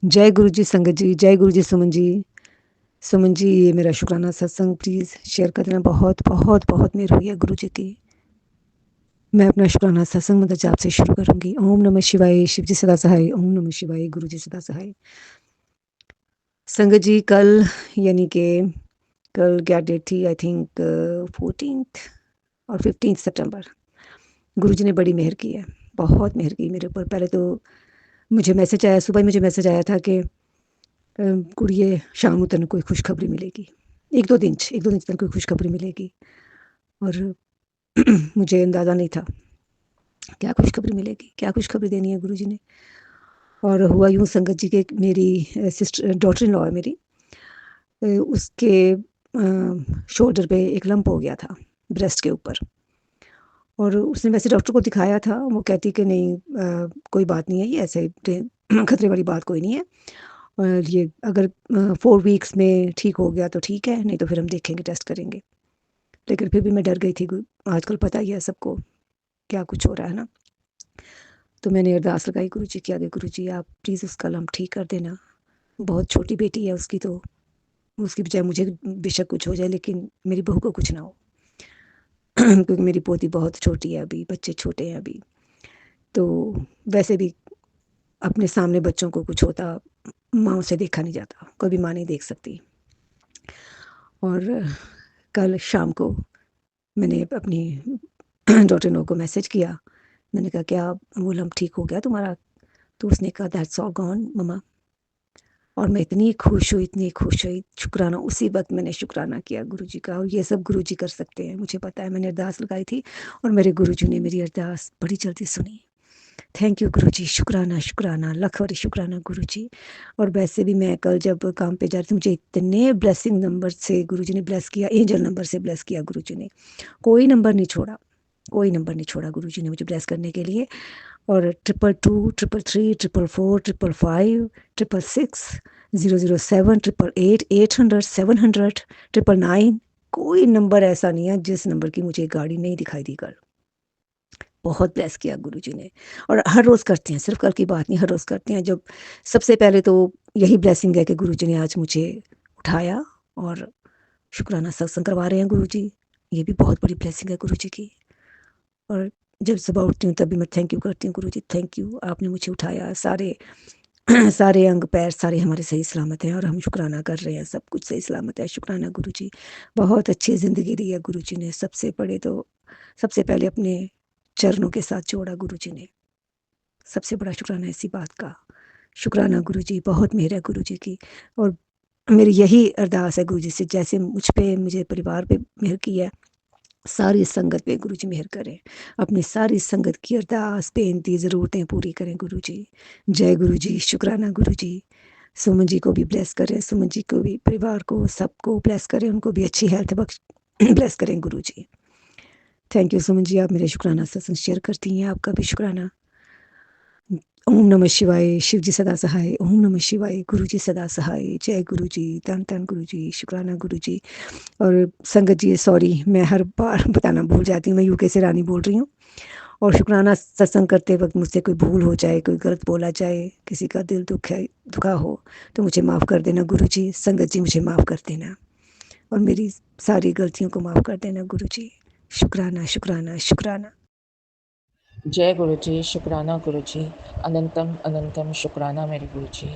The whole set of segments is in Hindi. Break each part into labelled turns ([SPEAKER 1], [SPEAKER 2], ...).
[SPEAKER 1] जय गुरु जी संगत जी, जय गुरु जी सुमन जी। सुमन जी ये मेरा शुक्राना सत्संग प्लीज़ शेयर कर देना। बहुत बहुत बहुत मेहर हुई है गुरु जी की। मैं अपना शुक्राना सत्संग मंत्र जाप से शुरू करूँगी। ओम नमः शिवाय, शिव जी सदा सहाय। ओम नमः शिवाय, गुरु जी सदा सहाय। संगत जी कल यानी कि कल क्या डेट थी, आई थिंक 14th और 15th सितंबर। गुरु जी ने बड़ी मेहर की है, बहुत मेहर की मेरे ऊपर। पहले तो मुझे मैसेज आया, सुबह ही मुझे मैसेज आया था कि कुड़िए शाम ਨੂੰ ਤੈਨੂੰ कोई खुशखबरी मिलेगी। 1-2 दिन 1-2 दिन तक कोई खुशखबरी मिलेगी। और मुझे अंदाज़ा नहीं था क्या खुशखबरी मिलेगी, क्या खुशखबरी देनी है गुरुजी ने। और हुआ यूँ संगत जी के मेरी सिस्टर डॉटर इन लॉ है मेरी, उसके शोल्डर पे एक लंप हो गया था ब्रेस्ट के ऊपर। और उसने वैसे डॉक्टर को दिखाया था, वो कहती कि नहीं कोई बात नहीं है, ये ऐसे खतरे वाली बात कोई नहीं है। और ये अगर 4 वीक्स में ठीक हो गया तो ठीक है, नहीं तो फिर हम देखेंगे, टेस्ट करेंगे। लेकिन फिर भी मैं डर गई थी, आजकल पता ही है सबको क्या कुछ हो रहा है ना। तो मैंने अरदास लगाई गुरु जी के आगे, गुरु जी आप प्लीज़ उसका लम्प ठीक कर देना। बहुत छोटी बेटी है उसकी, तो उसकी बजाय मुझे बेशक कुछ हो जाए लेकिन मेरी बहू को कुछ ना हो। क्योंकि मेरी पोती बहुत छोटी है अभी, बच्चे छोटे हैं अभी। तो वैसे भी अपने सामने बच्चों को कुछ होता माँ से देखा नहीं जाता, कभी माँ नहीं देख सकती। और कल शाम को मैंने अपनी डॉटर इन लॉ को मैसेज किया। मैंने कहा क्या वो लम्प ठीक हो गया तुम्हारा? तो उसने कहा दैट्स ऑल गॉन मम्मा। और मैं इतनी खुश हुई, इतनी खुश हुई। शुक्राना उसी वक्त मैंने शुक्राना किया गुरु जी का। और ये सब गुरु जी कर सकते हैं, मुझे पता है। मैंने अरदास लगाई थी और मेरे गुरु जी ने मेरी अरदास बड़ी जल्दी सुनी। थैंक यू गुरु जी, शुक्राना शुक्राना, लख बड़ी शुक्राना गुरु जी। और वैसे भी मैं कल जब काम पे जा रही थी, मुझे इतने ब्लेसिंग नंबर से गुरु जी ने ब्लेस किया, एंजल नंबर से ब्लेस किया गुरु जी ने। कोई नंबर नहीं छोड़ा, कोई नंबर नहीं छोड़ा गुरु जी ने मुझे ब्लेस करने के लिए। और 222, 333, 444, 555, 666, 007, 888, 800, 700, 999, कोई नंबर ऐसा नहीं है जिस नंबर की मुझे गाड़ी नहीं दिखाई दी कल। बहुत ब्लेस किया गुरु जी ने। और हर रोज़ करते हैं, सिर्फ कल की बात नहीं, हर रोज़ करते हैं। जब सबसे पहले तो यही ब्लेसिंग है कि गुरु जी ने आज मुझे उठाया और शुक्राना सत्संग करवा रहे हैं गुरु जी। ये भी बहुत बड़ी ब्लेसिंग है गुरु जी की। और जब सुबह उठती हूँ तभी मैं थैंक यू करती हूँ गुरु जी, थैंक यू, आपने मुझे उठाया। सारे सारे अंग पैर सारे हमारे सही सलामत हैं और हम शुक्राना कर रहे हैं, सब कुछ सही सलामत है। शुक्राना गुरु जी। बहुत अच्छी ज़िंदगी दी है गुरु जी ने। सबसे पहले अपने चरणों के साथ जोड़ा गुरु जी ने। सबसे बड़ा शुक्राना इसी बात का। शुक्राना गुरु जी, बहुत मेहर है गुरु जी की। और मेरी यही अरदास है गुरु जी से, जैसे मुझ पे, मुझे परिवार पे मेहर की है, सारी संगत पे गुरु जी मेहर करें। अपनी सारी संगत की अरदास बेनती ज़रूरतें पूरी करें गुरु जी। जय गुरु जी, शुक्राना गुरु जी। सुमन जी को भी ब्लेस करें, सुमन जी को भी, परिवार को, सबको ब्लेस करें, उनको भी अच्छी हेल्थ बख्श ब्लेस करें गुरु जी। थैंक यू सुमन जी, आप मेरे शुक्राना सत्संग शेयर करती हैं, आपका भी शुक्राना। ओम नमः शिवाय, शिव जी सदा सहाय। ओम नमः शिवाय, गुरु जी सदा सहाय। जय गुरु जी, धन धन गुरु जी, शुक्राना गुरु जी। और संगत जी सॉरी, मैं हर बार बताना भूल जाती हूँ, मैं यूके से रानी बोल रही हूँ। और शुक्राना सत्संग करते वक्त मुझसे कोई भूल हो जाए, कोई गलत बोला जाए, किसी का दिल दुखा हो तो मुझे माफ़ कर देना गुरु जी। संगत जी मुझे माफ़ कर देना और मेरी सारी गलतियों को माफ़ कर देना गुरु जी। शुक्राना शुक्राना शुक्राना।
[SPEAKER 2] जय गुरु जी, शुक्राना गुरु जी, अनंतम अनंतम शुक्राना मेरे गुरु जी।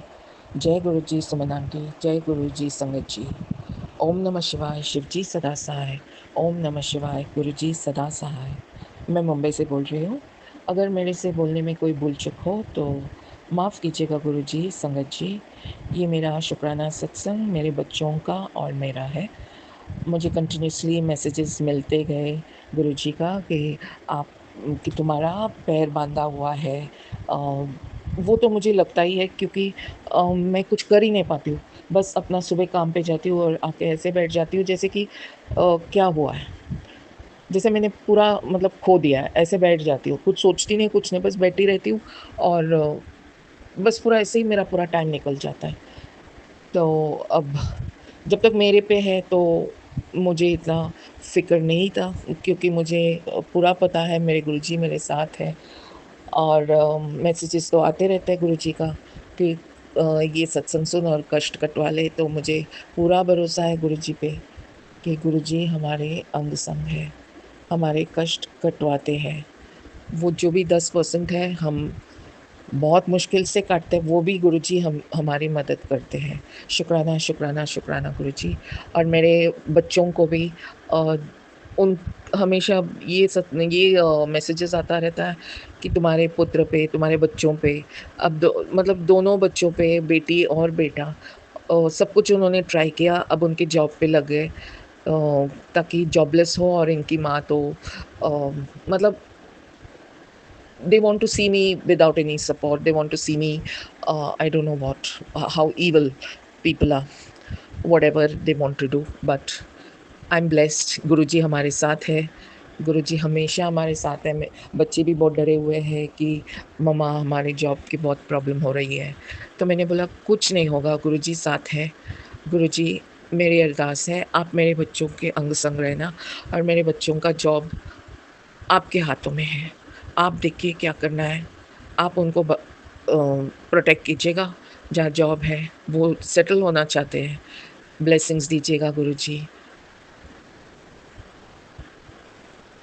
[SPEAKER 2] जय गुरु जी सुमन आंटी, जय गुरु जी संगत जी। ओम नमः शिवाय, शिव जी सदा सहाय। ओम नमः शिवाय, गुरु जी सदा सहाय। मैं मुंबई से बोल रही हूँ। अगर मेरे से बोलने में कोई भूल चूक हो तो माफ़ कीजिएगा गुरु जी, संगत जी। ये मेरा शुक्राना सत्संग मेरे बच्चों का और मेरा है। मुझे कंटिन्यूसली मैसेजेस मिलते गए गुरु जी का कि तुम्हारा पैर बांधा हुआ है। वो तो मुझे लगता ही है क्योंकि मैं कुछ कर ही नहीं पाती हूँ। बस अपना सुबह काम पे जाती हूँ और आके ऐसे बैठ जाती हूँ जैसे कि क्या हुआ है? जैसे मैंने पूरा मतलब खो दिया है, ऐसे बैठ जाती हूँ। कुछ सोचती नहीं, कुछ नहीं, बस बैठी रहती हूँ और बस पूरा ऐसे ही मेरा पूरा टाइम निकल जाता है। तो अब जब तक मेरे पे है तो मुझे इतना फ़िक्र नहीं था क्योंकि मुझे पूरा पता है मेरे गुरुजी मेरे साथ हैं और मैसेजेस तो आते रहते हैं गुरुजी का कि ये सत्संग सुन और कष्ट कटवा ले। तो मुझे पूरा भरोसा है गुरुजी पे कि गुरुजी हमारे अंग संग है, हमारे कष्ट कटवाते हैं। वो जो भी 10% है हम बहुत मुश्किल से काटते हैं, वो भी गुरुजी हमारी मदद करते हैं। शुक्राना, शुक्राना, शुक्राना गुरुजी। और मेरे बच्चों को भी अ, उन हमेशा ये मैसेजेस आता रहता है कि तुम्हारे पुत्र पे, तुम्हारे बच्चों पे, अब मतलब दोनों बच्चों पे, बेटी और बेटा, सब कुछ उन्होंने ट्राई किया, अब उनके जॉब पे लग गए, ताकि जॉबलेस हो और इनकी माँ तो अ, मतलब they want to see me without any support. They want to see me, I don't know how evil people are, whatever they want to do. But I'm blessed. गुरुजी हमारे साथ है। गुरुजी हमेशा हमारे साथ है। बच्चे भी बहुत डरे हुए हैं कि मम्मा हमारी जॉब की बहुत प्रॉब्लम हो रही है। तो मैंने बोला कुछ नहीं होगा, गुरुजी साथ है। गुरुजी, मेरी अरदास है आप मेरे बच्चों के अंग संग रहना, और मेरे बच्चों का जॉब आपके हाथों में है। आप देखिए क्या करना है। आप उनको प्रोटेक्ट कीजिएगा, जहाँ जॉब है, वो सेटल होना चाहते हैं। ब्लेसिंग्स दीजिएगा गुरुजी।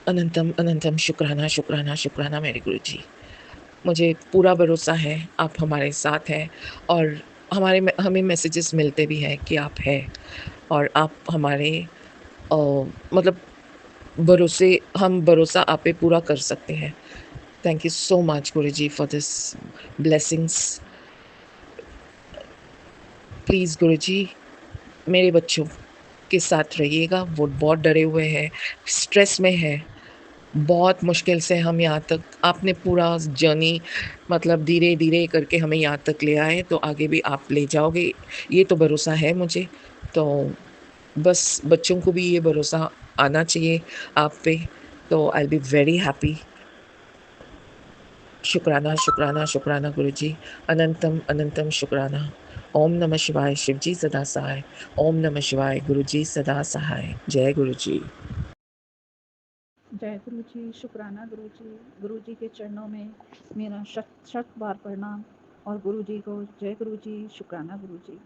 [SPEAKER 2] अनंतम, अनंतम शुक्राना, शुक्राना, शुक्राना मेरे गुरुजी। मुझे पूरा भरोसा है आप हमारे साथ हैं, और हमें मैसेजेस मिलते भी हैं कि आप हैं, और आप हमारे अ, मतलब हम भरोसा आप पे पूरा कर सकते हैं। Thank you so much, Guruji, for this blessings. Please Guruji, मेरे बच्चों के साथ रहिएगा। वो बहुत डरे हुए हैं, स्ट्रेस में हैं। बहुत मुश्किल से हम यहाँ तक, आपने पूरा जर्नी मतलब धीरे-धीरे करके हमें यहाँ तक ले आए, तो आगे भी आप ले जाओगे, ये तो भरोसा है मुझे। तो बस बच्चों को भी ये भरोसा आना चाहिए आप पे, तो I will be very happy. शुक्राना, शुक्राना, शुक्राना गुरुजी। अनंतम, अनंतम शुक्राना। ओम नमः शिवाय, शिवजी सदा सहाय। ओम नमः शिवाय, गुरुजी सदा सहाय। जय गुरुजी।
[SPEAKER 3] जय गुरु जी, शुक्राना गुरु जी। गुरु जी के चरणों में मेरा शत शत बार प्रणाम, और गुरु जी को जय गुरु जी, शुक्राना गुरु जी।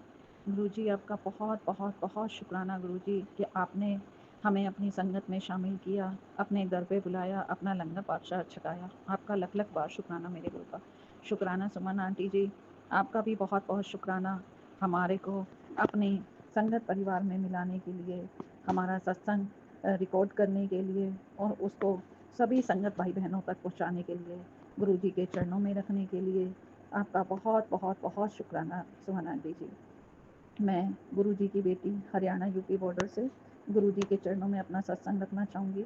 [SPEAKER 3] गुरु जी आपका बहुत बहुत बहुत शुक्राना गुरु जी कि आपने हमें अपनी संगत में शामिल किया, अपने दर पे बुलाया, अपना लंगर पातशाह छकाया। आपका लख लख बार शुक्राना मेरे गुरु का। शुक्राना सुमन आंटी जी, आपका भी बहुत बहुत शुक्राना हमारे को अपने संगत परिवार में मिलाने के लिए, हमारा सत्संग रिकॉर्ड करने के लिए और उसको सभी संगत भाई बहनों तक पहुंचाने के लिए, गुरु जी के चरणों में रखने के लिए आपका बहुत बहुत बहुत शुक्राना सुहाना आंटी जी। मैं गुरु जी की बेटी हरियाणा यूपी बॉर्डर से गुरु जी के चरणों में अपना सत्संग रखना चाहूँगी।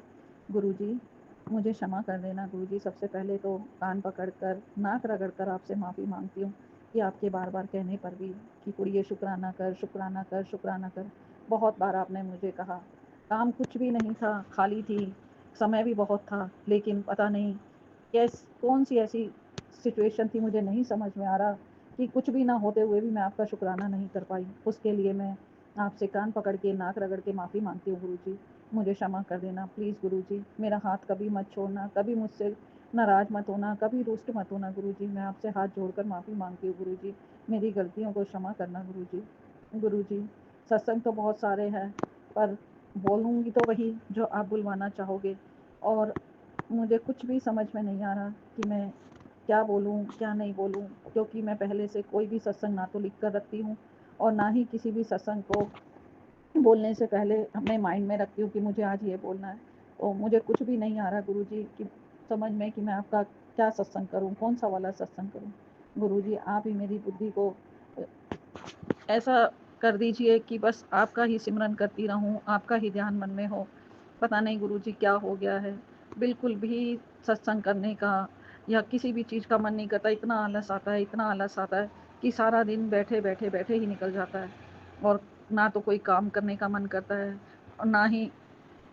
[SPEAKER 3] गुरु जी मुझे क्षमा कर देना गुरु जी। सबसे पहले तो कान पकड़ कर, नाक रगड़ कर आपसे माफ़ी मांगती हूँ कि आपके बार बार कहने पर भी कि कुड़िए शुक्राना कर, शुक्राना कर, शुक्राना कर। बहुत बार आपने मुझे कहा, काम कुछ भी नहीं था, खाली थी, समय भी बहुत था, लेकिन पता नहीं कौन सी ऐसी सिचुएशन थी, मुझे नहीं समझ में आ रहा कि कुछ भी ना होते हुए भी मैं आपका शुक्राना नहीं कर पाई। उसके लिए मैं आपसे कान पकड़ के, नाक रगड़ के माफ़ी मांगती हूँ गुरु जी। मुझे क्षमा कर देना प्लीज़ गुरु जी। मेरा हाथ कभी मत छोड़ना, कभी मुझसे नाराज़ मत होना, कभी रुष्ट मत होना गुरु जी। मैं आपसे हाथ जोड़कर माफ़ी मांगती हूँ गुरु जी। मेरी गलतियों को क्षमा करना गुरु जी। गुरु जी, सत्संग तो बहुत सारे हैं, पर बोलूँगी तो वही जो आप बुलवाना चाहोगे, और मुझे कुछ भी समझ में नहीं आ रहा कि मैं क्या बोलूँ, क्या नहीं बोलूँ, क्योंकि मैं पहले से कोई भी सत्संग ना तो लिख कर रखती हूँ, और ना ही किसी भी सत्संग को बोलने से पहले अपने माइंड में रखती हूँ कि मुझे आज ये बोलना है। तो मुझे कुछ भी नहीं आ रहा गुरु जी कि समझ में कि मैं आपका क्या सत्संग करूँ, कौन सा वाला सत्संग करूँ। गुरु जी आप ही मेरी बुद्धि को ऐसा कर दीजिए कि बस आपका ही सिमरन करती रहूं, आपका ही ध्यान मन में हो। पता नहीं गुरुजी क्या हो गया है, बिल्कुल भी सत्संग करने का या किसी भी चीज़ का मन नहीं करता। इतना आलस आता है, इतना आलस आता है कि सारा दिन बैठे बैठे बैठे ही निकल जाता है, और ना तो कोई काम करने का मन करता है और ना ही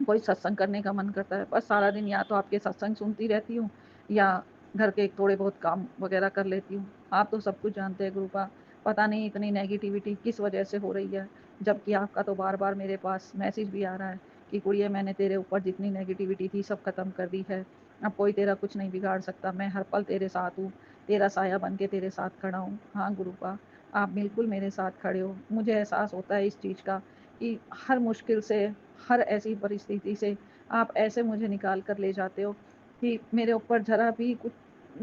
[SPEAKER 3] कोई सत्संग करने का मन करता है। बस सारा दिन या तो आपके सत्संग सुनती रहती हूँ या घर के थोड़े बहुत काम वगैरह कर लेती हूँ। आप तो सब कुछ जानते हैं गुरुपा, पता नहीं इतनी नेगेटिविटी किस वजह से हो रही है, जबकि आपका तो बार बार मेरे पास मैसेज भी आ रहा है कि कुड़िए मैंने तेरे ऊपर जितनी नेगेटिविटी थी सब खत्म कर दी है, अब कोई तेरा कुछ नहीं बिगाड़ सकता, मैं हर पल तेरे साथ हूँ, तेरा साया बन के तेरे साथ खड़ा हूँ। हाँ गुरुपा, आप बिल्कुल मेरे साथ खड़े हो। मुझे एहसास होता है इस चीज़ का कि हर मुश्किल से, हर ऐसी परिस्थिति से आप ऐसे मुझे निकाल कर ले जाते हो कि मेरे ऊपर ज़रा भी कुछ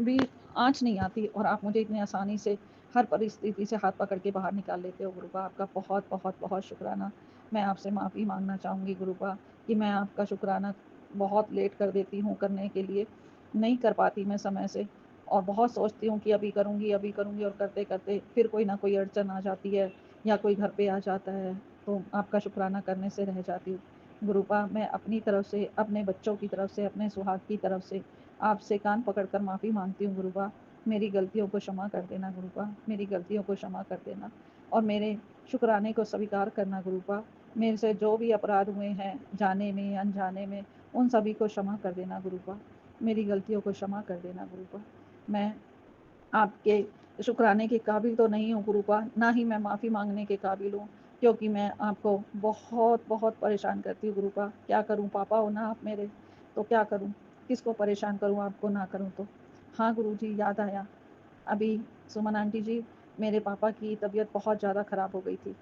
[SPEAKER 3] भी आँच नहीं आती और आप मुझे इतनी आसानी से हर परिस्थिति से हाथ पकड़ के बाहर निकाल लेते हो गुरुबा। आपका बहुत, बहुत, बहुत शुक्राना। मैं आपसे माफ़ी माँगना चाहूँगी गुरुबा कि मैं आपका शुक्राना बहुत लेट कर देती हूँ करने के लिए, नहीं कर पाती मैं समय से और बहुत सोचती हूँ कि अभी करूँगी और करते-करते फिर कोई ना कोई अड़चन आ जाती है या कोई घर पे आ जाता है, तो आपका शुक्राना करने से रह जाती हूँ। गुरुबा मैं अपनी तरफ से, अपने बच्चों की तरफ से, अपने सुहाग की तरफ से आपसे कान पकड़कर माफ़ी माँगती हूँ गुरुबा। मेरी गलतियों को क्षमा कर देना गुरुबा, मेरी गलतियों को क्षमा कर देना और मेरे शुक्राने को स्वीकार करना गुरुबा। मेरे से जो भी अपराध हुए हैं, जाने में, अनजाने में, उन सभी को क्षमा कर देना गुरुबा। मेरी गलतियों को क्षमा कर देना गुरुबा। मैं आपके शुक्राने के काबिल तो नहीं हूँ गुरुबा, ना ही मैं माफ़ी माँगने के काबिल हूँ, क्योंकि मैं आपको बहुत-बहुत परेशान करती हूँ गुरुबा। क्या करूँ, पापा हो ना आप मेरे, तो क्या करूँ? किसको परेशान करूँ, आपको ना करूँ तो? हाँ गुरुजी, याद आया। अभी सुमन आंटी जी, मेरे पापा की तबीयत बहुत ज़्यादा ख़राब हो गई थी,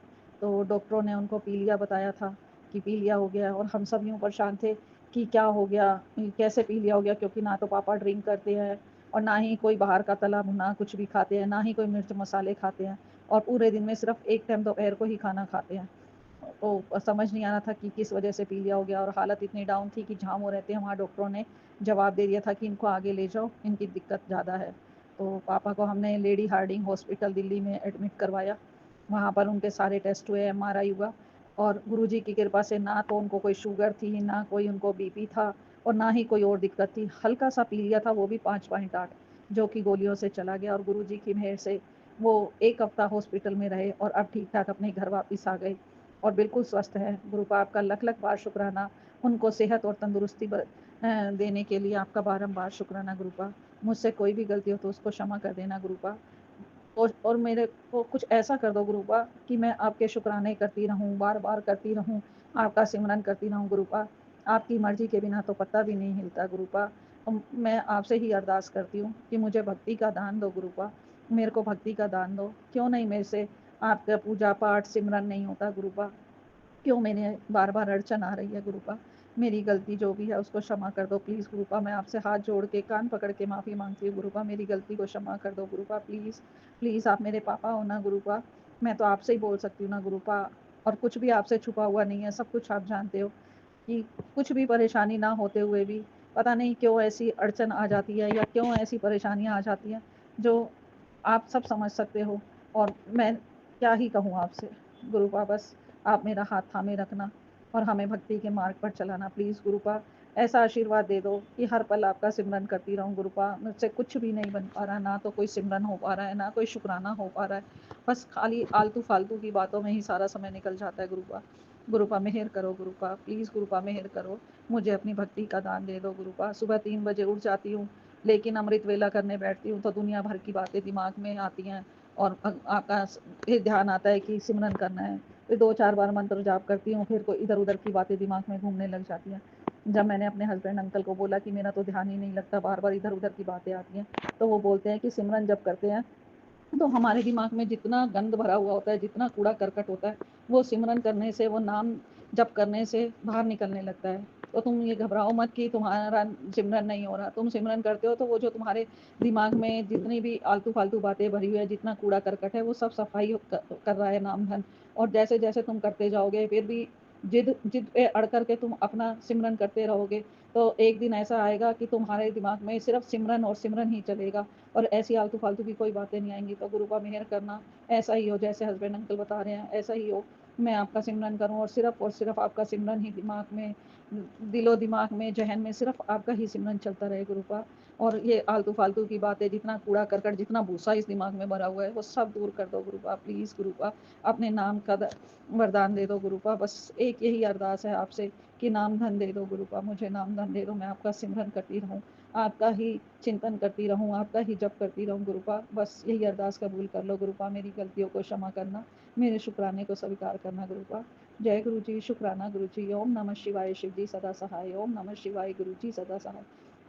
[SPEAKER 3] तो डॉक्टरों ने उनको पीलिया बताया था कि पीलिया हो गया और हम सब यूँ परेशान थे कि क्या हो गया, कैसे पीलिया हो गया, क्योंकि ना तो पापा ड्रिंक करते हैं और ना ही कोई बाहर का तला भुना कुछ भी खाते हैं, ना ही कोई मिर्च मसाले खाते हैं और पूरे दिन में सिर्फ़ एक टाइम दोपहर को ही खाना खाते हैं। तो समझ नहीं आ रहा था कि किस वजह से पीलिया हो गया और हालत इतनी डाउन थी कि जहाँ वो रहते हैं वहाँ डॉक्टरों ने जवाब दे दिया था कि इनको आगे ले जाओ, इनकी दिक्कत ज़्यादा है। तो पापा को हमने लेडी हार्डिंग हॉस्पिटल दिल्ली में एडमिट करवाया। वहाँ पर उनके सारे टेस्ट हुए, एमआरआई हुआ और गुरुजी की कृपा से ना तो उनको कोई शुगर थी, ना कोई उनको बीपी था और ना ही कोई और दिक्कत थी। हल्का-सा पीलिया था, वो भी 5.8, जो कि गोलियों से चला गया और गुरुजी की मेहर से वो 1 हफ्ता हॉस्पिटल में रहे और अब ठीक-ठाक अपने घर वापस आ गए और बिल्कुल स्वस्थ हैं। गुरुपा आपका लख-लख बार शुक्राना, उनको सेहत और तंदुरुस्ती देने के लिए आपका बारंबार शुक्राना गुरुपा। मुझसे कोई भी गलती हो तो उसको क्षमा कर देना गुरुपा। और मेरे को कुछ ऐसा कर दो गुरुपा कि मैं आपके शुक्राने करती रहूँ, बार-बार करती रहूँ, आपका सिमरन करती रहूँ गुरुपा। आपकी मर्ज़ी के बिना तो पत्ता भी नहीं हिलता गुरुपा। मैं आपसे ही अरदास करती हूँ कि मुझे भक्ति का दान दो गुरुपा, मेरे को भक्ति का दान दो। क्यों नहीं मेरे से आपका पूजा-पाठ, सिमरन नहीं होता गुरुपा? क्यों मैंने बार-बार अड़चन आ रही है गुरुपा? मेरी गलती जो भी है उसको क्षमा कर दो प्लीज़ गुरुपा। मैं आपसे हाथ जोड़ के, कान पकड़ के माफ़ी माँगती हूँ गुरुपा, मेरी गलती को क्षमा कर दो गुरुपा प्लीज़। प्लीज़ आप मेरे पापा हो ना गुरुपा, मैं तो आपसे ही बोल सकती हूँ ना गुरुपा और कुछ भी आपसे छुपा हुआ नहीं है, सब कुछ आप जानते हो कि कुछ भी परेशानी ना होते हुए भी पता नहीं क्यों ऐसी अड़चन आ जाती है या क्यों ऐसी परेशानियाँ आ जाती हैं, जो आप सब समझ सकते हो और मैं क्या ही कहूँ आपसे। गुरुपा बस आप मेरा हाथ थामे रखना और हमें भक्ति के मार्ग पर चलाना प्लीज़ गुरुपा। ऐसा आशीर्वाद दे दो कि हर पल आपका सिमरन करती रहूँ गुरुपा। मुझसे कुछ भी नहीं बन पा रहा, ना तो कोई सिमरन हो पा रहा है, ना कोई शुक्राना हो पा रहा है। बस खाली आलतू-फालतू की बातों में ही सारा समय निकल जाता है गुरुपा। गुरुपा मेहर करो गुरुपा, प्लीज़ गुरुपा मेहर करो। मुझे अपनी भक्ति का दान दे दो गुरुपा। सुबह 3 बजे उठ जाती हूँ, लेकिन अमृत वेला करने बैठती हूँ तो दुनिया भर की बातें दिमाग में आती हैं और आपका फिर ध्यान आता है कि सिमरन करना है। फिर 2-4 बार मंत्र जाप करती हूँ, फिर कोई इधर-उधर की बातें दिमाग में घूमने लग जाती हैं। जब मैंने अपने हस्बैंड अंकल को बोला कि मेरा तो ध्यान ही नहीं लगता, बार-बार इधर-उधर की बातें आती हैं, तो वो बोलते हैं कि सिमरन जब करते हैं तो हमारे दिमाग में जितना गंद भरा हुआ होता है, जितना कूड़ा-करकट होता है, वो सिमरन करने से, वो नाम जप करने से बाहर निकलने लगता है। तो तुम ये घबराओ मत कि तुम्हारा सिमरन नहीं हो रहा। तुम सिमरन करते हो तो वो जो तुम्हारे दिमाग में जितनी भी आलतू-फालतू बातें भरी हुई है, जितना कूड़ा-करकट है, वो सब सफाई कर रहा है नाम-धन। और जैसे-जैसे तुम करते जाओगे, फिर भी जिद जिद पे अड़ कर के तुम अपना सिमरन करते रहोगे, तो एक दिन ऐसा आएगा कि तुम्हारे दिमाग में सिर्फ़ सिमरन और सिमरन ही चलेगा। और ऐसी आलतू-फालतू की कोई बातें नहीं आएँगी। तो गुरुपा मेहर करना, ऐसा ही हो जैसे हस्बैंड अंकल बता रहे हैं, ऐसा ही हो। मैं आपका सिमरन करूँ और सिर्फ़ आपका सिमरन ही दिमाग में, दिलो-दिमाग में, ज़हन में सिर्फ़ आपका ही सिमरन चलता रहे गुरुपा। और ये आलतू-फालतू की बातें, जितना कूड़ा-करकट, जितना भूसा इस दिमाग में भरा हुआ है, वो सब दूर कर दो गुरुपा, प्लीज़ गुरुपा। अपने नाम का वरदान दे दो गुरुपा। बस एक यही अरदास है आपसे कि नाम धन दे दो गुरुपा, मुझे नाम धन दे दो, मैं आपका सिमरन करती रहूँ। आपका ही चिंतन करती रहूँ, आपका ही जप करती रहूँ गुरुपा। बस यही अरदास कबूल कर लो गुरुपा, मेरी गलतियों को क्षमा करना, मेरे शुक्राने को स्वीकार करना गुरुपा। जय गुरु जी, शुक्राना गुरु जी। ओम नमः शिवाय, शिव जी सदा सहाय। ओम नमः शिवाय, गुरु जी सदा सहाय।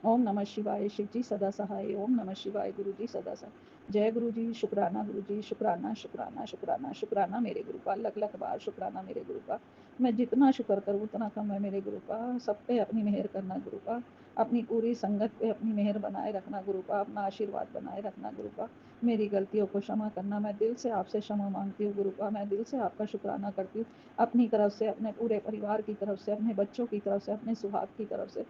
[SPEAKER 3] ओम नमः शिवाय, शिव जी सदा सहाय। ओम नमः शिवाय, गुरु जी सदा सहाय। जय गुरु जी, शुक्राना गुरु जी, शुक्राना शुक्राना शुक्राना शुक्राना मेरे गुरु का, लख लख बार शुक्राना मेरे गुरु का। मैं जितना शुक्र करूँ उतना कम है मेरे गुरु का। सब पे अपनी मेहर करना गुरु का, अपनी पूरी संगत पे अपनी मेहर बनाए रखना गुरु का, अपना आशीर्वाद बनाए रखना गुरु का। मेरी गलतियों को क्षमा करना। मैं दिल से आपसे क्षमा मांगती हूँ गुरु का। मैं दिल से आपका शुक्राना करती हूँ, अपनी तरफ से, अपने पूरे परिवार की तरफ से, अपने बच्चों की तरफ से, अपने सुहाग की तरफ से,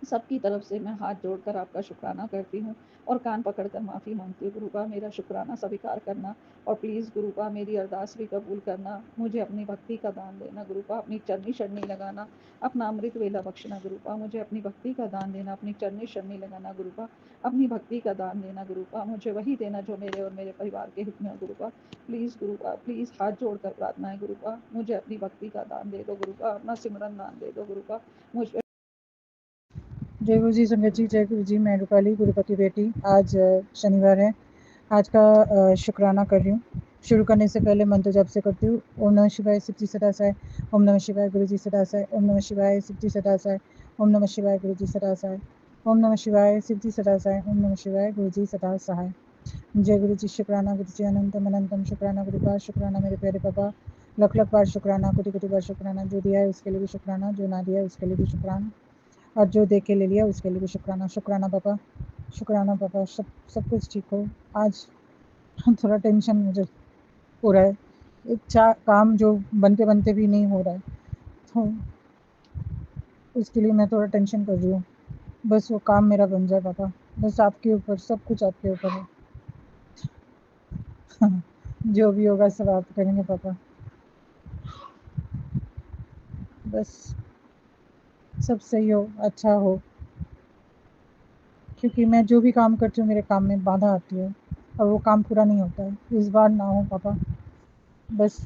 [SPEAKER 3] सबकी तरफ से मैं हाथ जोड़कर आपका शुक्राना करती हूँ और कान पकड़कर माफ़ी मांगती हूँ गुरु का। मेरा शुक्राना स्वीकार करना और प्लीज़ गुरु का मेरी अरदास भी कबूल करना। मुझे अपनी भक्ति का दान देना गुरु का, अपनी चरनी शरनी लगाना, अपना अमृत वेला बख्शना गुरु का। मुझे अपनी भक्ति का दान देना, अपनी चरनी शरनी लगाना गुरु का, अपनी भक्ति का दान देना गुरु का। मुझे वही देना जो मेरे और मेरे परिवार के हित में हो गुरु का। प्लीज़ गुरु का, प्लीज़ हाथ जोड़कर प्रार्थना है गुरु का। मुझे अपनी भक्ति का दान दे दो गुरु का, अपना सिमरन दान दे दो गुरु का। मुझ
[SPEAKER 4] जय गुरु जी संगत जी, जय गुरु जी। मैं रूपाली गुरुपति बेटी। आज शनिवार है। आज का शुक्राना कर रही हूँ। शुरू करने से पहले मंत्र जप से करती हूँ। ओम नमः शिवाय, शिव जी सदा सहाय। ओम नमः शिवाय, गुरु जी सदा सहाय। ओम नमः शिवाय, शिव जी सदा सहाय। ओम नमः शिवाय, गुरु जी सदा सहाय। ओम नमः शिवाय, शिव जी सदा सहाय। ओम नमः शिवाय, गुरु जी सदा सहाय। जय गुरु जी, शुक्राना गुरु जी, अनंतम अनंतम शुक्राना गुरु का। शुक्राना मेरे प्यारे पापा, लख लख बार शुक्राना, कोटि कोटि बार शुक्राना। जो दिया है उसके लिए भी शुक्राना, जो ना दिया है उसके लिए भी शुक्राना, और जो दे के ले लिया उसके लिए भी शुक्राना। शुक्राना पापा, शुक्राना पापा। सब कुछ ठीक हो। आज थोड़ा टेंशन मुझे हो रहा है। एक काम जो बनते बनते भी नहीं हो रहा है, तो उसके लिए मैं थोड़ा टेंशन कर रही हूँ। बस वो काम मेरा बन जाए पापा। बस आपके ऊपर, सब कुछ आपके ऊपर है। जो भी होगा सब आप करेंगे पापा। बस सब सही हो, अच्छा हो। क्योंकि मैं जो भी काम करती हूँ मेरे काम में बाधा आती है और वो काम पूरा नहीं होता है। इस बार ना हो पापा, बस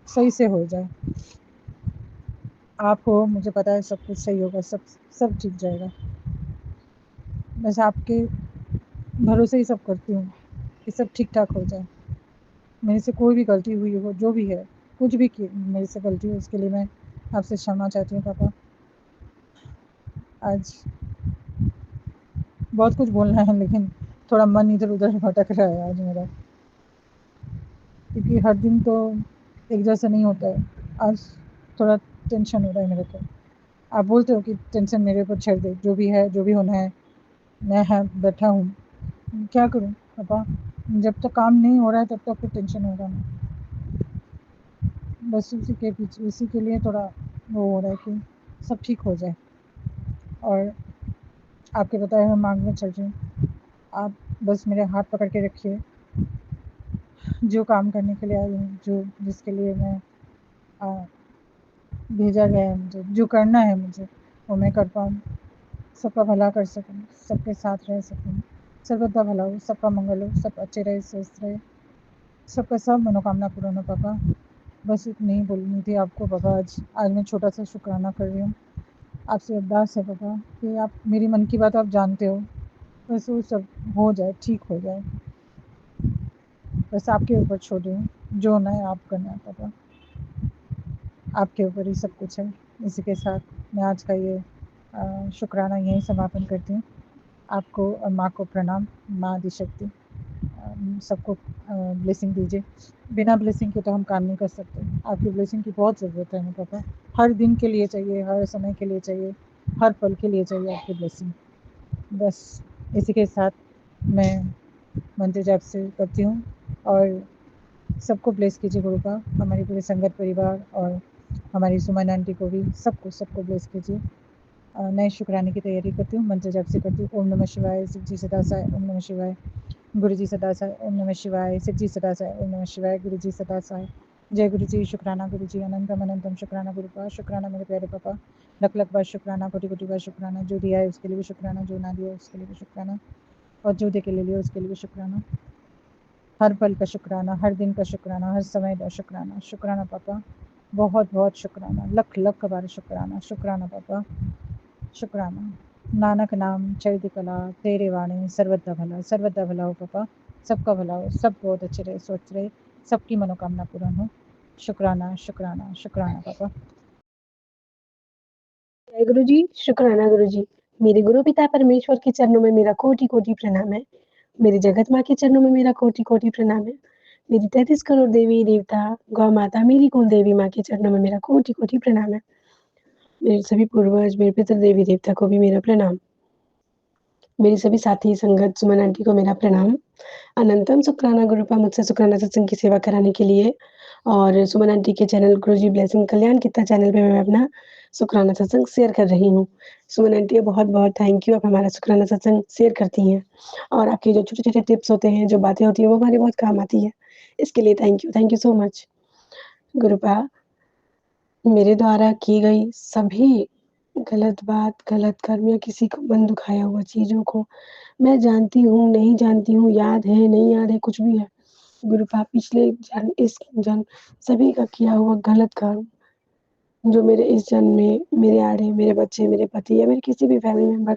[SPEAKER 4] सही से हो जाए। आप हो, मुझे पता है सब कुछ सही होगा, सब ठीक जाएगा। बस आपके भरोसे ही सब करती हूँ कि सब ठीक ठाक हो जाए। मेरे से कोई भी गलती हुई हो, जो भी है, कुछ भी की मेरे से गलती हो, उसके लिए मैं आपसे क्षमा चाहती हूँ पापा। आज बहुत कुछ बोलना है लेकिन थोड़ा मन इधर उधर भटक रहा है आज मेरा, क्योंकि हर दिन तो एक जैसा नहीं होता है। आज थोड़ा टेंशन हो रहा है मेरे को। आप बोलते हो कि टेंशन मेरे ऊपर छोड़ दे, जो भी है, जो भी होना है, मैं बैठा हूँ। क्या करूँ पापा, जब तक काम नहीं हो रहा है तब तक फिर टेंशन होगा ना। बस उसी के पीछे, उसी के लिए थोड़ा वो हो रहा है कि सब ठीक हो जाए। और आपके बताए हुए मार्ग में चल रही हूँ। आप बस मेरे हाथ पकड़ के रखिए। जो काम करने के लिए आई हूँ, जो जिसके लिए मैं भेजा गया है, मुझे जो करना है मुझे, वो मैं कर पाऊँ, सबका भला कर सकूँ, सबके साथ रह सकूँ, सर्वदा भला हो, सबका मंगल हो, सब अच्छे रहे, स्वस्थ रहे, सबका सब मनोकामना पूर्ण हो पापा। बस इतनी ही बोलनी थी आपको पापा। आज मैं छोटा सा शुक्राना कर रही हूँ। आपसे अरदास है पापा कि आप मेरी मन की बात आप जानते हो, बस वो सब हो जाए, ठीक हो जाए। बस आपके ऊपर छोड़ रही हूँ, जो होना है आप करना है पापा। आपके ऊपर ही सब कुछ है। इसी के साथ मैं आज का ये शुक्राना यहीं समापन करती हूँ। आपको और माँ को प्रणाम। माँ आदिशक्ति सबको ब्लेसिंग दीजिए। बिना ब्लेसिंग के तो हम काम नहीं कर सकते। आपकी ब्लेसिंग की बहुत ज़रूरत है हमें पापा। हर दिन के लिए चाहिए, हर समय के लिए चाहिए, हर पल के लिए चाहिए आपकी ब्लेसिंग। बस इसी के साथ मैं मंत्र जाप से करती हूँ और सबको ब्लेस कीजिए गुरु का, हमारी पूरी संगत परिवार और हमारी सुमन आंटी को भी, सबको ब्लेस कीजिए। नए शुक्राने की तैयारी करती हूँ, मंत्र जाप से करती हूँ। ओम नमः शिवाय, शिव जी सदा सहाय। ओम नमः शिवाय, गुरु जी सदा सहाय। ओम नमः शिवाय, शिव जी सदा सहाय। ओम नमः शिवाय, गुरु जी सदा सहाय। जय गुरु जी, शुक्राना गुरु जी, अनंतम अनंतम शुक्राना गुरु का। शुक्राना मेरे प्यारे पापा, लख लख बार शुक्राना, कोटि कोटि बार शुक्राना। जो दिया है उसके लिए भी शुक्राना, जो ना दिया उसके लिए भी शुक्राना, और जो दे के ले लिया उसके लिए भी शुक्राना। हर पल का शुक्राना, हर दिन का शुक्राना, हर समय का शुक्राना। शुक्राना पापा, बहुत बहुत शुक्राना, लख लख बार शुक्राना। शुक्राना पापा, शुक्राना। नानक नाम चढ़ती कला, तेरे वाणी सर्वदा भला हो पापा। सबका भला हो, सब बहुत अच्छे रहे, स्वस्थ रहे, सबकी मनोकामना पूर्ण हो। शुक्राना शुक्राना शुक्राना पापा।
[SPEAKER 5] जय गुरु जी, शुक्राना गुरु जी। मेरे गुरु पिता परमेश्वर के चरणों में मेरा कोटि-कोटि प्रणाम है। मेरी जगत माँ के चरणों में मेरा कोटि-कोटि प्रणाम है। मेरी 33 करोड़ देवी-देवता, गौ माता, मेरी कुल देवी माँ के चरणों में मेरा कोटि-कोटि प्रणाम है। मेरे सभी पूर्वज, मेरे पितृ देवी-देवता को भी मेरा प्रणाम। मेरी सभी साथी संगत सुमन आंटी को मेरा प्रणाम। अनंतम शुक्राना गुरुपा मुझसे शुक्राना सत्संग की सेवा कराने के लिए और सुमन आंटी के चैनल गुरुजी ब्लेसिंग कल्याण गीता चैनल पे मैं अपना शुक्राना सत्संग शेयर कर रही हूँ। सुमन आंटी बहुत-बहुत थैंक यू, आप हमारा शुक्राना सत्संग शेयर करती हैं और आपके जो छोटे-छोटे टिप्स होते हैं, जो बातें होती हैं, वो हमारे बहुत काम आती है। इसके लिए थैंक यू सो मच। गुरुपा, मेरे द्वारा की गई सभी गलत बात, गलत कर्म या किसी को मन दुखाया हुआ चीज़ों को मैं जानती हूँ, नहीं जानती हूँ, याद है, नहीं याद है, कुछ भी है। गुरुपा पिछले जन्म, इस जन्म सभी का किया हुआ गलत कर्म जो मेरे इस जन्म में मेरे आड़े, मेरे बच्चे, मेरे पति या मेरे किसी भी फैमिली मेंबर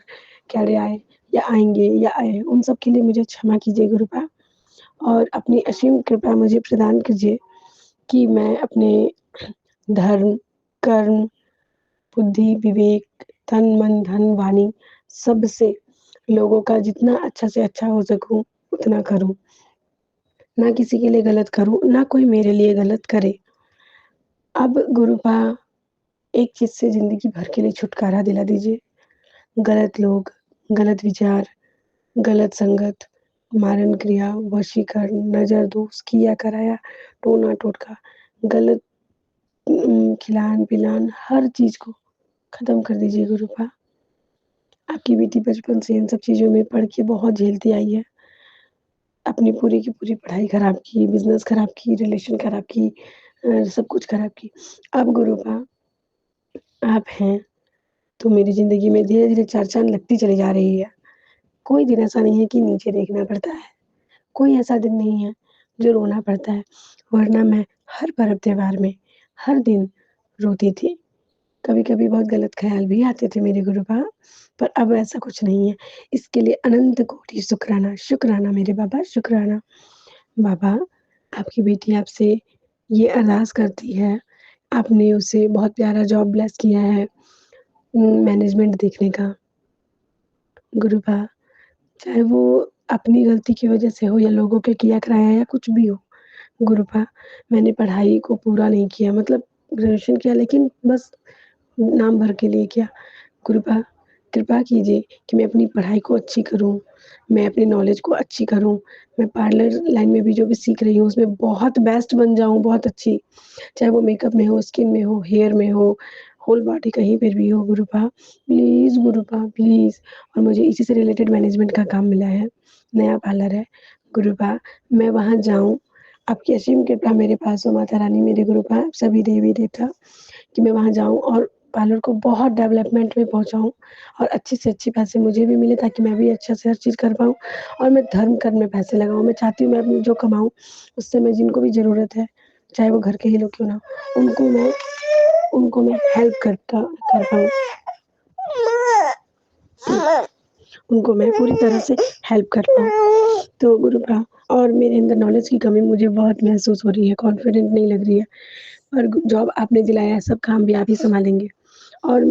[SPEAKER 5] के आड़े आए या आएँगे या आए हैं, उन सब के लिए मुझे क्षमा कीजिए गुरुपा और अपनी असीम कृपा मुझे प्रदान कीजिए कि मैं अपने धर्म, कर्म, बुद्धि, विवेक, तन, मन, धन, वाणी सबसे लोगों का जितना अच्छा से अच्छा हो सकूँ, उतना करूँ। ना किसी के लिए गलत करूँ, ना कोई मेरे लिए गलत करे। अब गुरुपा एक चीज़ से ज़िंदगी भर के लिए छुटकारा दिला दीजिए। गलत लोग, गलत विचार, गलत संगत, मारण क्रिया, वशीकरण, नज़र-दोष, किया-कराया, टोना-टोटका, गलत खिलान-पिलान हर चीज़ को ख़त्म कर दीजिए गुरुपा। आपकी बेटी बचपन से इन सब चीज़ों में पढ़ के बहुत झेलती आई है। अपनी पूरी की पूरी पढ़ाई खराब की, बिज़नेस खराब की, रिलेशन खराब की, सब कुछ खराब की। अब गुरुपा आप हैं, तो मेरी ज़िंदगी में धीरे-धीरे चार चाँद लगती चली जा रही है। कोई दिन ऐसा नहीं है कि नीचे देखना पड़ता है, कोई ऐसा दिन नहीं है जो रोना पड़ता है, वरना मैं हर पर्व त्योहार में, हर दिन रोती थी। कभी-कभी बहुत गलत ख़्याल भी आते थे मेरे गुरुपा, पर अब ऐसा कुछ नहीं है। इसके लिए अनंत कोटि शुक्राना, शुक्राना मेरे बाबा, शुक्राना। बाबा, आपकी बेटी आपसे ये अरदास करती है, आपने उसे बहुत प्यारा जॉब ब्लेस किया है मैनेजमेंट देखने का। गुरुपा, चाहे वो अपनी गलती की वज़ह से हो या लोगों के किया कराया या कुछ भी हो। गुरुपा, मैंने पढ़ाई को पूरा नहीं किया मतलब ग्रेजुएशन किया लेकिन बस नाम भर के लिए किया। कृपा कृपा कीजिए कि मैं अपनी पढ़ाई को अच्छी करूँ, मैं अपनी नॉलेज को अच्छी करूँ, मैं पार्लर लाइन में भी जो भी सीख रही हूँ उसमें बहुत बेस्ट बन जाऊँ, बहुत अच्छी। चाहे वो मेकअप में हो, स्किन में हो, हेयर में हो, होल बॉडी कहीं पर भी हो गुरुपा, प्लीज़ गुरुपा प्लीज़। और मुझे इसी से रिलेटेड मैनेजमेंट का काम मिला है, नया पार्लर है। गुरुपा, मैं वहाँ जाऊँ, आपकी असीम कृपा मेरे पास हो माता रानी मेरे गुरुपा, सभी देवी-देवता कि मैं वहाँ जाऊँ और पार्लर को बहुत डेवलपमेंट में पहुँचाऊँ और अच्छी से अच्छी पैसे मुझे भी मिले ताकि मैं भी अच्छा से हर चीज़ कर पाऊँ और मैं धर्म कर्म में पैसे लगाऊँ। मैं चाहती हूँ मैं अपनी जो कमाऊँ, उससे मैं जिनको भी ज़रूरत है, चाहे वो घर के ही लोग क्यों ना हो, उनको मैं हेल्प कर पाऊँ। उनको मैं पूरी तरह से हेल्प कर पाऊँ। तो गुरुपा और मेरे अंदर नॉलेज की कमी मुझे बहुत महसूस हो रही है, कॉन्फिडेंट नहीं लग रही है। और जॉब आपने दिलाया है, सब काम भी आप ही सँभालेंगे और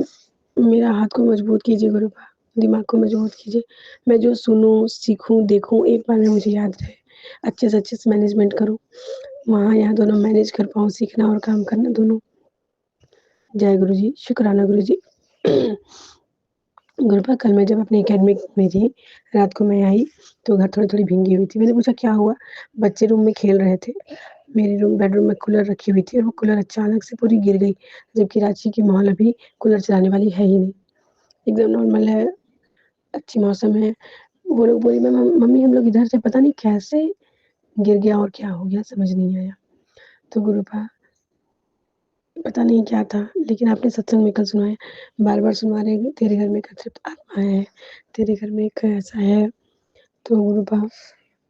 [SPEAKER 5] मेरा हाथ को मजबूत कीजिए गुरुपा, दिमाग को मजबूत कीजिए। मैं जो सुनूँ, सीखूँ, देखूँ, एक बार में मुझे याद रहे। अच्छे से मैनेजमेंट करूँ, वहाँ-यहाँ दोनों मैनेज कर पाऊँ, सीखना और काम करना दोनों। जय गुरुजी, शुक्राना गुरुजी। गुरुपा कल मैं जब अपने एकेडमिक में थी, रात को मैं आई तो घर थोड़ी-थोड़ी भींगी हुई थी। मैंने पूछा क्या हुआ? बच्चे रूम में खेल रहे थे। मेरे बेडरूम में कूलर रखी हुई थी और वो कूलर अचानक से पूरी गिर गई, जबकि रांची की माहौल अभी कूलर चलाने वाली है ही नहीं। एकदम नॉर्मल है, अच्छी मौसम है। वो लोग बोली मम्मी हम लोग इधर से पता नहीं कैसे गिर गया और क्या हो गया समझ नहीं आया। तो गुरुपा पता नहीं क्या था, लेकिन आपने सत्संग में कल सुनाया, बार-बार सुनवा रहे हैं तेरे घर में एक अतृप्त आत्मा है, तेरे घर में एक ऐसा है। तो गुरुपा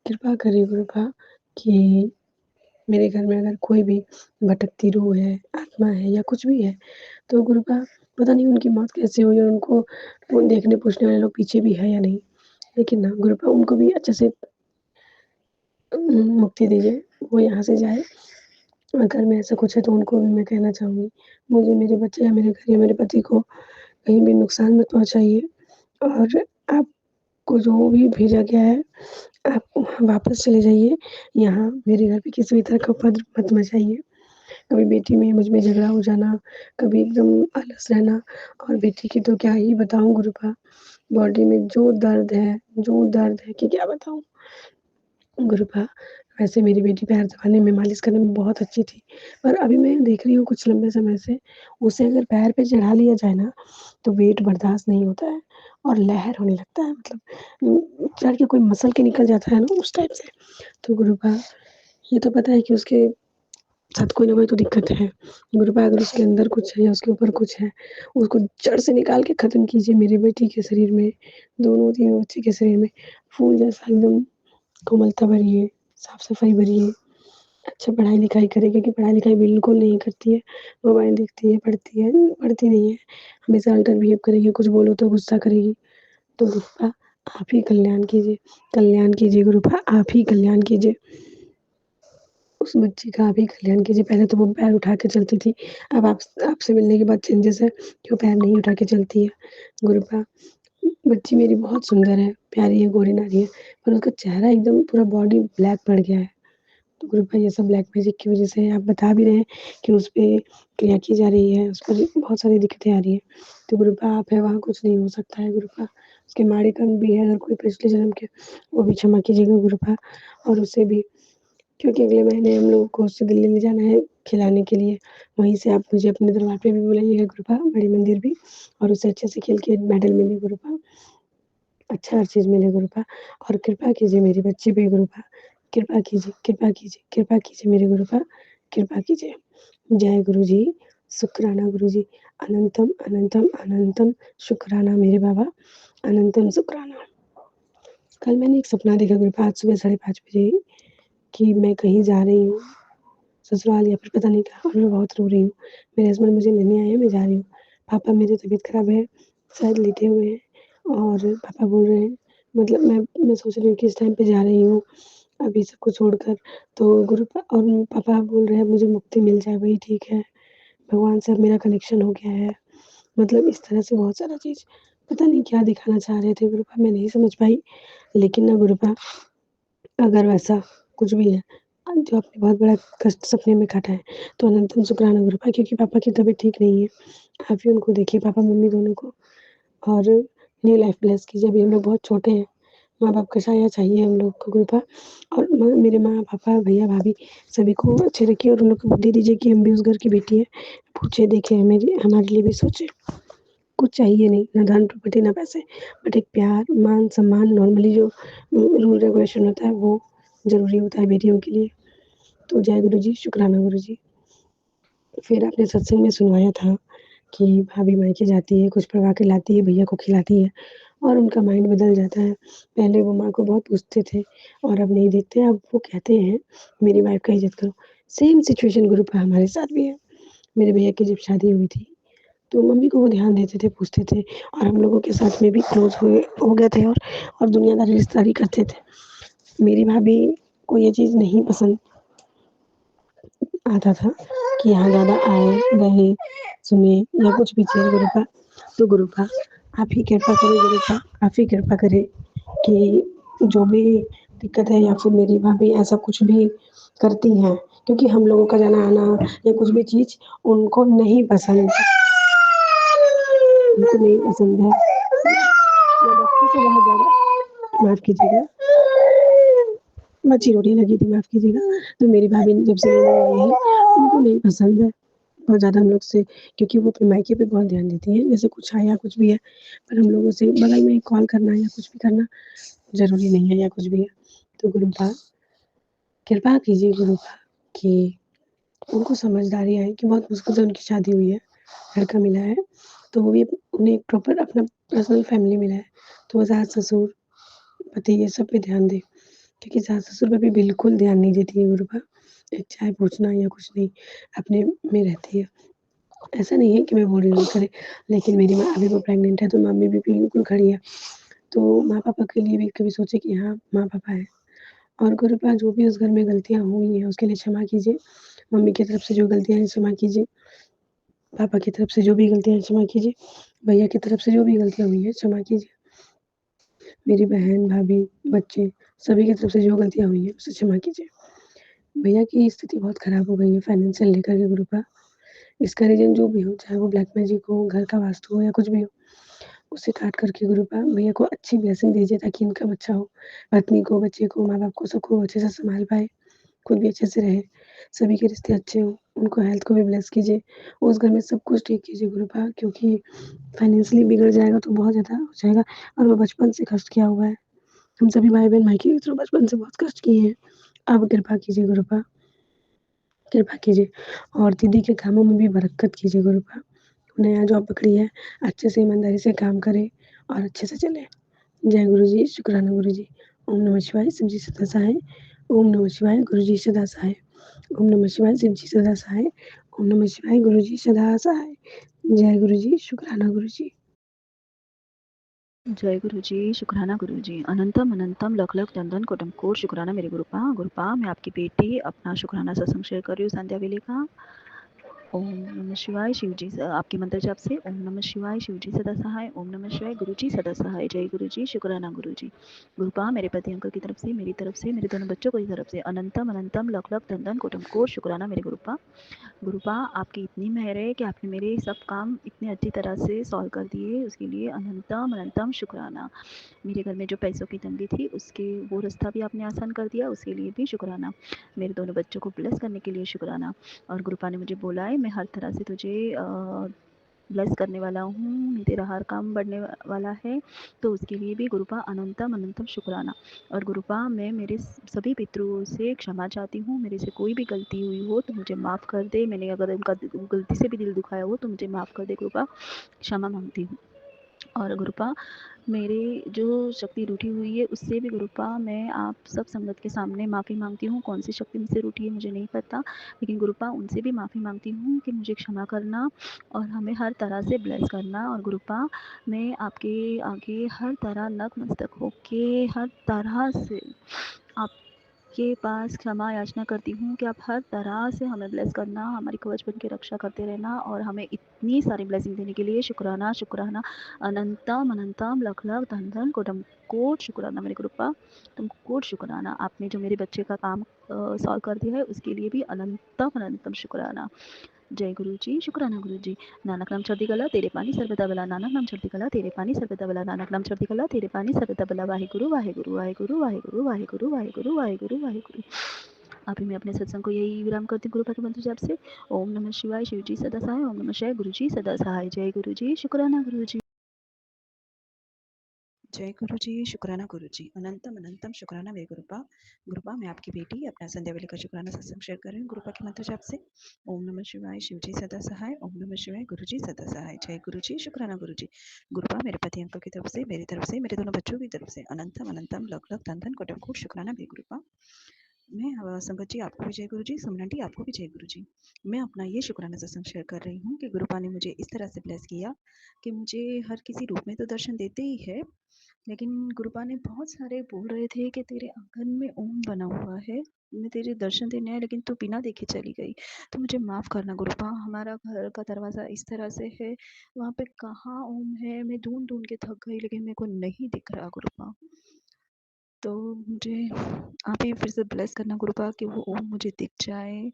[SPEAKER 5] कृपा करिए गुरुपा कि मेरे घर में अगर कोई भी भटकती रूह है, आत्मा है या कुछ भी है, तो गुरुपा पता नहीं उनकी मौत कैसे हुई और उनको वो देखने पूछने वाले लोग पीछे भी है या नहीं। लेकिन ना गुरुपा उनको भी अच्छे से मुक्ति दीजिए, वो यहाँ से जाए। अगर में ऐसा कुछ है तो उनको भी मैं कहना चाहूँगी, मुझे मेरे बच्चे या मेरे घर या मेरे पति को कहीं भी नुकसान मत पहुँचाइए और आपको जो भी भेजा गया है, आप वहाँ वापस चले जाइए। यहाँ मेरे घर पे किसी भी तरह का उपद्र मत मचाइए। कभी बेटी में मुझ में झगड़ा हो जाना, कभी एकदम आलस रहना, और बेटी की तो क्या ही बताऊँ गुरुपा, बॉडी में जो दर्द है कि क्या बताऊँ। गुरुपा, वैसे मेरी बेटी पैर दबाने में, मालिश करने में बहुत अच्छी थी, पर अभी मैं देख रही हूँ कुछ लंबे समय से, उसे अगर पैर पे चढ़ा लिया जाए ना, तो वेट बर्दाश्त नहीं होता है और लहर होने लगता है, मतलब चढ़ के कोई मसल के निकल जाता है ना, उस टाइप से। तो गुरुपा, ये तो पता है कि उसके साथ कोई ना कोई तो दिक्कत है। गुरुपा, अगर उसके अंदर कुछ है या उसके ऊपर कुछ है, उसको जड़ से निकाल के ख़त्म कीजिए मेरी बेटी के शरीर में, दोनों तीनों बच्चे के शरीर में फूल जैसा एकदम कोमलता भरिए, साफ-सफाई भरिए, अच्छा पढ़ाई-लिखाई करे, क्योंकि पढ़ाई-लिखाई बिल्कुल नहीं करती है, मोबाइल देखती है, पढ़ती नहीं है, हमेशा अल्टर बिहेव करेगी, कुछ बोलो तो गुस्सा करेगी। तो गुरुपा, आप ही कल्याण कीजिए गुरुपा, आप ही कल्याण कीजिए। उस बच्ची का आप ही कल्याण कीजिए। पहले तो वो पैर उठा के चलती थी, अब आपसे मिलने के बाद चेंजेस है कि वो पैर नहीं उठा के चलती है। गुरुपा, बच्ची मेरी बहुत सुंदर है, प्यारी है, गोरी नारी है, पर उसका चेहरा एकदम पूरा बॉडी ब्लैक पड़ गया है। तो गुरुपा, ये सब ब्लैक मैजिक की वज़ह से है। आप बता भी रहे हैं कि उसपे क्रिया की जा रही है, उस पर बहुत सारी दिक्कतें आ रही हैं। तो गुरुपा, आप हैं, वहाँ कुछ नहीं हो सकता है गुरुपा। उसके माड़ी कर्म भी है, अगर कोई पिछले जन्म के, वो भी क्षमा कीजिएगा गुरुपा, और उसे भी, क्योंकि अगले महीने हम लोगों को उससे दिल्ली ले जाना है खिलाने के लिए। वहीं से आप मुझे अपने दरबार पे भी बुलाइएगा गुरुपा, बड़ी मंदिर भी, और उसे अच्छे से खेल के मेडल मिले गुरुपा, अच्छा हर चीज़ मिले गुरुपा, और कृपा कीजिए मेरी बच्ची पे गुरुपा, कृपा कीजिए मेरे गुरुपा, कृपा कीजिए। जय गुरुजी, शुक्राना गुरुजी, अनंतम, अनंतम, अनंतम शुक्राना मेरे बाबा, अनंतम शुक्राना। कल मैंने एक सपना देखा गुरुपा, आज सुबह 5:30 बजे, कि मैं कहीं जा रही हूँ, ससुराल या फिर पता नहीं कहाँ, और मैं बहुत रो रही हूँ। मेरे हस्बैंड मुझे लेने आए हैं, मैं जा रही हूँ। पापा मेरी तबीयत खराब है, शायद लेटे हुए हैं, और पापा बोल रहे हैं, मतलब मैं सोच रही हूँ कि इस टाइम पे जा रही हूँ, अभी सब कुछ छोड़कर, तो और पापा बोल रहे हैं मुझे मुक्ति मिल जाए वही ठीक है, भगवान से अब मेरा कनेक्शन हो गया है। मतलब इस तरह से बहुत सारा चीज़, पता नहीं क्या दिखाना चाह रहे थे गुरुपा, मैं नहीं समझ पाई। लेकिन ना गुरुपा, अगर वैसा कुछ भी है, जो आपने बहुत बड़ा कष्ट सपने में काटा है, तो अनंतम शुक्राना गुरुपा, क्योंकि पापा की तबीयत ठीक नहीं है। आप ही उनको देखिए, पापा-मम्मी दोनों को, और न्यू लाइफ ब्लेस कीजिए। अभी हम लोग बहुत छोटे हैं, माँ-बाप का साया चाहिए हम लोग को गुरुपा, और मेरे माँ-पापा, भैया-भाभी सभी को अच्छे रखिए, और उन लोग को बुद्धि दीजिए कि हम भी उस घर की बेटी हैं, पूछे देखें, हमारे लिए भी सोचें। कुछ चाहिए नहीं, ना धन प्रॉपर्टी ना पैसे, बट एक प्यार, मान सम्मान, नॉर्मली जो रूल रेगुलेशन होता है वो ज़रूरी होता है बेटियों के लिए। तो जय गुरुजी, शुक्राना गुरुजी। फिर आपने सत्संग में सुनवाया था कि भाभी मायके जाती है, कुछ पकवा के लाती है, भैया को खिलाती है, और उनका माइंड बदल जाता है। पहले वो माँ को बहुत पूछते थे और अब नहीं देखते, अब वो कहते हैं मेरी वाइफ़ का इज़्ज़त करो। सेम सिचुएशन गुरुपा हमारे साथ भी है। मेरे भैया की जब शादी हुई थी, तो मम्मी को वो ध्यान देते थे, पूछते थे, और हम लोगों के साथ में भी क्लोज़ हो गए थे, और दुनियादारी रिश्तेदारी करते थे। मेरी भाभी को ये चीज़ नहीं पसंद आता था कि यहाँ ज़्यादा आए, रहे, सुने या कुछ भी चीज़ गुरुपा। तो गुरुपा, आप ही कृपा करें गुरुपा, आप ही कृपा करें कि जो भी दिक्कत है, या फिर मेरी भाभी ऐसा कुछ भी करती हैं, क्योंकि हम लोगों का जाना-आना या कुछ भी चीज़ उनको नहीं पसंद है। उनको नहीं पसंद है। मैं बच्चे से बहुत ज़्यादा, माफ़ कीजिएगा, बच्ची रोने लगी थी, माफ़ कीजिएगा। तो मेरी भाभी जब से लेने आई है, उनको नहीं पसंद है बहुत ज़्यादा हम लोग से, क्योंकि वो अपने मायके पे बहुत ध्यान देती हैं। जैसे कुछ आया, कुछ भी है, पर हम लोगों से बगल में कॉल करना या कुछ भी करना ज़रूरी नहीं है, या कुछ भी है। तो गुरुपा, कृपा कीजिए गुरुपा कि उनको समझदारी आए कि बहुत मुश्किल से उनकी शादी हुई है, लड़का मिला है, तो वो भी उन्हें एक प्रॉपर अपना पर्सनल फैमिली मिला है, तो वो सास-ससुर, पति, ये सब पे ध्यान दें, क्योंकि सास-ससुर पे भी बिल्कुल ध्यान नहीं देती है गुरुपा। एक चाय पूछना या कुछ नहीं, अपने में रहती है। ऐसा नहीं है कि मैं बोल रही हूँ नहीं करे, लेकिन मेरी माँ अभी वो प्रेग्नेंट है, तो मम्मी भी बिल्कुल खड़ी है। तो माँ-पापा के लिए भी कभी सोचे कि हाँ, माँ-पापा हैं, और गुरुपा जो भी उस घर में गलतियाँ हुई हैं, उसके लिए क्षमा कीजिए। मम्मी की तरफ से जो गलतियाँ हैं, क्षमा कीजिए। पापा की तरफ से जो भी गलतियाँ हैं, क्षमा कीजिए। भैया की तरफ से जो भी गलतियाँ हुई हैं, क्षमा कीजिए। मेरी बहन, भाभी, बच्चे सभी की तरफ से जो गलतियाँ हुई हैं, उसे क्षमा कीजिए। भैया की स्थिति बहुत खराब हो गई है फाइनेंशियल लेकर के गुरुपा। इसका रीज़न जो भी हो, चाहे वो ब्लैक मैजिक हो, घर का वास्तु हो या कुछ भी हो, उसे काट कर के गुरुपा भैया को अच्छी ब्लेसिंग दीजिए ताकि इनकम अच्छा हो। पत्नी को, बच्चे को, माँ-बाप को सबको अच्छे से सँभाल पाएँ, खुद भी अच्छे से रहे, सभी के रिश्ते अच्छे हों, उनको हेल्थ को भी ब्लेस कीजिए। उस घर में सब कुछ ठीक कीजिए गुरुपा क्योंकि फाइनेंशियली बिगड़ जाएगा तो बहुत ज़्यादा हो जाएगा और वो बचपन से कष्ट किया हुआ है। हम सभी भाई-बहन मायके के थ्रू बचपन से बहुत कष्ट किए हैं। अब कृपा कीजिए गुरुपा, कृपा कीजिए और दीदी के कामों में भी बरकत कीजिए गुरुपा। नया जॉब पकड़ी है, अच्छे से ईमानदारी से काम करे और अच्छे से चले। जय गुरुजी, शुक्राना गुरुजी। ओम नमः शिवाय, शिव जी सदा सहाय। ओम नमः शिवाय, गुरुजी सदा सहाय। ओम नमः शिवाय, शिव जी सदा सहाय। ओम नमः शिवाय, गुरुजी सदा सहाय। जय गुरुजी, शुक्राना गुरुजी।
[SPEAKER 3] जय गुरु जी, शुक्राना गुरु जी। अनंतम अनंतम लख लख दंदन कोटम कोट शुक्राना मेरे गुरुपा मैं आपकी बेटी अपना शुक्राना सत्संग शेयर कर रही हूँ संध्या वेले का। ओम नमः शिवाय शिवजी आपके मंत्र जाप से ओम नमः शिवाय शिवजी सदा सहाय। ओम नमः शिवाय गुरुजी सदा सहाय। जय गुरुजी, शुक्राना गुरुजी। गुरुपा मेरे पति अंकल की तरफ से, मेरी तरफ से, मेरे दोनों बच्चों की तरफ से अनंतम अनंतम लख लख दंदन कोटम कोट शुक्राना मेरे गुरुपा। गुरुपा आपकी इतनी मेहर है कि आपने मेरे सब काम इतने अच्छी तरह से सॉल्व कर दिए, उसके लिए अनंतम अनंतम शुक्राना। मेरे घर में जो पैसों की तंगी थी उसके वो रास्ता भी आपने आसान कर दिया, उसके लिए भी शुक्राना। मेरे दोनों बच्चों को ब्लेस करने के लिए शुक्राना। और गुरुपा ने मुझे बोला है मैं हर तरह से तुझे ब्लेस करने वाला हूँ, तेरा हर काम बढ़ने वाला है, तो उसके लिए भी गुरुपा अनंतम अनंतम शुक्राना। और गुरुपा मैं मेरे सभी पितरों से क्षमा चाहती हूँ, मेरे से कोई भी गलती हुई हो तो मुझे माफ़ कर दे, मैंने अगर उनका गलती से भी दिल दुखाया हो तो मुझे माफ़ कर दे गुरुपा, क्षमा मांगती हूँ। और गुरुपा मेरी जो शक्ति रूठी हुई है उससे भी गुरुपा मैं आप सब संगत के सामने माफ़ी मांगती हूँ। कौन सी शक्ति मुझसे रूठी है मुझे नहीं पता, लेकिन गुरुपा उनसे भी माफ़ी मांगती हूँ कि मुझे क्षमा करना और हमें हर तरह से ब्लेस करना। और गुरुपा मैं आपके आगे हर तरह नतमस्तक होके हर तरह से आपके पास क्षमा याचना करती हूँ कि आप हर तरह से हमें ब्लेस करना, हमारी कवच बन के रक्षा करते रहना और हमें इतनी सारी ब्लेसिंग देने के लिए शुक्राना शुक्राना। अनंतम अनंतम लख लख धन धन कोटम कोट शुक्राना मेरे गुरुपा, तुमको कोट शुक्राना। आपने जो मेरे बच्चे का काम सॉल्व कर दिया है उसके लिए भी अनंतम अनंतम शुक्राना। जय गुरु जी, शुक्राना गुरु जी। नानक नाम चढ़ती कला तेरे पानी सर्वदा बला, नानक नाम चढ़ती कला तेरे पानी सर्वदा बला, नानक नाम चढ़ती कला तेरे पानी सर्वदा बला। वाहे गुरु वाहे गुरु वाहे गुरु वाहे गुरु वाहे गुरु वाहे गुरु वाहे गुरु वाहे गुरु। अभी मैं अपने सत्संग को यही विराम करती हूँ गुरुपा के मंत्र जाप से। ओम नमः शिवाय शिव जी सदा सहाय। ओम नमः शिवाय गुरु जी सदा सहाय। जय गुरु जी, शुक्राना गुरु जी।
[SPEAKER 1] जय गुरु जी, शुक्राना गुरु जी। अनंतम अनंतम शुक्राना मेरे गुरुपा। गुरुपा मैं आपकी बेटी अपना संध्या वेले का शुक्राना सत्संग शेयर कर रही हूँ गुरुपा के मंत्र जाप से। ओम नमः शिवाय शिव जी सदा सहाय। ओम नमः शिवाय गुरु जी सदा सहाय। जय गुरु जी, शुक्राना गुरु जी। गुरुपा मेरे पति अंकल की तरफ से, मेरी तरफ से, मेरे दोनों बच्चों की तरफ से अनंतम अनंतम लख लख धन धन कोटम कोट शुक्राना मेरे गुरुपा। मैं संगत जी आपको भी जय गुरु जी, सुमन आंटी आपको भी जय गुरु जी। मैं अपना ये शुक्राना सत्संग शेयर कर रही हूँ कि गुरुपा ने मुझे इस तरह से ब्लेस किया कि मुझे हर किसी रूप में तो दर्शन देते ही है, लेकिन गुरुपा ने बहुत सारे बोल रहे थे कि तेरे आंगन में ओम बना हुआ है, मैं तेरे दर्शन देने आया लेकिन तू बिना देखे चली गई, तो मुझे माफ़ करना गुरुपा। हमारा घर का दरवाज़ा इस तरह से है, वहाँ पे कहाँ ओम है, मैं ढूंढ ढूंढ के थक गई लेकिन मेरे को नहीं दिख रहा गुरुपा। तो मुझे आप ही फिर से ब्लेस करना गुरुपा कि वो ओम मुझे दिख जाए।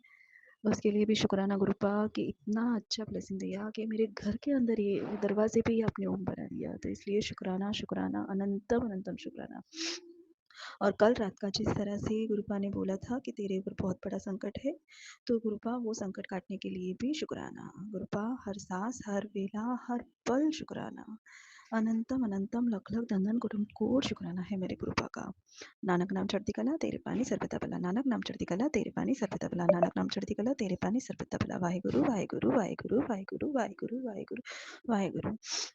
[SPEAKER 1] उसके लिए भी शुक्राना गुरुपा कि इतना अच्छा ब्लेसिंग दिया कि मेरे घर के अंदर ये दरवाजे पे ही आपने ओम बना दिया, तो इसलिए शुक्राना शुक्राना अनंतम अनंतम शुक्राना। और कल रात का जिस तरह से गुरुपा ने बोला था कि तेरे ऊपर बहुत बड़ा संकट है, तो गुरुपा वो संकट काटने के लिए भी शुक्राना गुरुपा। हर सांस हर वेला हर पल शुक्राना। अनंतम अनंतम लख लख धन धन कोटि कोटि शुक्राना है मेरे गुरुपा का। नानक नाम चढ़ती कला तेरे पानी सर्वदा भला, नानक नाम चढ़ती कला तेरे पानी सर्वदा भला, नानक नाम चढ़ती कला तेरे पानी सर्वदा भला। वाहेगुरु वाहेगुरु वाहेगुरु वाहेगुरु वाहेगुरु वाहेगुरु वाहेगुरु।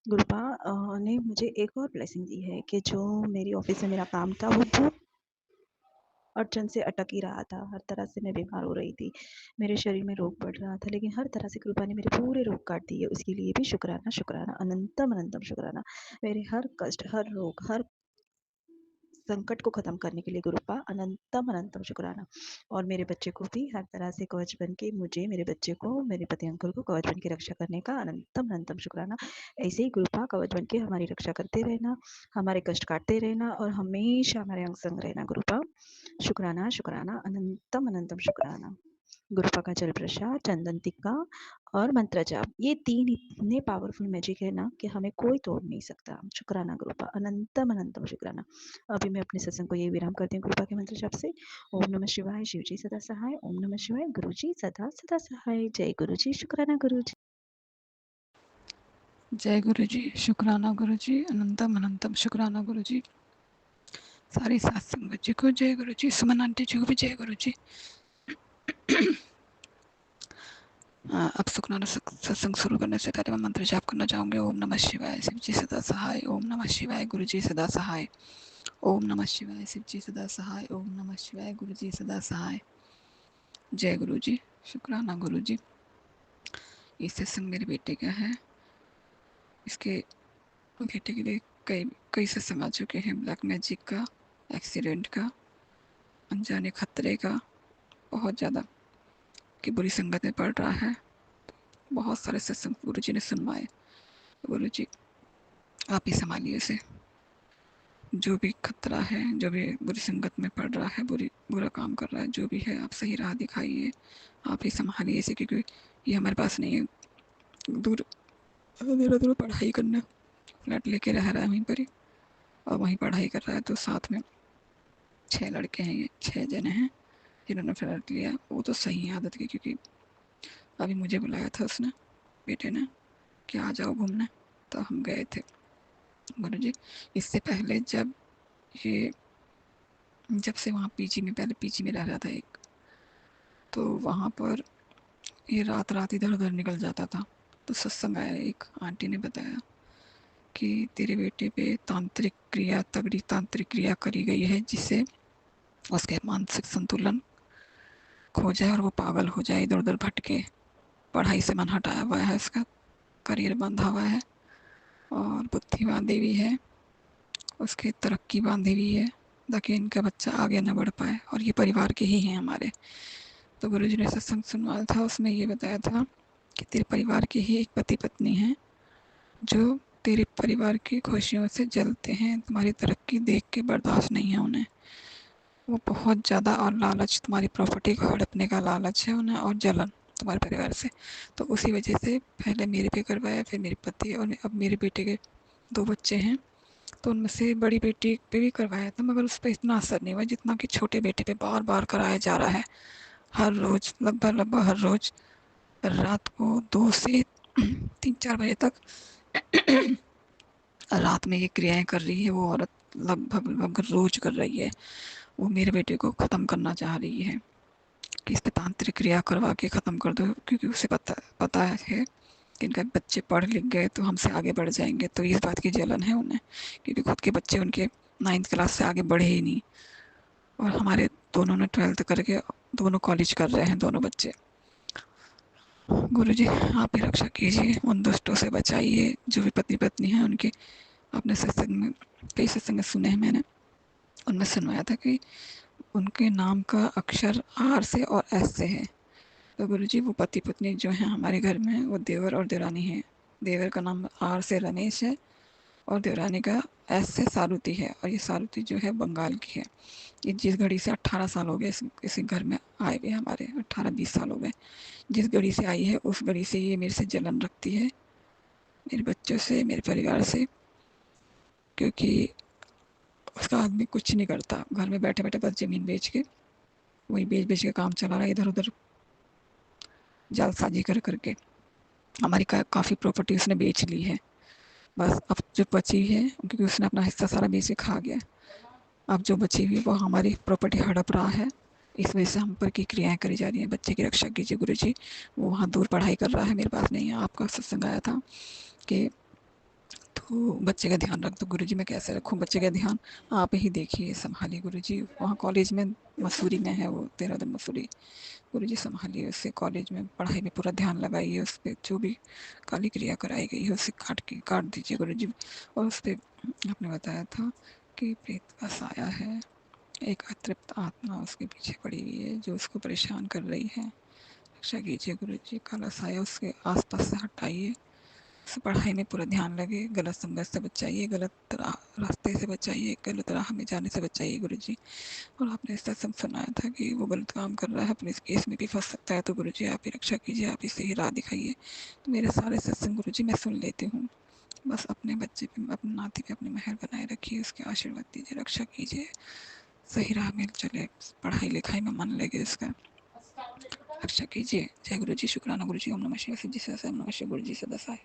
[SPEAKER 1] गुरुपा ने मुझे एक और ब्लेसिंग दी है कि जो मेरी ऑफिस में मेरा काम था वो बहुत अड़चन से अटक ही रहा था, हर तरह से मैं बीमार हो रही थी, मेरे शरीर में रोग बढ़ रहा था, लेकिन हर तरह से कृपा ने मेरे पूरे रोग काट दिए, उसके लिए भी शुक्राना शुक्राना अनंतम अनंतम शुक्राना। मेरे हर कष्ट हर रोग हर
[SPEAKER 6] संकट को ख़त्म करने के लिए गुरुपा अनंतम अनंतम शुक्राना। और मेरे बच्चे को भी हर तरह से कवच बन के, मुझे, मेरे बच्चे को, मेरे पति अंकल को कवच बन के रक्षा करने का अनंतम अनंतम शुक्राना। ऐसे ही गुरुपा कवच बन के हमारी रक्षा करते रहना, हमारे कष्ट काटते रहना और हमेशा हमारे अंग संग रहना गुरुपा। शुक्राना शुक्राना अनंतम अनंतम शुक्राना। गुरुपा का जल प्रसाद, चंदन टिक्का और मंत्र जाप, ये 3 इतने पावरफुल मैजिक है ना कि हमें कोई तोड़ नहीं सकता। शुक्राना गुरुपा, अनंतम अनंतम शुक्राना। अभी मैं अपने सत्संग को ये विराम करती हूँ गुरुपा के मंत्र जाप से। ओम नमः शिवाय, शिव जी सदा सहाय। ओम नमः शिवाय, गुरु जी सदा सदा सहाय। जय गुरु जी, शुक्राना गुरु जी।
[SPEAKER 7] जय गुरु जी, शुक्राना गुरु जी, अनंतम अनंतम शुक्राना गुरु जी। सारी सत्संग बच्चे को जय गुरु जी, सुमन आंटी जी को भी जय गुरु जी। अब सुखनाना सत्संग शुरू करने से पहले मैं मंत्र जाप करना चाहूंगी। ओम नमः शिवाय, शिव जी सदा सहाय। ओम नमः शिवाय, गुरु जी सदा सहाय। ओम नमः शिवाय, शिव जी सदा सहाय। ओम नमः शिवाय, गुरु जी सदा सहाय। जय गुरु जी, शुक्राना गुरु जी। ये सत्संग मेरे बेटे का है। इसके बेटे के लिए कई कई सत्संग आ चुके हैं। ब्लैक मैजिक का, एक्सीडेंट का, अनजाने खतरे का, बहुत ज़्यादा कि बुरी संगत में पड़ रहा है। बहुत सारे सत्संग गुरु जी ने सुनवाए। गुरु जी आप ही संभालिए उसे। जो भी खतरा है, जो भी बुरी संगत में पड़ रहा है, बुरा काम कर रहा है, जो भी है आप सही राह दिखाइए, आप ही संभालिए इसे, क्योंकि ये हमारे पास नहीं है। दूर दूर दूर पढ़ाई करना, फ्लैट लेके रह रहा है वहीं पर ही और वहीं पढ़ाई कर रहा है। तो साथ में 6 लड़के हैं, ये 6 जने हैं जिन्होंने फ्लैट लिया। वो तो सही आदत की, क्योंकि अभी मुझे बुलाया था उसने, बेटे ने, कि आ जाओ घूमने, तो हम गए थे। गुरु जी इससे पहले जब से वहाँ पीजी में, पहले पीजी में रह रहा था एक, तो वहाँ पर ये रात रात इधर उधर निकल जाता था। तो सत्संग आया, एक आंटी ने बताया कि तेरे बेटे पे तगड़ी तांत्रिक क्रिया करी गई है, जिससे उसके मानसिक संतुलन खो जाए और वो पागल हो जाए, इधर उधर भटके। पढ़ाई से मन हटाया हुआ है, उसका करियर बंधा हुआ है और बुद्धि बांधी हुई है, उसकी तरक्की बांधी हुई है, ताकि इनका बच्चा आगे न बढ़ पाए। और ये परिवार के ही हैं हमारे। तो गुरु जी ने सत्संग सुनवाया था, उसमें ये बताया था कि तेरे परिवार के ही एक पति पत्नी हैं जो तेरे परिवार की खुशियों से जलते हैं। तुम्हारी तरक्की देख के बर्दाश्त नहीं है उन्हें। वो बहुत ज़्यादा, और लालच, तुम्हारी प्रॉपर्टी को हड़पने का लालच है उन्हें, और जलन तुम्हारे परिवार से। तो उसी वजह से पहले मेरे पे करवाया, फिर मेरे पति, और अब मेरे बेटे के 2 बच्चे हैं, तो उनमें से बड़ी बेटी पे भी करवाया था, मगर उस पर इतना असर नहीं हुआ जितना कि छोटे बेटे पे बार बार कराया जा रहा है। हर रोज़, लगभग हर रोज़ रात को 2 से 3-4 बजे तक रात में ये क्रियाएं कर रही है वो औरत, लगभग रोज कर रही है। वो मेरे बेटे को ख़त्म करना चाह रही है कि इस पे तांत्रिक क्रिया करवा के ख़त्म कर दो, क्योंकि उसे पता है कि इनके बच्चे पढ़ लिख गए तो हमसे आगे बढ़ जाएंगे। तो इस बात की जलन है उन्हें, क्योंकि खुद के बच्चे उनके 9th क्लास से आगे बढ़े ही नहीं, और हमारे दोनों ने 12th करके दोनों कॉलेज कर रहे हैं, दोनों बच्चे। गुरु जी आप ही रक्षा कीजिए, उन दुष्टों से बचाइए। जो भी पति पत्नी हैं उनके, अपने सत्संग में, कई सत्संग सुने हैं मैंने, उनमें सुनवाया था कि उनके नाम का अक्षर आर से और एस से है। तो गुरुजी वो पति पत्नी जो हैं हमारे घर में, वो देवर और देवरानी है। देवर का नाम आर से रमेश है और देवरानी का एस से सारुति है। और ये सारुति जो है बंगाल की है। ये जिस घड़ी से 18 साल हो गए इस घर में आए हुए, हमारे 18-20 साल हो गए। जिस घड़ी से आई है उस घड़ी से ये मेरे से जलन रखती है, मेरे बच्चों से, मेरे परिवार से, क्योंकि उसका आदमी कुछ नहीं करता, घर में बैठे बैठे बस ज़मीन बेच के, वही बेच बेच के काम चला रहा है, इधर उधर जालसाजी कर करके। हमारी काफ़ी प्रॉपर्टी उसने बेच ली है। बस अब जो बची है, क्योंकि उसने अपना हिस्सा सारा बेच के खा गया, अब जो बची हुई वो हमारी प्रॉपर्टी हड़प रहा है। इस वजह से हम पर की क्रियाएं करी जा रही हैं। बच्चे की रक्षा कीजिए गुरु जी, वो वहाँ दूर पढ़ाई कर रहा है, मेरे पास नहीं है। आपका सत्संग आया था कि तो बच्चे का ध्यान रख दो। गुरुजी मैं कैसे रखूं बच्चे का ध्यान? आप ही देखिए, संभालिए गुरुजी। वहाँ कॉलेज में, मसूरी में है वो, देहरादून मसूरी। गुरुजी संभालिए उससे, कॉलेज में पढ़ाई में पूरा ध्यान लगाइए। उस पर जो भी काली क्रिया कराई गई है उसे काट दीजिए गुरुजी। और उस पर आपने बताया था की प्रीत का साया है। एक अतृप्त आत्मा उसके पीछे पड़ी हुई है जो उसको परेशान कर रही है। रक्षा कीजिए गुरुजी, काला साया उसके आसपास से हटाइए, उसे पढ़ाई में पूरा ध्यान लगे, गलत संगत से बचाइए, गलत रास्ते से बचाइए, गलत राह में जाने से बचाइए गुरुजी। और आपने सत्संग सुनाया था कि वो गलत काम कर रहा है, अपने इस केस में भी फंस सकता है, तो गुरुजी आप ही रक्षा कीजिए, आप इसे ही राह दिखाइए। तो मेरे सारे सत्संग गुरुजी मैं सुन लेती हूँ। बस अपने बच्चे पे, अपने नाती पे अपनी मेहर बनाए रखिए, उसके आशीर्वाद दीजिए, रक्षा कीजिए, सही राह में चले, पढ़ाई लिखाई में मन लगे उसका, रक्षा कीजिए। जय गुरु जी, शुक्राना गुरु जी, ओम नमः शिवाय, सिद्धि सहस्त्र नमः शिवाय, गुरु जी सदा सहाय।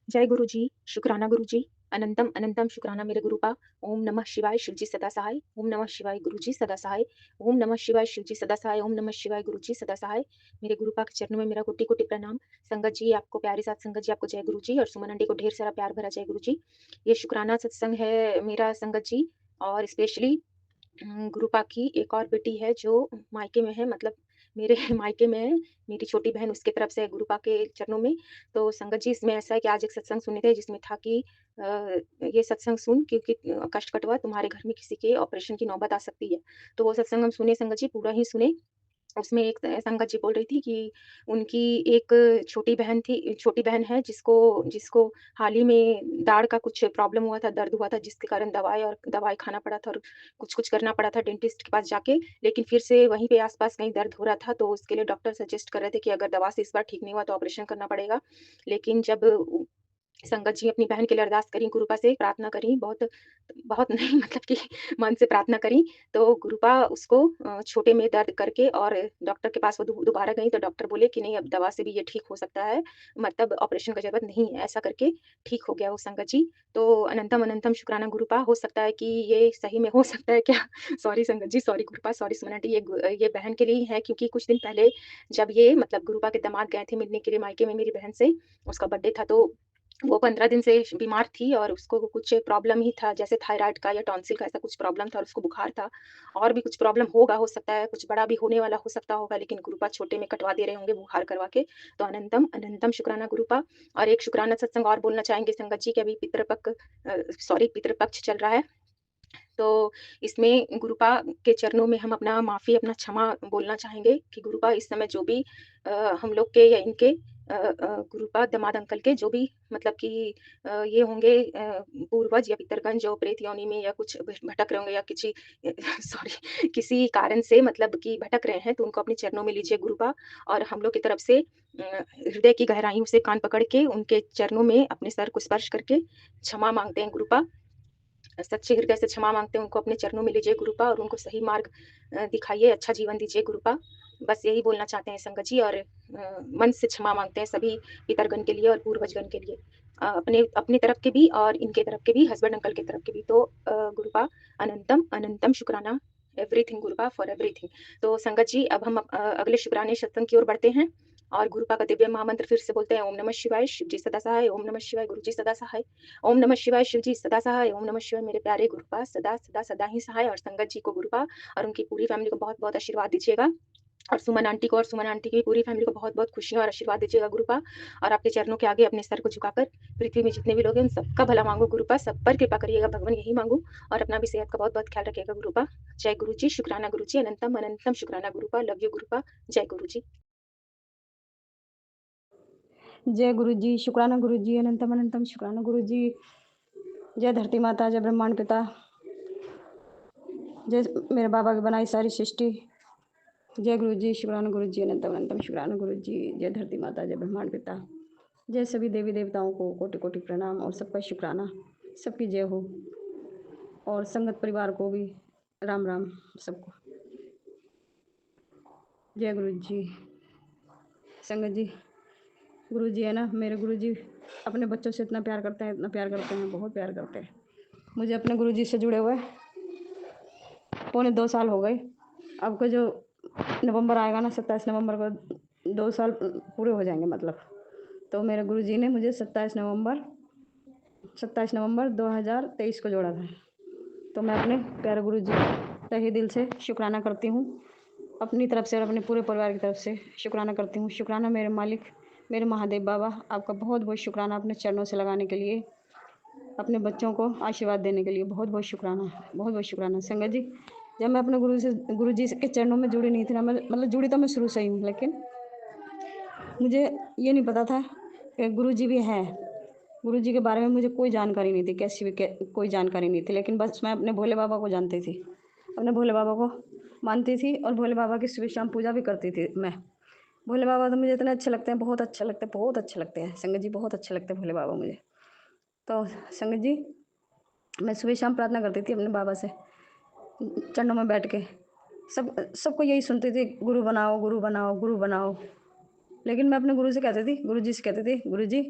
[SPEAKER 8] जय गुरु जी, शुक्राना गुरु जी, अनंतम अनंतम शुक्राना मेरे गुरुपा। ओम नमः शिवाय, शिव जी सदा सहाय। ओम नमः शिवाय, गुरु जी सदा सहाय। ओम नमः शिवाय, शिव जी सदा सहाय। ओम नमः शिवाय, गुरु जी सदा सहाय। मेरे गुरुपा के चरणों में मेरा कोटि कोटि प्रणाम। संगत जी आपको, प्यारी साथ संगत जी आपको जय गुरु जी, और सुमन आंटी को ढेर सारा प्यार भरा जय गुरु जी। ये शुक्राना सत्संग है मेरा संगत जी, और स्पेशली गुरुपा की एक और बेटी है जो मायके में है, मतलब मेरे मायके में है, मेरी छोटी बहन, उसके तरफ से है गुरुपा के चरणों में। तो संगत जी इसमें ऐसा है कि आज एक सत्संग सुने थे जिसमें था कि ये सत्संग सुन, क्योंकि कष्ट कटवा तुम्हारे घर में किसी के ऑपरेशन की नौबत आ सकती है। तो वो सत्संग हम सुने संगत जी, पूरा ही सुने। उसमें एक संगत जी बोल रही थी कि उनकी एक छोटी बहन है जिसको जिसको हाल ही में दाढ़ का कुछ प्रॉब्लम हुआ था, दर्द हुआ था, जिसके कारण दवाई खाना पड़ा था और कुछ करना पड़ा था डेंटिस्ट के पास जाके। लेकिन फिर से वहीं पे आस-पास कहीं दर्द हो रहा था, तो उसके लिए डॉक्टर सजेस्ट कर रहे थे कि अगर दवा से इस बार ठीक नहीं हुआ तो ऑपरेशन करना पड़ेगा। लेकिन जब संगत जी अपनी बहन के लिए अरदास करी, गुरुपा से प्रार्थना करी, बहुत बहुत नहीं मतलब कि मन से प्रार्थना करी, तो गुरुपा उसको छोटे में दर्द करके और डॉक्टर के पास वो दोबारा गई, तो डॉक्टर बोले कि नहीं, अब दवा से भी ये ठीक हो सकता है, मतलब ऑपरेशन की ज़रूरत नहीं है, ऐसा करके ठीक हो गया वो संगत जी। तो अनंतम अनंतम शुक्राना गुरुपा, हो सकता है कि ये सही में हो सकता है क्या? सॉरी संगत जी, सॉरी गुरुपा, सॉरी सुमन आंटी, ये बहन के लिए ही है, क्योंकि कुछ दिन पहले जब ये मतलब गुरुपा के दामाद गए थे मिलने के लिए मायके में मेरी बहन से, उसका बर्थडे था, तो वो 15 दिन से बीमार थी और उसको कुछ प्रॉब्लम ही था, जैसे थायराइड का या टॉन्सिल का ऐसा कुछ प्रॉब्लम था, और उसको बुखार था, और भी कुछ प्रॉब्लम होगा, हो सकता है कुछ बड़ा भी होने वाला हो सकता होगा, लेकिन गुरुपा छोटे में कटवा दे रहे होंगे बुखार करवा के। तो अनंतम अनंतम शुक्राना गुरुपा। और एक शुक्राना सत्संग और बोलना चाहेंगे संगत जी कि अभी पितृपक्ष चल रहा है, तो इसमें गुरुपा के चरणों में हम अपना माफ़ी, अपना क्षमा बोलना चाहेंगे कि गुरुपा इस समय जो भी हम लोग के या इनके गुरुपा दामाद अंकल के जो भी मतलब कि ये होंगे पूर्वज या पितरगण जो प्रेत योनि में या कुछ भटक रहे होंगे या किसी सॉरी किसी कारण से मतलब कि भटक रहे हैं, तो उनको अपने चरणों में लीजिए गुरुपा। और हम लोग की तरफ से हृदय की गहराइयों से कान पकड़ के उनके चरणों में अपने सर को स्पर्श करके क्षमा मांगते हैं गुरुपा। सच्चे हृदय से क्षमा माँगते हैं, उनको अपने चरणों में लीजिए गुरुपा, और उनको सही मार्ग दिखाइए, अच्छा जीवन दीजिए गुरुपा। बस यही बोलना चाहते हैं संगत जी, और मन से क्षमा माँगते हैं सभी पितरगण के लिए और पूर्वजगण के लिए। अपने अपनी तरफ के भी और इनके तरफ के भी, हस्बैंड अंकल की तरफ के भी। तो गुरुपा अनंतम अनंतम शुक्राना, एवरीथिंग गुरुपा फॉर एवरीथिंग। तो संगत जी अब हम अगले शुक्राने सत्संग की ओर बढ़ते हैं, और गुरुपा का दिव्य महामंत्र फिर से बोलते हैं। ओम नमः शिवाय, शिव जी सदा सहाय। ओम नमः शिवाय, गुरु जी सदा सहाय। ओम नमः शिवाय, शिव जी सदा सहाय। ओम नमः शिवाय, मेरे प्यारे गुरुपा सदा सदा सदा ही सहाय। और संगत जी को गुरुपा और उनकी पूरी फैमिली को बहुत बहुत आशीर्वाद दीजिएगा, और सुमन आंटी को और सुमन आंटी की पूरी फैमिली को बहुत बहुत खुशियां और आशीर्वाद दीजिएगा गुरुपा। और आपके चरणों के आगे अपने सर को झुकाकर पृथ्वी में जितने भी लोग हैं उन सबका भला मांगो गुरुपा, सब पर कृपा करिएगा भगवान, यही मांगू। और अपना भी सेहत का बहुत बहुत ख्याल रखिएगा गुरुपा। जय गुरु जी, शुक्राना गुरु जी, अनंतम अनंतम शुक्राना गुरुपा, लव यू गुरुपा, जय गुरु जी।
[SPEAKER 9] जय गुरु जी, शुक्राना गुरु जी, अनंतम अनंतम शुक्राना गुरु जी। जय धरती माता, जय ब्रह्मांड पिता, जय मेरे बाबा की बनाई सारी सृष्टि। जय गुरु जी, शुक्राना गुरु जी, अनंतम अनंतम शुक्राना गुरु जी। जय धरती माता, जय ब्रह्मांड पिता, जय सभी देवी देवताओं को कोटि कोटि प्रणाम और सबका शुक्राना, सबकी जय हो। और संगत परिवार को भी राम राम सबको। जय गुरु जी। संगत जी, गुरु जी है ना, मेरे गुरु जी अपने बच्चों से इतना प्यार करते हैं, इतना प्यार करते हैं, बहुत प्यार करते हैं। मुझे अपने गुरु जी से जुड़े हुए 2.25 साल हो गए। अब का जो नवंबर आएगा ना, 27 नवंबर को 2 साल पूरे हो जाएंगे मतलब। तो मेरे गुरु जी ने मुझे 27 नवंबर 2023 को जोड़ा था। तो मैं अपने प्यारे गुरु जी तहे दिल से शुक्राना करती हूँ, अपनी तरफ से और अपने पूरे परिवार की तरफ से शुक्राना करती हूँ। शुक्राना मेरे मालिक, मेरे महादेव बाबा, आपका बहुत बहुत शुक्राना अपने चरणों से लगाने के लिए। अपने बच्चों को आशीर्वाद देने के लिए बहुत बहुत शुक्राना, बहुत बहुत शुक्राना। संगत जी, जब मैं अपने गुरु जी के चरणों में जुड़ी नहीं थी ना, मैं मतलब जुड़ी तो मैं शुरू से ही हूँ, लेकिन मुझे ये नहीं पता था कि गुरु जी भी हैं। गुरु जी के बारे में मुझे कोई जानकारी नहीं थी, कैसी भी कोई जानकारी नहीं थी, लेकिन बस मैं अपने भोले बाबा को जानती थी, अपने भोले बाबा को मानती थी और भोले बाबा की सुबह शाम पूजा भी करती थी मैं। भोले बाबा तो मुझे इतने अच्छे लगते हैं, बहुत अच्छे लगते हैं, बहुत अच्छे लगते हैं संगत जी, बहुत अच्छे लगते हैं भोले बाबा मुझे। तो संगत जी, मैं सुबह शाम प्रार्थना करती थी अपने बाबा से चरणों में बैठ के। सबको यही सुनती थी, गुरु बनाओ, गुरु बनाओ, गुरु बनाओ। लेकिन मैं अपने गुरु से कहती थी, गुरु जी से कहती थी, गुरु जी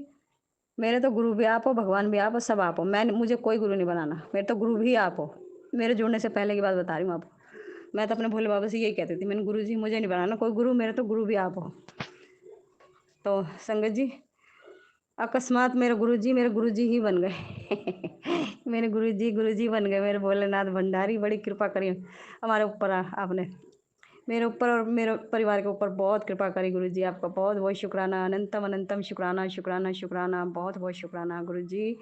[SPEAKER 9] मेरे तो गुरु भी आप हो, भगवान भी आप हो, सब आप हो, मुझे कोई गुरु नहीं बनाना, मेरे तो गुरु भी आप हो। मेरे जुड़ने से पहले की बात बता रही हूँ आपको। मैं तो अपने भोले बाबा से यही कहती थी, मैंने गुरु जी मुझे नहीं बनाना कोई गुरु, मेरे तो गुरु भी आप हो। तो संगत जी, अकस्मात मेरे गुरुजी ही बन गए मेरे गुरुजी बन गए, मेरे भोलेनाथ भंडारी। बड़ी कृपा करी हमारे ऊपर आपने, मेरे ऊपर और मेरे परिवार के ऊपर बहुत कृपा करी गुरुजी। आपका बहुत बहुत शुक्राना, अनंतम अनंतम शुक्राना, शुक्राना शुक्राना, बहुत बहुत शुक्राना गुरुजी।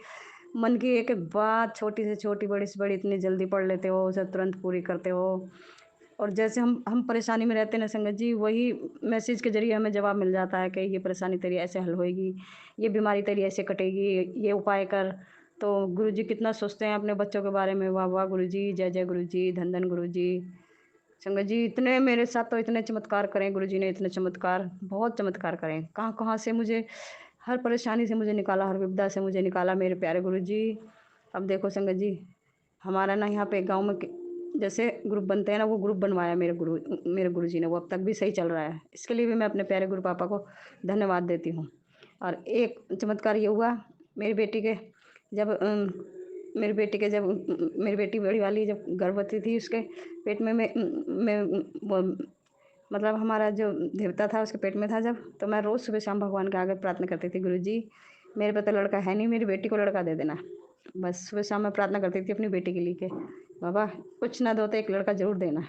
[SPEAKER 9] मन की एक एक बात, छोटी से छोटी, बड़ी से बड़ी, इतनी जल्दी पढ़ लेते हो, उसे तुरंत पूरी करते हो। और जैसे हम परेशानी में रहते हैं ना संगत जी, वही मैसेज के जरिए हमें जवाब मिल जाता है कि ये परेशानी तेरी ऐसे हल होएगी, ये बीमारी तेरी ऐसे कटेगी, ये उपाय कर। तो गुरुजी कितना सोचते हैं अपने बच्चों के बारे में। वाह वाह गुरुजी, जय जय गुरुजी, धन धन गुरुजी। संगत जी, इतने मेरे साथ तो इतने चमत्कार करें गुरुजी ने, इतने चमत्कार, बहुत चमत्कार करें। कहाँ कहाँ से मुझे, हर परेशानी से मुझे निकाला, हर विपदा से मुझे निकाला मेरे प्यारे गुरुजी। अब देखो संगत जी, हमारा ना यहाँ पे गांव में जैसे ग्रुप बनते हैं ना, वो ग्रुप बनवाया मेरे गुरुजी ने, वो अब तक भी सही चल रहा है। इसके लिए भी मैं अपने प्यारे गुरु पापा को धन्यवाद देती हूँ। और एक चमत्कार ये हुआ, मेरी बेटी के जब मेरी बेटी बड़ी वाली जब गर्भवती थी, उसके पेट में वो मतलब हमारा जो देवता था उसके पेट में था जब, तो मैं रोज़ सुबह शाम भगवान के आगे प्रार्थना करती थी, गुरुजी मेरे पे तो लड़का है नहीं, मेरी बेटी को लड़का दे देना। बस सुबह शाम मैं प्रार्थना करती थी अपनी बेटी के लिए कि बाबा कुछ ना दो तो एक लड़का ज़रूर देना,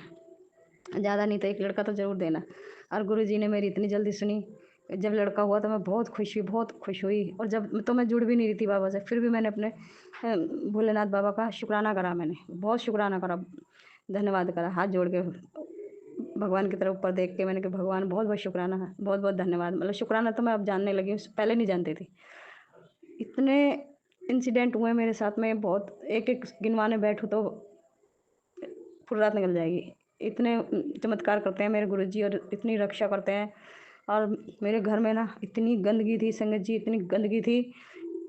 [SPEAKER 9] ज़्यादा नहीं तो एक लड़का तो ज़रूर देना। और गुरुजी ने मेरी इतनी जल्दी सुनी। जब लड़का हुआ तो मैं बहुत खुश हुई, बहुत खुश हुई। और जब तो मैं जुड़ भी नहीं रही थी बाबा से, फिर भी मैंने अपने भोलेनाथ बाबा का शुक्राना करा, मैंने बहुत शुक्राना करा, धन्यवाद करा, हाथ जोड़ के भगवान की तरफ ऊपर देख के मैंने कहा भगवान बहुत बहुत शुक्राना है, बहुत बहुत धन्यवाद। मतलब शुक्राना तो मैं अब जानने लगी हूँ, पहले नहीं जानती थी। इतने इंसिडेंट हुए मेरे साथ में, बहुत एक एक गिनवाने बैठूँ तो पूरी रात निकल जाएगी। इतने चमत्कार करते हैं मेरे गुरुजी और इतनी रक्षा करते हैं। और मेरे घर में ना इतनी गंदगी थी संगत जी, इतनी गंदगी थी,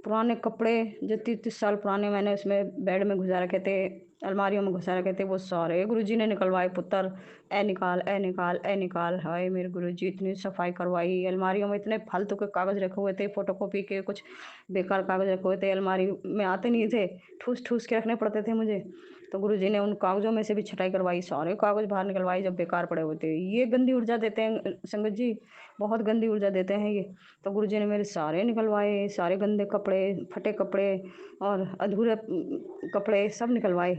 [SPEAKER 9] पुराने कपड़े जो 30-30 साल पुराने मैंने उसमें बेड में घुसा रखे थे, अलमारियों में घुसा रखे थे, वो सारे गुरुजी ने निकलवाए। पुत्र ए निकाल, ए निकाल, ए निकाल। हाय मेरे गुरुजी, इतनी सफाई करवाई। अलमारियों में इतने फालतू के कागज़ रखे हुए थे, फोटोकॉपी के कुछ बेकार कागज़ रखे हुए थे, अलमारी में आते नहीं थे, ठूस ठूस के रखने पड़ते थे मुझे। तो गुरुजी ने उन कागज़ों में से भी छटाई करवाई, सारे कागज़ बाहर निकलवाए जब बेकार पड़े हुए थे। ये गंदी ऊर्जा देते हैं संगत जी, बहुत गंदी ऊर्जा देते हैं ये। तो गुरुजी ने मेरे सारे निकलवाए, सारे गंदे कपड़े, फटे कपड़े और अधूरे कपड़े सब निकलवाए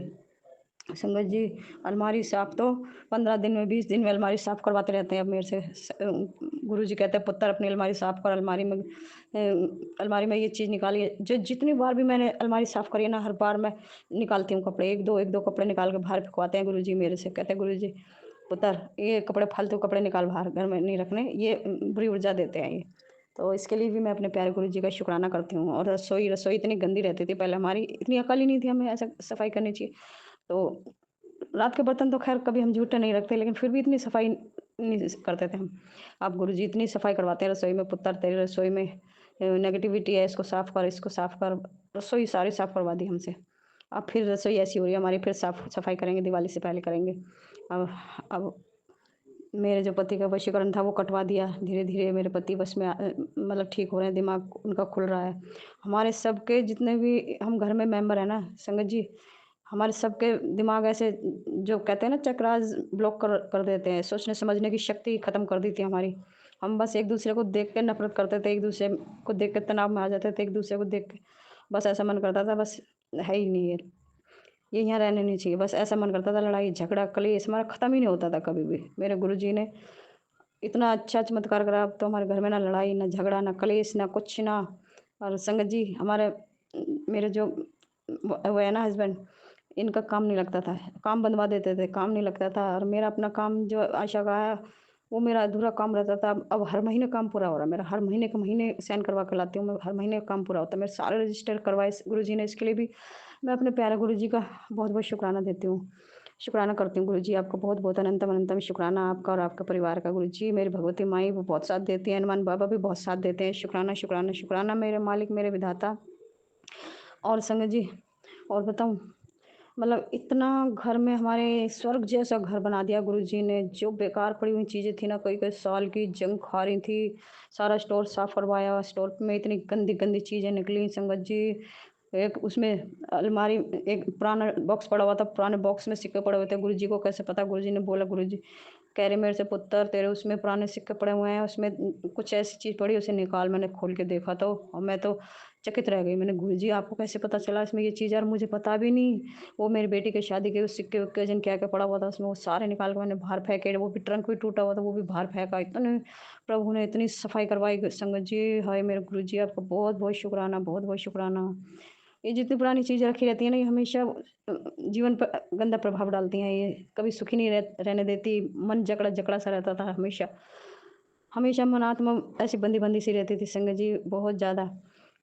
[SPEAKER 9] संगत जी। अलमारी साफ तो 15 दिन में, 20 दिन में अलमारी साफ करवाते रहते हैं अब मेरे से। गुरुजी कहते हैं पुत्र अपनी अलमारी साफ कर, अलमारी में ये चीज़ निकालिए। जो जितनी बार भी मैंने अलमारी साफ करी है ना, हर बार मैं निकालती हूँ कपड़े, एक दो कपड़े निकाल के बाहर फेंकवाते हैं गुरुजी मेरे से। कहते हैं गुरुजी पुत्र ये कपड़े, फालतू कपड़े निकाल, बाहर घर में नहीं रखने, ये बुरी ऊर्जा देते हैं ये। तो इसके लिए भी मैं अपने प्यारे गुरुजी का शुक्राना करती हूँ। और रसोई इतनी गंदी रहती थी पहले, हमारी इतनी अकल ही नहीं थी हमें ऐसा सफाई करनी चाहिए। तो रात के बर्तन तो खैर कभी हम झूठे नहीं रखते, लेकिन फिर भी इतनी सफाई नहीं करते थे हम। आप गुरुजी इतनी सफाई करवाते हैं रसोई में, पुत्र तेरी रसोई में नेगेटिविटी है, इसको साफ कर, इसको साफ कर। रसोई सारी साफ करवा दी हमसे। अब फिर रसोई ऐसी हो रही है हमारी, फिर साफ सफाई करेंगे, दिवाली से पहले करेंगे। अब मेरे जो पति का वशीकरण था वो कटवा दिया, धीरे धीरे मेरे पति बस में मतलब ठीक हो रहे हैं, दिमाग उनका खुल रहा है। हमारे सबके जितने भी हम घर में मेंबर हैं ना संगत जी, हमारे सबके दिमाग ऐसे जो कहते हैं ना चक्रास ब्लॉक कर देते हैं, सोचने समझने की शक्ति ख़त्म कर दी थी हमारी। हम बस एक दूसरे को देख के नफरत करते थे, एक दूसरे को देख के तनाव में आ जाते थे, एक दूसरे को देख के बस ऐसा मन करता था बस है ही नहीं है, ये यहाँ रहने नहीं चाहिए, बस ऐसा मन करता था। लड़ाई झगड़ा कलेश हमारा ख़त्म ही नहीं होता था कभी भी। मेरे गुरुजी ने इतना अच्छा चमत्कार करा, अब तो हमारे घर में ना लड़ाई, ना झगड़ा, ना कलेश, ना कुछ ना। और संगत जी हमारे मेरे जो वो है ना हस्बैंड, इनका काम नहीं लगता था, काम बनवा देते थे, काम नहीं लगता था। और मेरा अपना काम जो आशा का है वो मेरा अधूरा काम रहता था। अब हर महीने काम पूरा हो रहा है मेरा, हर महीने के महीने साइन करवा के लाती हूँ मैं, हर महीने काम पूरा होता है मेरे, सारे रजिस्टर करवाए गुरुजी ने। इसके लिए भी मैं अपने प्यारे गुरुजी का बहुत बहुत शुक्राना देती हूँ, शुक्राना करती हूँ। गुरुजी आपका बहुत बहुत अनंतम अनंतम शुक्राना, आपका और आपके परिवार का। गुरुजी मेरी भगवती माई वो बहुत साथ देती हैं, हनुमान बाबा भी बहुत साथ देते हैं। शुक्राना शुक्राना शुक्राना मेरे मालिक, मेरे विधाता। और संगत जी, और बताऊँ, मतलब इतना घर में हमारे स्वर्ग जैसा घर बना दिया गुरुजी ने। जो बेकार पड़ी हुई चीज़ें थी ना, कई कई साल की जंग खा रही थी, सारा स्टोर साफ करवाया। स्टोर में इतनी गंदी गंदी चीज़ें निकली संगत जी। एक उसमें अलमारी, एक पुराना बॉक्स पड़ा हुआ था, पुराने बॉक्स में सिक्के पड़े हुए थे। गुरुजी को कैसे पता? गुरुजी ने बोला, गुरुजी कह रहे मेरे से, पुत्र तेरे उसमें पुराने सिक्के पड़े हुए हैं, उसमें कुछ ऐसी चीज़ पड़ी, उसे निकाल। मैंने खोल के देखा तो, और मैं तो चकित रह गई। मैंने, गुरुजी आपको कैसे पता चला इसमें ये चीज़? यार मुझे पता भी नहीं। वो मेरी बेटी की शादी के उस सिक्के विक्के जिन क्या क्या पड़ा हुआ था उसमें, वो सारे निकाल के मैंने बाहर फेंके। वो भी ट्रंक भी टूटा हुआ था, वो भी बाहर फेंका। इतने प्रभु ने इतनी सफाई करवाई संगत जी। हाय मेरे गुरुजी, आपका बहुत बहुत शुक्राना, बहुत बहुत शुक्राना। ये जितनी पुरानी चीज़ें रखी रहती है ना, ये हमेशा जीवन पर गंदा प्रभाव डालती हैं। ये कभी सुखी नहीं रहने देती। मन जकड़ा जकड़ा सा रहता था हमेशा, हमेशा मन आत्मा ऐसी बंदी बंदी सी रहती थी संगत जी, बहुत ज़्यादा।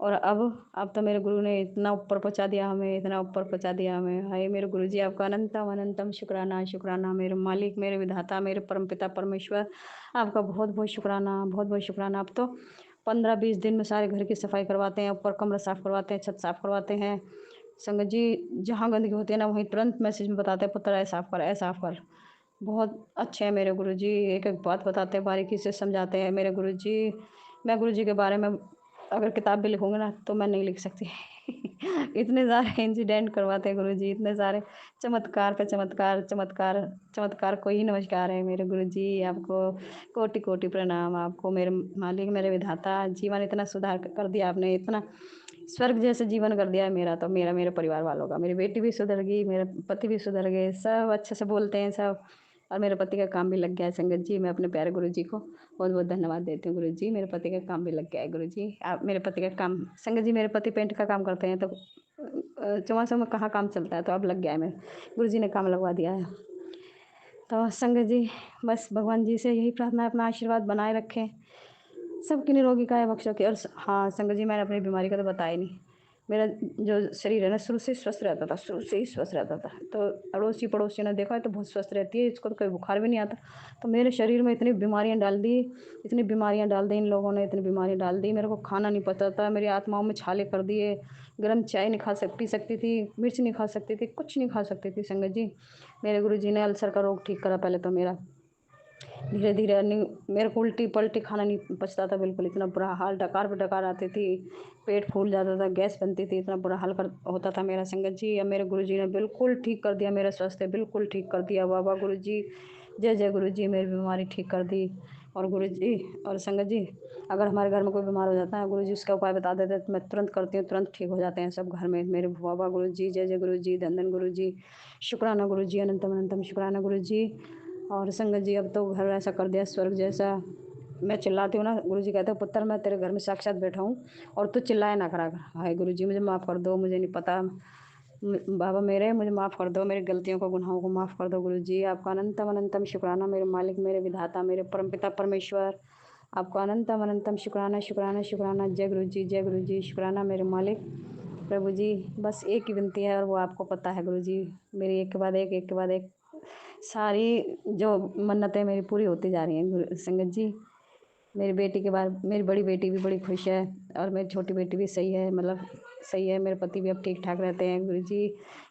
[SPEAKER 9] और अब तो मेरे गुरु ने इतना ऊपर पहुंचा दिया हमें, इतना ऊपर पहुंचा दिया हमें। हाय मेरे गुरु जी, आपका अनंतम अनंतम शुक्राना शुक्राना। मेरे मालिक, मेरे विधाता, मेरे परमपिता परमेश्वर, आपका बहुत बहुत शुक्राना, बहुत बहुत शुक्राना। अब तो 15-20 दिन में सारे घर की सफाई करवाते हैं, ऊपर कमरा साफ करवाते हैं, छत साफ करवाते हैं संगत जी। जहाँ गंदगी होती है ना, वहीं तुरंत मैसेज में बताते हैं, पुत्र ऐसा साफ कर, ऐसा साफ कर। बहुत अच्छे हैं मेरे गुरुजी, एक एक बात बताते हैं, बारीकी से समझाते हैं मेरे गुरुजी। मैं गुरुजी के बारे में अगर किताब भी लिखूंगी ना तो मैं नहीं लिख सकती। इतने सारे इंसिडेंट करवाते हैं गुरुजी, इतने सारे चमत्कार पे चमत्कार, चमत्कार चमत्कार को ही नमस्कार है मेरे गुरुजी। आपको कोटि कोटि प्रणाम, आपको मेरे मालिक, मेरे विधाता। जीवन इतना सुधार कर दिया आपने, इतना स्वर्ग जैसे जीवन कर दिया है मेरा, तो मेरा मेरे परिवार वालों का। मेरी बेटी भी सुधर गई, मेरे पति भी सुधर गए, सब अच्छे से बोलते हैं सब। और मेरे पति का काम भी लग गया है संगत जी। मैं अपने प्यारे गुरु जी को बहुत बहुत धन्यवाद देती हूँ। गुरु जी, मेरे पति का काम भी लग गया है। गुरु जी, आप मेरे पति का काम, संगत जी मेरे पति पेंट का काम करते हैं, तो चौमासों में कहाँ काम चलता है, तो अब लग गया है। मेरे गुरु जी ने काम लगवा दिया है। तो संगत जी, बस भगवान जी से यही प्रार्थना है, अपना आशीर्वाद बनाए रखें, सबकी निरोगी काया बख्शो की। और हाँ संगत जी, मैंने अपनी बीमारी का तो बताया नहीं। मेरा जो शरीर है ना, शुरू से स्वस्थ रहता था, शुरू से ही स्वस्थ रहता था। तो अड़ोसी पड़ोसी ने देखा है तो बहुत स्वस्थ रहती है, इसको तो कोई बुखार भी नहीं आता। तो मेरे शरीर में इतनी बीमारियां डाल दी, इतनी बीमारियां डाल दी इन लोगों ने, इतनी बीमारियां डाल दी। मेरे को खाना नहीं पता था, मेरी आत्माओं में छाले कर दिए। गर्म चाय नहीं पी सकती थी, मिर्च नहीं खा सकती थी, कुछ नहीं खा सकती थी संगत जी। मेरे गुरु जी ने अल्सर का रोग ठीक करा पहले तो मेरा। धीरे धीरे नहीं, मेरे को उल्टी पलटी खाना नहीं पचता था बिल्कुल, इतना बुरा हाल, डकार पे डकार आती थी, पेट फूल जाता था, गैस बनती थी, इतना बुरा हाल होता था मेरा संगत जी। अब मेरे गुरुजी ने बिल्कुल ठीक कर दिया, मेरा स्वास्थ्य बिल्कुल ठीक कर दिया। बाबा गुरुजी, जय जय गुरुजी, मेरी बीमारी ठीक कर दी। और गुरुजी और संगत जी, अगर हमारे घर में कोई बीमार हो जाता है, गुरुजी उसका उपाय बता देते तो मैं तुरंत करती हूँ, तुरंत ठीक हो जाते हैं सब घर में मेरे। बाबा गुरुजी, जय जय गुरुजी, धन धन गुरुजी, शुक्राना गुरुजी, अनंतम अनंतम शुक्राना गुरुजी। और संगत जी, अब तो घर ऐसा कर दिया स्वर्ग जैसा। मैं चिल्लाती हूँ ना, गुरुजी कहते हैं, पुत्र मैं तेरे घर में साक्षात बैठा हूँ और तू चिल्लाए ना करा कर। हाय गुरुजी, मुझे माफ़ कर दो, मुझे नहीं पता। बाबा मेरे, मुझे माफ़ कर दो, मेरी गलतियों को, गुनाहों को माफ़ कर दो। गुरुजी, आपका अनंतम अनंतम शुक्राना मेरे मालिक, मेरे विधाता, मेरे परमपिता परमेश्वर। आपका अनंतम अनंतम शुक्राना शुक्राना शुक्राना। जय गुरुजी, जय गुरुजी, शुक्राना मेरे मालिक। प्रभु जी, बस एक ही विनती है और वो आपको पता है गुरुजी, मेरी एक के बाद एक, एक के बाद एक सारी जो मन्नतें मेरी पूरी होती जा रही हैं संगत जी। मेरी बेटी के बाद मेरी बड़ी बेटी भी बड़ी खुश है, और मेरी छोटी बेटी भी सही है, मतलब सही है। मेरे पति भी अब ठीक ठाक रहते हैं। गुरु जी,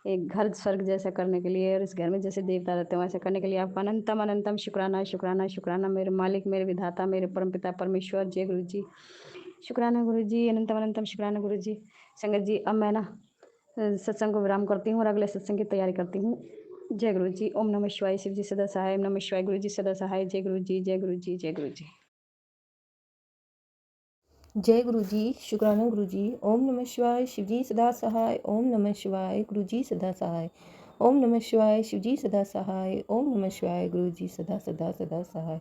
[SPEAKER 9] एक घर स्वर्ग जैसा करने के लिए और इस घर में जैसे देवता रहते हैं वैसा करने के लिए आपका अनंतम अनंतम शुक्राना शुक्राना शुक्राना मेरे मालिक, मेरे विधाता, मेरे परमपिता परमेश्वर। जय गुरु जी, शुक्राना गुरु जी, अनंतम अनंतम शुक्राना गुरु जी। संगत जी, अब मैं ना सत्संग को विराम करती हूँ और अगले सत्संग की तैयारी करती हूँ। जय गुरु जी, ओम नमः शिवाय, शिव जी सदा सहाय, ओम नमः शिवाय, गुरु जी सदा सहाय। जय गुरु जी, जय गुरु जी, जय गुरु जी।
[SPEAKER 10] जय गुरु जी, शुक्राना गुरु जी। ओम नमः शिवाय, शिव जी सदा सहाय, ओम नमः शिवाय, गुरु जी सदा सहाय, ओम नमः शिवाय, शिव जी सदा सहाय, ओम नमः शिवाय, गुरु जी सदा सदा सदा सहाय।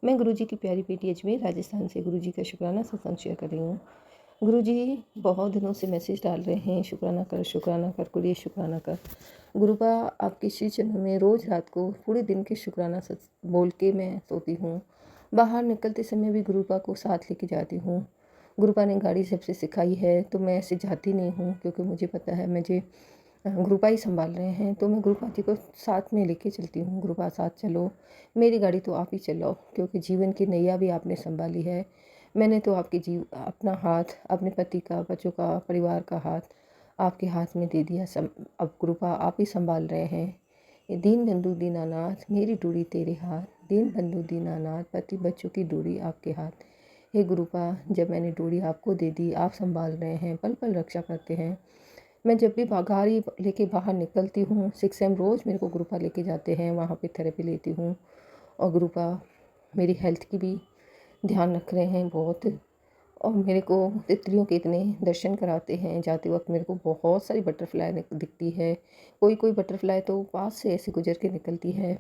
[SPEAKER 10] मैं गुरु जी की प्यारी बेटी अजमेर राजस्थान से गुरु जी का शुक्राना सत्संग शेयर कर रही हूँ। गुरुजी बहुत दिनों से मैसेज डाल रहे हैं, शुक्राना कर कुरिए शुक्राना कर। गुरुपा आपके श्री चरणों में रोज़ रात को पूरे दिन के शुक्राना बोल के मैं सोती हूँ। बाहर निकलते समय भी गुरुपा को साथ लेके जाती हूँ। गुरुपा ने गाड़ी जब से सिखाई है तो मैं ऐसे जाती नहीं हूँ, क्योंकि मुझे पता है मुझे गुरुपा ही संभाल रहे हैं, तो मैं गुरुपा जी को साथ में लेके चलती हूँ। गुरुपा साथ चलो, मेरी गाड़ी तो आप ही चलाओ, क्योंकि जीवन की नैया भी आपने संभाली है। मैंने तो आपके अपना हाथ, अपने पति का, बच्चों का, परिवार का हाथ आपके हाथ में दे दिया। अब गुरुपा आप ही संभाल रहे हैं। ये दीन बंधु दीनानाथ मेरी डोरी तेरे हाथ, दीन बंधु दीनानाथ पति बच्चों की डोरी आपके हाथ। हे गुरुपा, जब मैंने डोरी आपको दे दी, आप संभाल रहे हैं, पल पल रक्षा करते हैं। मैं जब भी गाड़ी लेके बाहर निकलती हूँ, 6 AM रोज़ मेरे को गुरुपा लेके जाते हैं, वहाँ पे थेरेपी लेती हूँ। और गुरुपा मेरी हेल्थ की भी ध्यान रख रहे हैं बहुत, और मेरे को तितलियों के इतने दर्शन कराते हैं। जाते वक्त मेरे को बहुत सारी बटरफ्लाई दिखती है, कोई कोई बटरफ्लाई तो पास से ऐसे गुजर के निकलती है।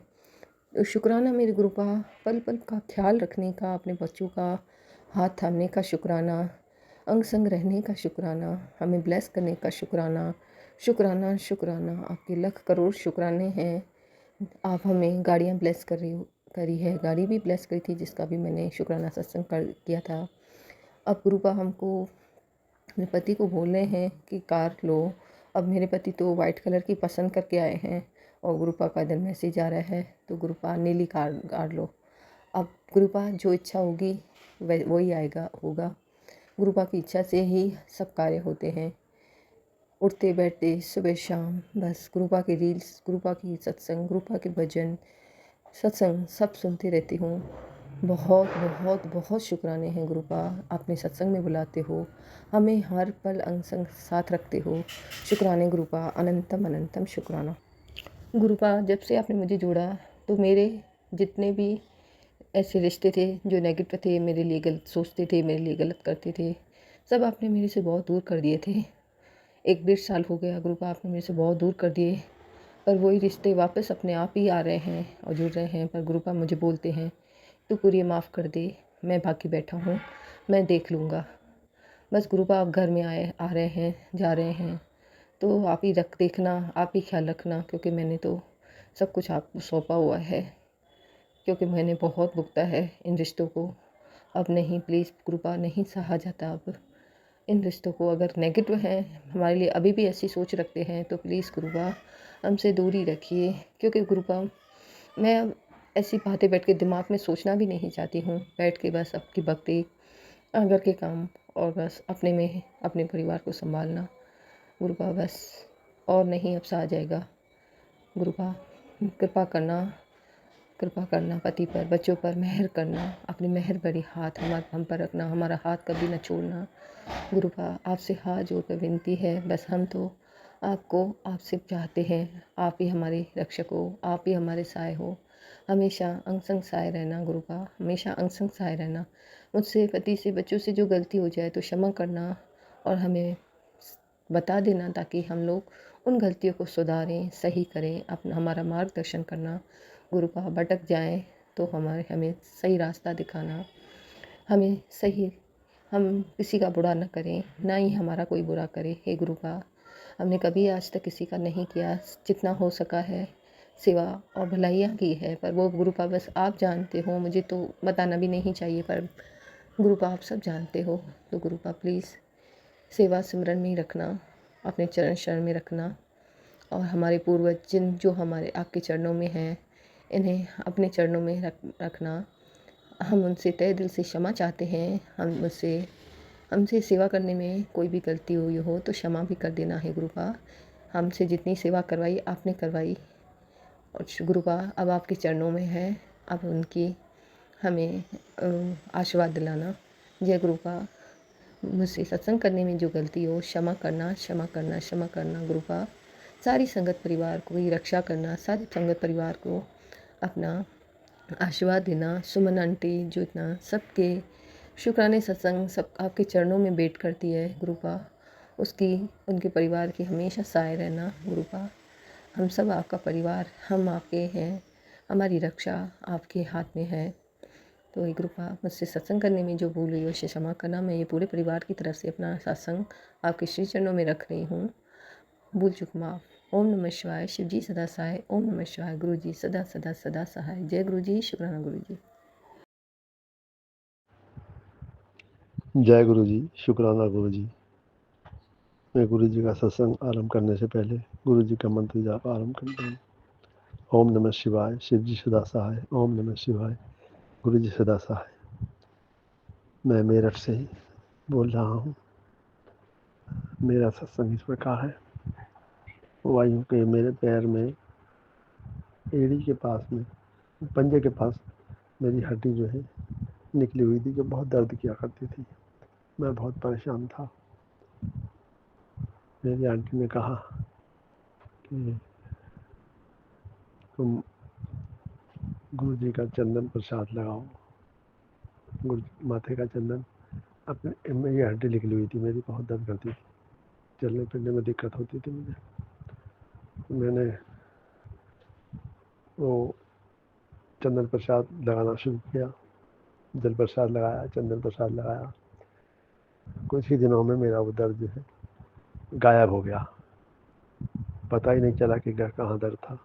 [SPEAKER 10] तो शुक्राना मेरे गुरुपा, पल पल का ख्याल रखने का, अपने बच्चों का हाथ थामने का शुक्राना, अंग संग रहने का शुक्राना, हमें ब्लेस करने का शुक्राना। शुक्राना शुक्राना, आपके लाख करोड़ शुक्राने हैं। आप हमें गाड़ियाँ ब्लेस करी है, गाड़ी भी ब्लेस करी थी, जिसका भी मैंने शुक्राना सत्संग किया था। अब गुरुपा हमको, अपने पति को बोल रहे हैं कि कार लो। अब मेरे पति तो वाइट कलर की पसंद करके आए हैं, और गुरुपा का इधर मैसेज आ रहा है, तो गुरुपा नीली कार लो। अब गुरुपा जो इच्छा होगी वही आएगा होगा। गुरुपा की इच्छा से ही सब कार्य होते हैं, उठते बैठते सुबह शाम, बस गुरुपा की रील्स, गुरुपा की सत्संग, गुरुपा के भजन सत्संग सब सुनती रहती हूँ। बहुत बहुत बहुत शुक्राने हैं गुरुपा, आपने सत्संग में बुलाते हो, हमें हर पल अंग संग साथ रखते हो। शुक्राने गुरुपा, अनंतम अनंतम शुक्राना। गुरुपा, जब से आपने मुझे जोड़ा, तो मेरे जितने भी ऐसे रिश्ते थे जो नेगेटिव थे, मेरे लिए गलत सोचते थे, मेरे लिए गलत करते थे, सब आपने मेरे से बहुत दूर कर दिए थे। 1 डेढ़ साल हो गया गुरुपा, आपने मेरे से बहुत दूर कर दिए, पर वही रिश्ते वापस अपने आप ही आ रहे हैं और जुड़ रहे हैं। पर गुरुपा मुझे बोलते हैं, तू पूरी माफ़ कर दे, मैं बाकी बैठा हूँ, मैं देख लूँगा। बस गुरुपा आप घर में आ रहे हैं, जा रहे हैं, तो आप ही देखना, आप ही ख्याल रखना, क्योंकि मैंने तो सब कुछ आपको सौंपा हुआ है, क्योंकि मैंने बहुत भुगता है इन रिश्तों को। अब नहीं, प्लीज़ गुरुपा, नहीं सहा जाता अब इन रिश्तों को। अगर नेगेटिव हैं हमारे लिए, अभी भी ऐसी सोच रखते हैं, तो प्लीज़ गुरुपा हमसे दूरी रखिए, क्योंकि गुरुपा मैं अब ऐसी बातें बैठ के दिमाग में सोचना भी नहीं चाहती हूँ। बैठ के बस आपकी भक्ति, घर के काम, और बस अपने में अपने परिवार को संभालना। गुरुपा बस और नहीं, अब सहा जाएगा। गुरुपा कृपा करना पति पर, बच्चों पर मेहर करना, अपनी मेहर भरी हाथ हम पर रखना, हमारा हाथ कभी न छोड़ना। गुरुपा आपसे हाथ जोड़कर विनती है, बस हम तो आपसे चाहते हैं, आप ही हमारे रक्षक हो, आप ही हमारे साए हो, हमेशा अंग संग साए रहना। गुरुपा हमेशा अंग संग साए रहना। मुझसे, पति से, बच्चों से जो गलती हो जाए तो क्षमा करना, और हमें बता देना, ताकि हम लोग उन गलतियों को सुधारें, सही करें, अपना हमारा मार्गदर्शन करना। गुरुपा भटक जाएं तो हमें सही रास्ता दिखाना, हम किसी का बुरा न करें, ना ही हमारा कोई बुरा करे। हे गुरुपा, हमने कभी आज तक किसी का नहीं किया, जितना हो सका है सेवा और भलाइयाँ की है, पर वो गुरुपा बस आप जानते हो, मुझे तो बताना भी नहीं चाहिए, पर गुरुपा आप सब जानते हो। तो गुरुपा प्लीज़ सेवा सिमरन में ही रखना, अपने चरण शरण में रखना, और हमारे पूर्वज जो हमारे आपके चरणों में हैं, इन्हें अपने चरणों में रखना। हम उनसे तहे दिल से क्षमा चाहते हैं। हमसे सेवा करने में कोई भी गलती हुई हो तो क्षमा भी कर देना है गुरुपा। हमसे जितनी सेवा करवाई आपने करवाई, और गुरुपा अब आपके चरणों में है, अब उनकी हमें आशीर्वाद दिलाना। जय गुरुपा, मुझसे सत्संग करने में जो गलती हो क्षमा करना, क्षमा करना, क्षमा करना। गुरुपा सारी संगत परिवार को ही रक्षा करना, सारी संगत परिवार को अपना आशीर्वाद देना। सुमन आंटी जो इतना सबके शुक्राने सत्संग सब आपके चरणों में भेंट करती है गुरुपा, उनके परिवार की हमेशा सहाय रहना। गुरुपा हम सब आपका परिवार, हम आपके हैं, हमारी रक्षा आपके हाथ में है। तो ये कृपा मुझसे सत्संग करने में जो भूल हुई उसे क्षमा करना। मैं ये पूरे परिवार की तरफ से अपना सत्संग आपके श्री चरणों में रख रही हूँ। भूल चूक माफ। ओम नमः शिवाय। शिव जी सदा सहाय। ओम नमः शिवाय। गुरु जी सदा सदा सदा सहाय। जय गुरु जी। शुक्राना गुरु जी।
[SPEAKER 11] जय गुरु जी। शुक्राना गुरु जी। मैं गुरु जी का सत्संग आरंभ करने से पहले गुरु जी का मंत्र जाप आरंभ करता हूँ। ओम नमः शिवाय। शिव जी सदा सहाय। ओम नमः शिवाय। गुरु जी सदा सहाय। मैं मेरठ से ही बोल रहा हूँ। मेरा सत्संग इस प्रकार है। वायु के मेरे पैर में एड़ी के पास में पंजे के पास मेरी हड्डी जो है निकली हुई थी, जो बहुत दर्द किया करती थी। मैं बहुत परेशान था। मेरी आंटी ने कहा कि तुम गुरु जी का चंदन प्रसाद लगाओ। गुरु माथे का चंदन अपने में ये हड्डी निकली हुई थी, मेरी बहुत दर्द करती थी, चलने फिरने में दिक्कत होती थी मुझे। मैंने वो चंदन प्रसाद लगाना शुरू किया। जल प्रसाद लगाया, चंदन प्रसाद लगाया। कुछ ही दिनों में मेरा वो दर्द जो है गायब हो गया। पता ही नहीं चला कि कहाँ दर्द था।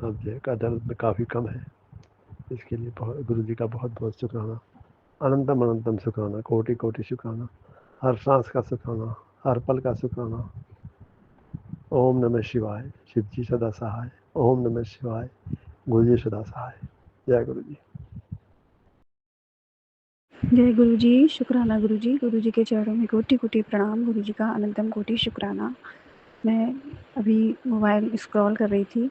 [SPEAKER 11] अब जो का दर्द काफ़ी कम है। इसके लिए गुरु जी का बहुत बहुत शुक्राना। अनंतम अनंतम शुक्राना। कोटि कोटि शुक्राना। हर सांस का शुक्राना, हर पल का शुक्राना। ओम नमः शिवाय। शिव जी सदा सहाय। ओम नमः शिवाय। गुरु जी सदा सहाय। जय गुरु जी।
[SPEAKER 12] जय गुरु जी। शुक्राना गुरु जी के चरणों में कोटि कोटि प्रणाम। गुरु जी का अनंतम कोटि शुक्राना। मैं अभी मोबाइल स्क्रॉल कर रही थी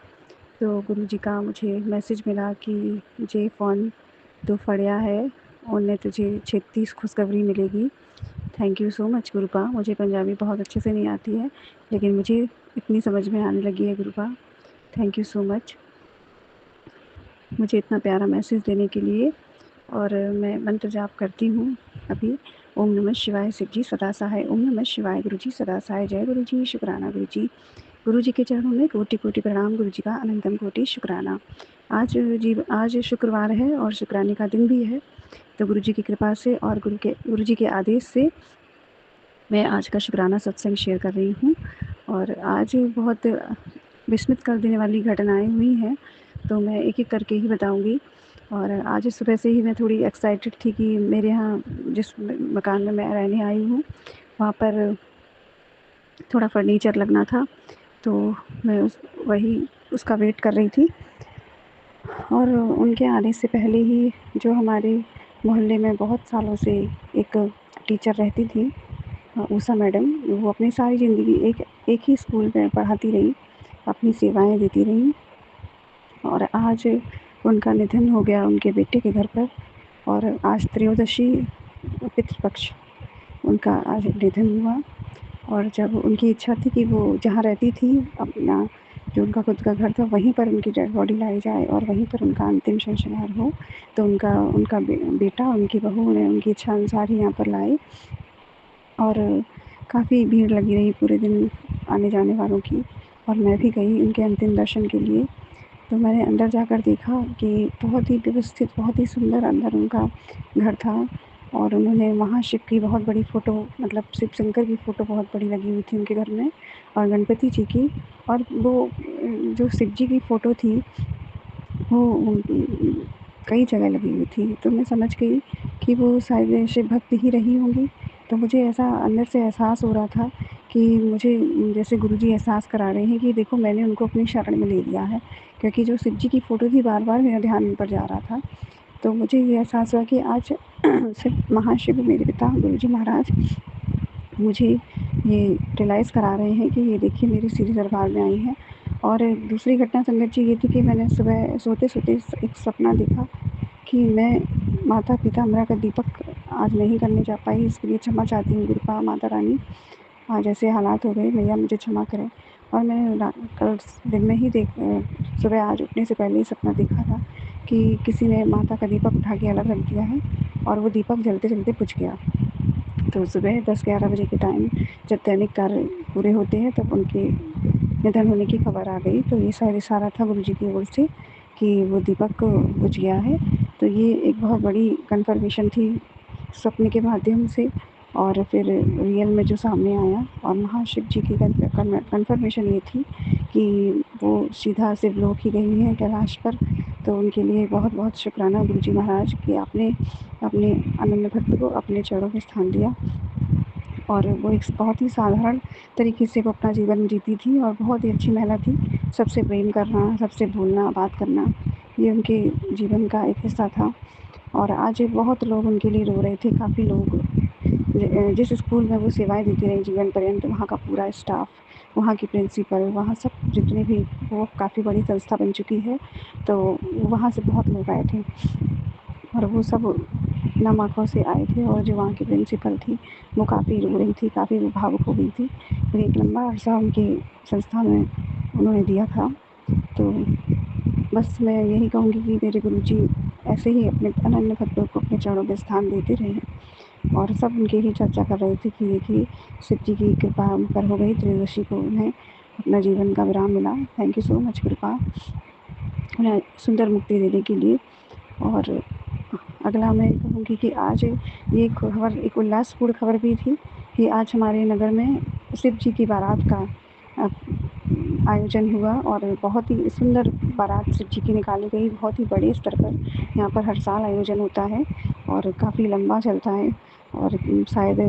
[SPEAKER 12] तो गुरु जी का मुझे मैसेज मिला कि जे फ़ोन तो फड़िया है, उन्हें तुझे 36 खुशखबरी मिलेगी। Thank you so much गुरुपा। मुझे पंजाबी बहुत अच्छे से नहीं आती है, लेकिन मुझे इतनी समझ में आने लगी है गुरुपा। थैंक यू सो मच मुझे इतना प्यारा मैसेज देने के लिए। और मैं मंत्र जाप करती हूँ अभी। ओम नमः शिवाय। शिव जी सदा सहाय। ओम नमः शिवाय। गुरु जी सदा सहाय। जय गुरु जी। शुक्राना गुरु जी के चरणों में कोटि कोटि प्रणाम। गुरु जी का अनंतम कोटि शुक्राना। आज शुक्रवार है और शुक्राने का दिन भी है, तो गुरु जी की कृपा से और गुरु जी के आदेश से मैं आज का शुक्राना सत्संग शेयर कर रही हूँ। और आज बहुत विस्मित कर देने वाली घटनाएं हुई हैं, तो मैं एक एक करके ही बताऊंगी। और आज सुबह से ही मैं थोड़ी एक्साइटेड थी कि मेरे यहाँ जिस मकान में मैं रहने आई हूँ वहाँ पर थोड़ा फर्नीचर लगना था, तो मैं उसका वेट कर रही थी। और उनके आने से पहले ही जो हमारे मोहल्ले में बहुत सालों से एक टीचर रहती थी, उषा मैडम, वो अपनी सारी ज़िंदगी एक ही स्कूल में पढ़ाती रही, अपनी सेवाएं देती रहीं। और आज उनका निधन हो गया उनके बेटे के घर पर। और आज त्रयोदशी पितृपक्ष उनका आज निधन हुआ। और जब उनकी इच्छा थी कि वो जहाँ रहती थी अपना जो उनका खुद का घर था वहीं पर उनकी डेड बॉडी लाई जाए और वहीं पर उनका अंतिम संस्कार हो, तो उनका बेटा उनकी बहू ने उनकी इच्छा अनुसार ही यहाँ पर लाए। और काफ़ी भीड़ लगी रही पूरे दिन आने जाने वालों की, और मैं भी गई उनके अंतिम दर्शन के लिए। तो मैंने अंदर जाकर देखा कि बहुत ही व्यवस्थित, बहुत ही सुंदर अंदर उनका घर था। और उन्होंने वहाँ शिव की बहुत बड़ी फ़ोटो, मतलब शिव शंकर की फ़ोटो बहुत बड़ी लगी हुई थी उनके घर में, और गणपति जी की। और वो जो शिव जी की फ़ोटो थी वो कई जगह लगी हुई थी, तो मैं समझ गई कि वो शायद शिव भक्त ही रही होंगी। तो मुझे ऐसा अंदर से एहसास हो रहा था कि मुझे जैसे गुरुजी एहसास करा रहे हैं कि देखो मैंने उनको अपनी शरण में ले लिया है, क्योंकि जो शिव जी की फ़ोटो थी बार-बार मेरा ध्यान उन पर जा रहा था। तो मुझे ये एहसास हुआ कि आज शिव महाशिव मेरे पिता गुरुजी महाराज मुझे ये रियलाइज़ करा रहे हैं कि ये देखिए मेरी सीधी दरबार में आई हैं। और दूसरी घटना संगत जी ये थी कि मैंने सुबह सोते-सोते एक सपना देखा कि मैं माता पिता अमरा का दीपक आज नहीं करने जा पाई, इसके लिए क्षमा चाहती हूँ कृपा माता रानी। आज ऐसे हालात हो गए, मैया मुझे क्षमा करें। और मैंने कल दिन में ही सुबह आज उठने से पहले ही सपना देखा था कि किसी ने माता का दीपक उठा के अलग रख दिया है और वो दीपक जलते-जलते बुझ गया। तो सुबह 10-11 बजे के टाइम जब दैनिक कार्य पूरे होते हैं तब उनके निधन होने की खबर आ गई। तो ये शायद इशारा था गुरुजी की ओर से कि वो दीपक बुझ गया है तो ये एक बहुत बड़ी कन्फर्मेशन थी सपने के माध्यम से, और फिर रियल में जो सामने आया। और महाशिव जी की कन्फर्मेशन ये थी कि वो सीधा शिवलोक ही गई हैं कैलाश पर। तो उनके लिए बहुत बहुत शुक्राना गुरुजी महाराज कि आपने अपने अनन्य भक्त को अपने चरणों में स्थान दिया। और वो एक बहुत ही साधारण तरीके से वो अपना जीवन जीती थी और बहुत ही अच्छी महिला थी। सबसे प्रेम करना, सबसे बोलना, बात करना, ये उनके जीवन का एक हिस्सा था। और आज बहुत लोग उनके लिए रो रहे थे। काफ़ी लोग जिस स्कूल में वो सेवाएं देती रही जीवन पर्यंत, वहाँ का पूरा स्टाफ, वहाँ की प्रिंसिपल, वहाँ सब जितने भी, वो काफ़ी बड़ी संस्था बन चुकी है। तो वहाँ से बहुत लोग आए थे और वो सब नम आँखों से आए थे। और जो वहाँ की प्रिंसिपल थी वो काफ़ी रो रही थी, काफ़ी भावुक हो गई थी। फिर एक लंबा अर्सा उनकी संस्था में उन्होंने दिया था। तो बस मैं यही कहूँगी कि मेरे गुरुजी ऐसे ही अपने अनन्य भक्तों को अपने चरणों में स्थान देते रहे। और सब उनकी ही चर्चा कर रहे थे कि देखिए शिव जी की कृपा उन पर हो गई, त्रयोदशी को उन्हें अपना जीवन का विराम मिला। थैंक यू सो मच कृपा, उन्हें सुंदर मुक्ति देने के लिए। और अगला मैं कहूँगी कि आज ये खबर एक उल्लासपूर्ण खबर भी थी कि आज हमारे नगर में शिव जी की बारात का आयोजन हुआ और बहुत ही सुंदर बारात शिव जी की निकाली गई। बहुत ही बड़े स्तर पर यहाँ पर हर साल आयोजन होता है और काफ़ी लंबा चलता है। और शायद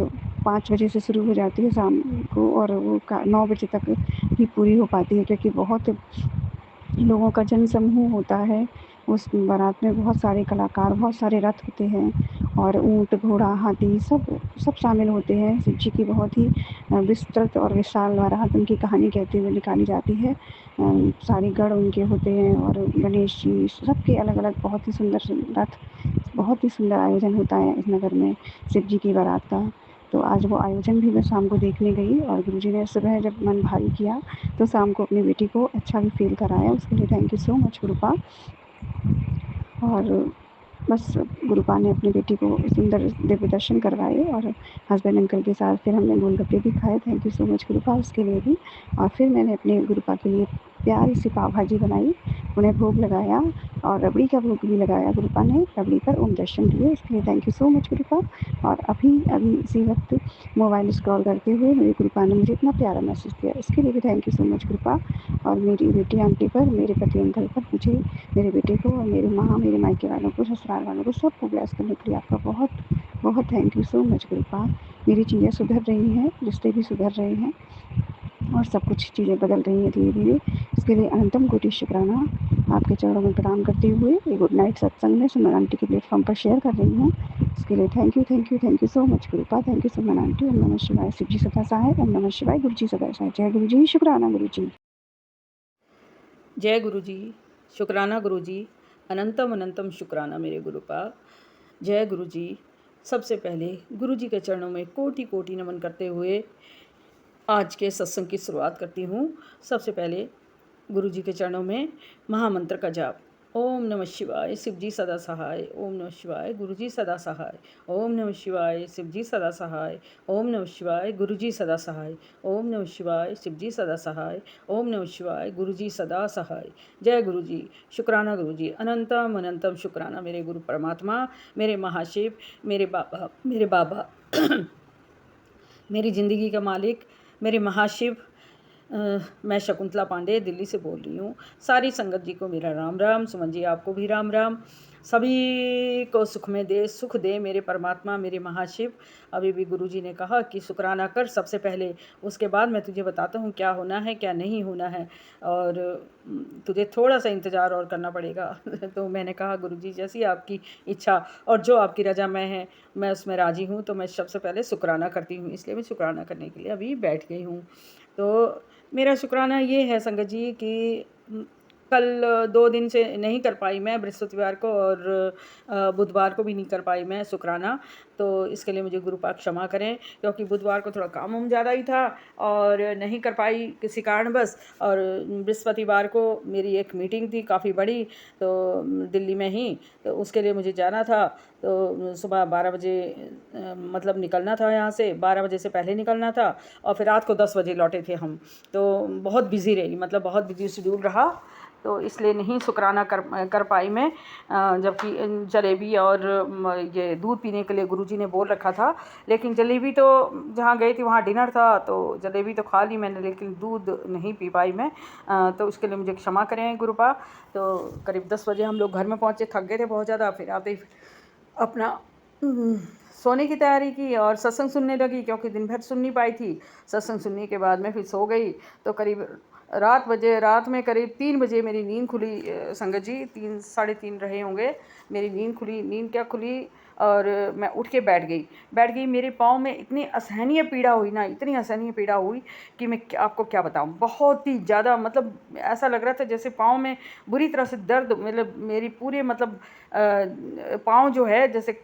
[SPEAKER 12] 5 बजे से शुरू हो जाती है शाम को और वो 9 बजे तक ही पूरी हो पाती है, क्योंकि बहुत लोगों का जन समूह होता है। उस बारात में बहुत सारे कलाकार, बहुत सारे रथ होते हैं और ऊँट, घोड़ा, हाथी सब शामिल होते हैं। शिव जी की बहुत ही विस्तृत और विशाल बारात उनकी कहानी कहते हुए निकाली जाती है। सारे गढ़ उनके होते हैं और गणेश जी सबके अलग-अलग बहुत ही सुंदर रथ, बहुत ही सुंदर आयोजन होता है इस नगर में शिव जी की बारात का। तो आज वो आयोजन भी मैं शाम को देखने गई और गुरुजी ने सुबह जब मन भारी किया तो शाम को अपनी बेटी को अच्छा भी फ़ील कराया। उसके लिए थैंक यू सो मच गुरुपा। और बस गुरुपा ने अपनी बेटी को सुंदर दिव्य दर्शन करवाए और हस्बैंड अंकल के साथ फिर हमने गोलगप्पे भी खाए। थैंक यू सो मच गुरुपा उसके लिए भी। और फिर मैंने अपने गुरुपा के लिए प्यारी सी पाव भाजी बनाई, उन्हें भोग लगाया और रबड़ी का भोग भी लगाया। गुरुपा ने रबड़ी पर ओम दर्शन दिए, इसके लिए थैंक यू सो मच गुरुपा। और अभी इसी वक्त मोबाइल स्क्रॉल करते हुए मेरी गुरुपा ने मुझे इतना प्यारा मैसेज दिया, इसके लिए भी थैंक यू सो मच गुरुपा। और मेरी बेटी आंटी पर, मेरे पति अंकल पर, मुझे, मेरे बेटे को और मेरी माँ, मेरे मायके वालों को, ससुराल वालों को, सबको ब्लेस करने के लिए आपका बहुत बहुत थैंक यू सो मच गुरुपा। मेरी चीज़ें सुधर रही हैं, रिश्ते भी सुधर रहे हैं और सब कुछ चीज़ें बदल रही हैं धीरे धीरे। इसके लिए अनंतम कोटि शुक्राना आपके चरणों में प्रणाम करते हुए ये गुड नाइट सत्संग में सुमन आंटी के प्लेटफॉर्म पर शेयर कर रही हूँ। इसके लिए थैंक यू सो मच गुरुपा। Thank you Suman aunty. ओम नमः शिवाय। शिव जी सदा सहाय। ओम नमः शिवाय। गुरु जी सदा सहाय। जय गुरु जी। शुक्राना गुरु जी।
[SPEAKER 13] जय गुरु जी। शुक्राना गुरु जी। अनंतम अनंतम शुक्राना मेरे गुरुपा। जय गुरु जी। सबसे पहले गुरु जी के चरणों में कोटि कोटि नमन करते हुए आज के सत्संग की शुरुआत करती हूँ। सबसे पहले गुरु जी के चरणों में महामंत्र का जाप। ओम नमः शिवाय शिव जी सदा सहाय। ओम नमः शिवाय गुरु जी सदा सहाय। ओम नमः शिवाय शिव जी सदा सहाय। ओम नमः शिवाय गुरु जी सदा सहाय। ओम नमः शिवाय शिव जी सदा सहाय। ओम नमः शिवाय गुरु जी सदा सहाय। जय गुरु जी। शुक्राना गुरु जी। अनंतम अनंतम शुक्राना मेरे गुरु परमात्मा, मेरे महाशिव, मेरे बाबा मेरी ज़िंदगी का मालिक, मेरे महाशिव। मैं शकुंतला पांडे दिल्ली से बोल रही हूँ। सारी संगत जी को मेरा राम राम। सुमन जी आपको भी राम राम। सभी को सुख में दे, सुख दे मेरे परमात्मा, मेरे महाशिव। अभी भी गुरु जी ने कहा कि शुक्राना कर सबसे पहले, उसके बाद मैं तुझे बताता हूँ क्या होना है क्या नहीं होना है, और तुझे थोड़ा सा इंतज़ार और करना पड़ेगा। तो मैंने कहा गुरु जी जैसी आपकी इच्छा और जो आपकी रजा में है मैं उसमें राज़ी हूँ। तो मैं सबसे पहले शुक्राना करती हूँ, इसलिए मैं शुक्राना करने के लिए अभी बैठ गई हूँ। तो मेरा शुक्राना ये है संगत जी कि कल 2 दिन से नहीं कर पाई मैं, बृहस्पतिवार को और बुधवार को भी नहीं कर पाई मैं शुक्राना। तो इसके लिए मुझे गुरुपा क्षमा करें, क्योंकि बुधवार को थोड़ा काम ज़्यादा ही था और नहीं कर पाई किसी कारणवश। और बृहस्पतिवार को मेरी एक मीटिंग थी काफ़ी बड़ी, तो दिल्ली में ही, तो उसके लिए मुझे जाना था। तो सुबह 12 बजे मतलब निकलना था यहाँ से, 12 बजे से पहले निकलना था और फिर रात को 10 बजे लौटे थे हम। तो बहुत बिज़ी रही, मतलब बहुत बिज़ी शेड्यूल रहा। तो इसलिए नहीं शुक्राना कर पाई मैं। जबकि जलेबी और ये दूध पीने के लिए गुरुजी ने बोल रखा था, लेकिन जलेबी तो जहाँ गई थी वहाँ डिनर था तो जलेबी तो खा ली मैंने, लेकिन दूध नहीं पी पाई मैं। तो उसके लिए मुझे क्षमा करें गुरुपा। तो करीब 10 बजे हम लोग घर में पहुँचे, थक गए थे बहुत ज़्यादा। फिर आते ही अपना सोने की तैयारी की और सत्संग सुनने लगी, क्योंकि दिन भर सुन नहीं पाई थी। सत्संग सुनने के बाद मैं फिर सो गई। तो करीब रात में करीब 3 बजे मेरी नींद खुली। संगत जी 3 साढ़े 3 रहे होंगे, मेरी नींद खुली। नींद क्या खुली और मैं उठ के बैठ गई। मेरे पाँव में इतनी असहनीय पीड़ा हुई ना, इतनी असहनीय पीड़ा हुई कि मैं आपको क्या बताऊं। बहुत ही ज़्यादा, मतलब ऐसा लग रहा था जैसे पाँव में बुरी तरह से दर्द, मतलब मेरी पूरे मतलब पाँव जो है जैसे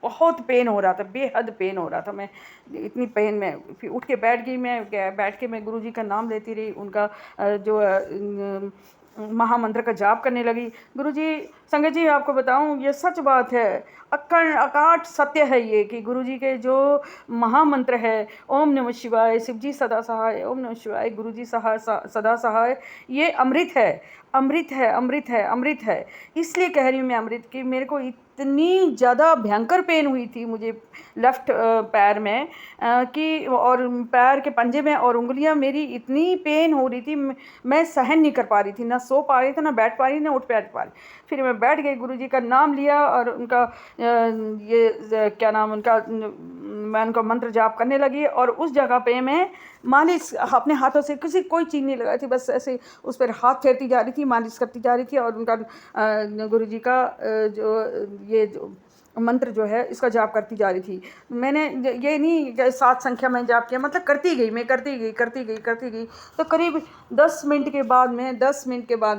[SPEAKER 13] बहुत पेन हो रहा था, बेहद पेन हो रहा था। मैं इतनी पेन में फिर उठ के बैठ गई। मैं बैठ के मैं गुरुजी का नाम लेती रही, उनका जो महामंत्र का जाप करने लगी। गुरुजी, संगत जी आपको बताऊं, ये सच बात है, अकाट सत्य है ये कि गुरुजी के जो महामंत्र है ओम नमः शिवाय शिवजी सदा सहाय, ओम नमः शिवाय गुरुजी सदा सहाय, ये अमृत है, अमृत है, अमृत है, अमृत है। इसलिए कह रही हूँ मैं अमृत की। मेरे को इतनी ज़्यादा भयंकर पेन हुई थी मुझे लेफ़्ट पैर में कि, और पैर के पंजे में, और उंगलियां मेरी इतनी पेन हो रही थी, मैं सहन नहीं कर पा रही थी, ना सो पा रही थी, ना बैठ पा रही, ना उठ बैठ पा रही। फिर मैं बैठ गई, गुरुजी का नाम लिया और उनका क्या नाम उनका, मैं उनका मंत्र जाप करने लगी। और उस जगह पे मैं मालिश अपने हाथों से, कोई चीज़ नहीं लगाई थी, बस ऐसे उस पर हाथ फेरती जा रही थी, मालिश करती जा रही थी। और उनका गुरुजी का जो मंत्र जो है इसका जाप करती जा रही थी। मैंने ये नहीं 7 संख्या में जाप किया, मतलब करती गई। तो करीब 10 मिनट के बाद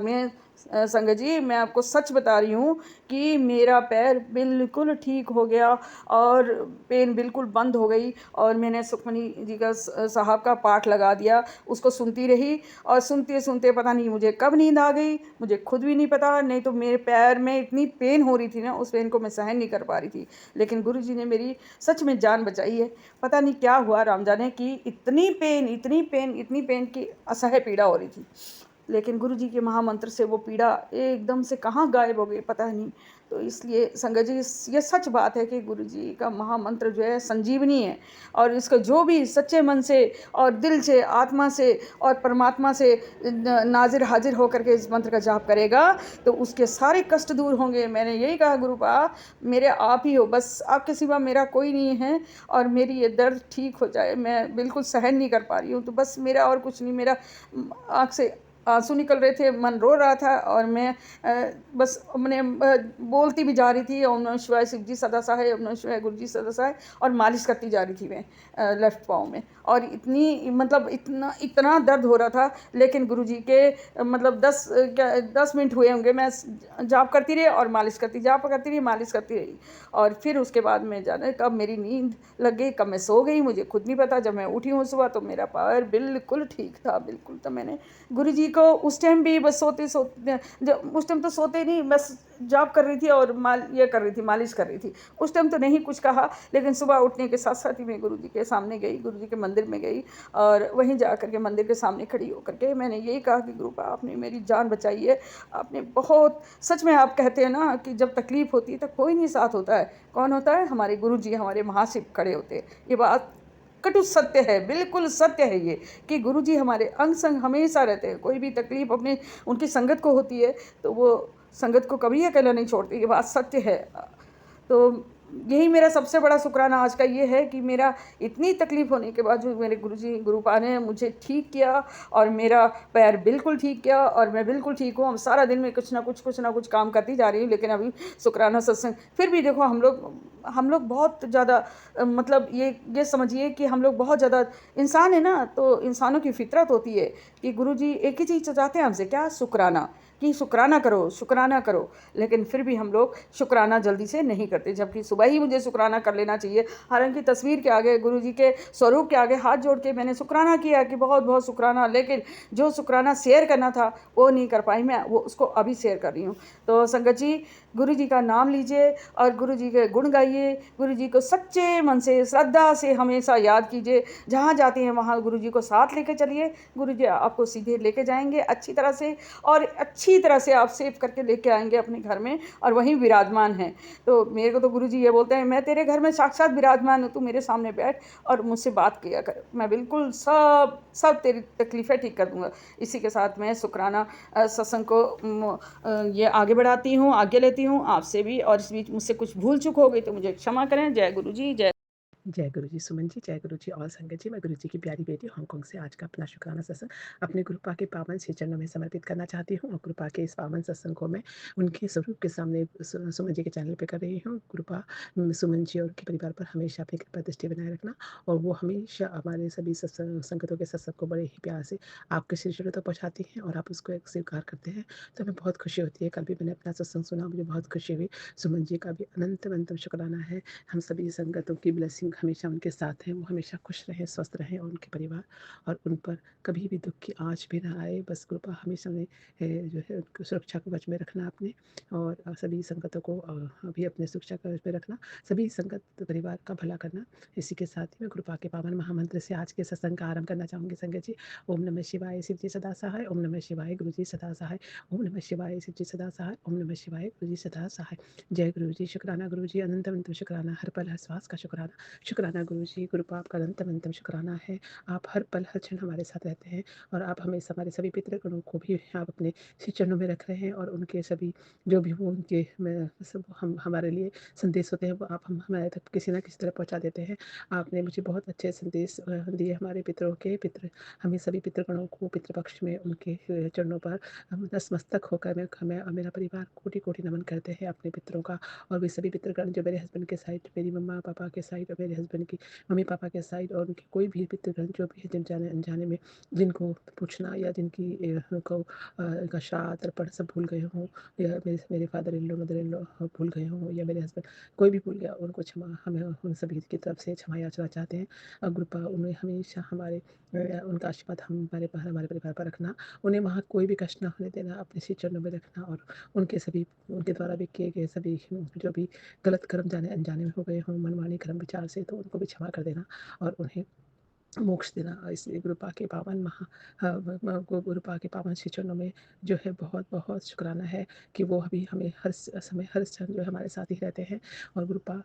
[SPEAKER 13] में संगत जी मैं आपको सच बता रही हूँ कि मेरा पैर बिल्कुल ठीक हो गया और पेन बिल्कुल बंद हो गई। और मैंने सुखमनी जी का साहब का पाठ लगा दिया, उसको सुनती रही। और सुनते सुनते पता नहीं मुझे कब नींद आ गई, मुझे खुद भी नहीं पता। नहीं तो मेरे पैर में इतनी पेन हो रही थी ना, उस पेन को मैं सहन नहीं कर पा रही थी। लेकिन गुरुजी ने मेरी सच में जान बचाई है। पता नहीं क्या हुआ राम जाने की इतनी पेन की असह्य पीड़ा हो रही थी। लेकिन गुरुजी के महामंत्र से वो पीड़ा एकदम से कहाँ गायब हो गई पता नहीं। तो इसलिए संगत जी ये सच बात है कि गुरुजी का महामंत्र जो है संजीवनी है। और इसको जो भी सच्चे मन से और दिल से, आत्मा से और परमात्मा से नाजिर हाजिर होकर के इस मंत्र का जाप करेगा तो उसके सारे कष्ट दूर होंगे। मैंने यही कहा गुरुपा, मेरे आप ही हो, बस आपके सिवा मेरा कोई नहीं है। और मेरी ये दर्द ठीक हो जाए, मैं बिल्कुल सहन नहीं कर पा रही हूँ। तो बस मेरा और कुछ नहीं, मेरा आँख से आंसू निकल रहे थे, मन रो रहा था। और मैं बस अपने बोलती भी जा रही थी ओम नमः शिवाय शिवजी सदा सहाय, ओम नमः शिवाय गुरुजी सदा सहाय, और मालिश करती जा रही थी मैं लेफ़्ट पाँव में। और इतना दर्द हो रहा था। लेकिन गुरुजी के मतलब 10 मिनट हुए होंगे, मैं जाप करती रही और मालिश करती, जाप करती रही, मालिश करती रही। और फिर उसके बाद मैं जाने कब मेरी नींद लग गई, कब मैं सो गई मुझे खुद नहीं पता। जब मैं उठी हूँ सुबह तो मेरा पैर बिल्कुल ठीक था, बिल्कुल। तो मैंने गुरुजी को उस टाइम भी बस उस टाइम तो सोते नहीं, बस जाप कर रही थी और मालिश कर रही थी। उस टाइम तो नहीं कुछ कहा। लेकिन सुबह उठने के साथ साथ ही मैं गुरुजी के सामने गई, गुरुजी के मंदिर में गई और वहीं जा कर के मंदिर के सामने खड़ी होकर के मैंने यही कहा कि गुरुपा आपने मेरी जान बचाई है, आपने बहुत, सच में आप कहते हैं ना कि जब तकलीफ़ होती है तो कोई नहीं साथ होता है। कौन होता है? हमारे गुरुजी, हमारे महाशिव खड़े होते हैं। ये बात कटु सत्य है, बिल्कुल सत्य है ये कि गुरुजी हमारे अंग संग हमेशा रहते हैं। कोई भी तकलीफ़ अपने उनकी संगत को होती है तो वो संगत को कभी अकेला नहीं छोड़ती, ये बात सत्य है। तो यही मेरा सबसे बड़ा शुक्राना आज का ये है कि मेरा इतनी तकलीफ़ होने के बाद जो मेरे गुरुजी गुरुपा ने मुझे ठीक किया और मेरा पैर बिल्कुल ठीक किया और मैं बिल्कुल ठीक हूँ। अब सारा दिन में कुछ ना कुछ काम करती जा रही हूँ। लेकिन अभी शुक्राना सत्संग, फिर भी देखो हम लोग बहुत ज़्यादा, मतलब ये समझिए कि हम लोग बहुत ज़्यादा इंसान है ना, तो इंसानों की फितरत होती है कि गुरुजी एक ही चीज़ चाहते हैं हमसे, क्या? शुक्राना, कि शुक्राना करो। लेकिन फिर भी हम लोग शुक्राना जल्दी से नहीं करते, जबकि सुबह ही मुझे शुक्राना कर लेना चाहिए। हालांकि तस्वीर के आगे, गुरुजी के स्वरूप के आगे हाथ जोड़ के मैंने शुक्राना किया कि बहुत बहुत शुक्राना। लेकिन जो शुक्राना शेयर करना था वो नहीं कर पाई मैं, वो उसको अभी शेयर कर रही हूँ। तो संगत जी गुरुजी का नाम लीजिए और गुरुजी के गुण गाइए, गुरुजी को सच्चे मन से, श्रद्धा से हमेशा याद कीजिए। जहाँ जाते हैं वहाँ गुरुजी को साथ लेके चलिए, गुरुजी आपको सीधे लेके जाएंगे अच्छी तरह से और अच्छी अच्छी तरह से आप सेव करके लेके आएंगे अपने घर में और वहीं विराजमान हैं। तो मेरे को तो गुरुजी ये बोलते हैं, मैं तेरे घर में साक्षात विराजमान हूँ, तू मेरे सामने बैठ और मुझसे बात किया कर, मैं बिल्कुल सब तेरी तकलीफ़ें ठीक कर दूंगा। इसी के साथ मैं शुक्राना सत्संग को ये आगे बढ़ाती हूँ, आगे लेती हूँ आपसे भी, और इस बीच मुझसे कुछ भूल चूक हो गई तो मुझे क्षमा करें। जय गुरु जी।
[SPEAKER 14] जय गुरु जी सुमन जी, जय गुरु जी और संगत जी। मैं गुरु जी की प्यारी बेटी हांगकांग से आज का अपना शुक्राना सत्संग अपने कृपा के पावन श्री चरणों में समर्पित करना चाहती हूँ। और कृपा के इस पावन सत्संग को मैं उनके स्वरूप के सामने सुमन जी के चैनल पे कर रही हूँ। कृपा सुमन जी और उनके परिवार पर हमेशा अपनी कृपा दृष्टि बनाए रखना, और वो हमेशा हमारे सभी संगतों के सत्संग को बड़े ही प्यार से आपके श्री चरणों तक पहुँचाती हैं और आप उसको स्वीकार करते हैं, तो हमें बहुत खुशी होती है। कल भी मैंने अपना सत्संग सुना, मुझे बहुत खुशी हुई। सुमन जी का भी अनंत अनंतम शुक्राना है। हम सभी संगतों की ब्लेसिंग हमेशा उनके साथ हैं, वो हमेशा खुश रहें, स्वस्थ रहें, और उनके परिवार, और उन पर कभी भी दुःख की आँच भी ना आए। बस कृपा हमेशा उन्हें जो है उनको सुरक्षा कवच में रखना अपने, और सभी संगतों को भी अपने सुरक्षा कवच में रखना, सभी संगत परिवार का भला करना। इसी के साथ ही मैं कृपा के पावन महामंत्र से आज के सत्संग का आरंभ करना चाहूँगी संगत जी। ओम नमः शिवाय, शिव जी सदा सहाय। ओम नमः शिवाय, गुरु जी सदा सहाय। ओम नमः शिवाय, शिव जी सदा सहाय। ओम नमः शिवाय, गुरु जी सदा सहाय। जय गुरु जी। शुक्राना गुरु जी, अनंत अनंत शुक्राना, हर पल हर श्वास का शुक्राना। शुक्राना गुरु जी, कृपा आपका अनंत अनंतम शुक्राना है। आप हर पल हर क्षण हमारे साथ रहते हैं, और आप हमेशा हमारे सभी पितृगणों को भी आप अपने श्री चरणों में रख रहे हैं, और उनके सभी जो भी वो उनके सब हम हमारे लिए संदेश होते हैं, वो आप हमारे तक किसी ना किसी तरह पहुँचा देते हैं। आपने मुझे बहुत अच्छे संदेश दिए हमारे पितरों के। हमें सभी पितृगणों को पितृपक्ष में उनके चरणों पर नतमस्तक होकर मैं और मेरा परिवार कोटि कोटि नमन करते हैं अपने पितरों का। और वे सभी पितृगण जो मेरे हस्बैंड के साइड, मेरी मम्मा पापा के साइड, और मेरे हस्बैंड की मम्मी पापा के साइड, और उनके कोई भी पितृगण जो भी है, जिन जाने अनजाने में जिनको पूछना, या जिनकी को का श्राद्ध तर्पण सब भूल गए हों, या मेरे father in law mother in law भूल गए हों, या मेरे हस्बैंड कोई भी भूल गया, उनको क्षमा, हमें उन सभी की तरफ से क्षमा याचना चाहते हैं। और कृपा उन्हें हमेशा हमारे उनका आशीर्वाद हमारे परिवार पर रखना, उन्हें वहाँ कोई भी कष्ट ना होने देना, अपने श्री चरणों में रखना, और उनके द्वारा भी किए गए सभी जो भी गलत कर्म जाने अनजाने में हो गए हों, मनमानी कर्म विचार से, तो उनको भी क्षमा कर देना, और उन्हें मोक्ष देना। इसलिए गुरुपा के पावन गुरुपा के पावन श्री चरणों में जो है बहुत बहुत शुक्राना है कि वो अभी हमें हर समय हर क्षण जो है हमारे साथ ही रहते हैं। और गुरुपा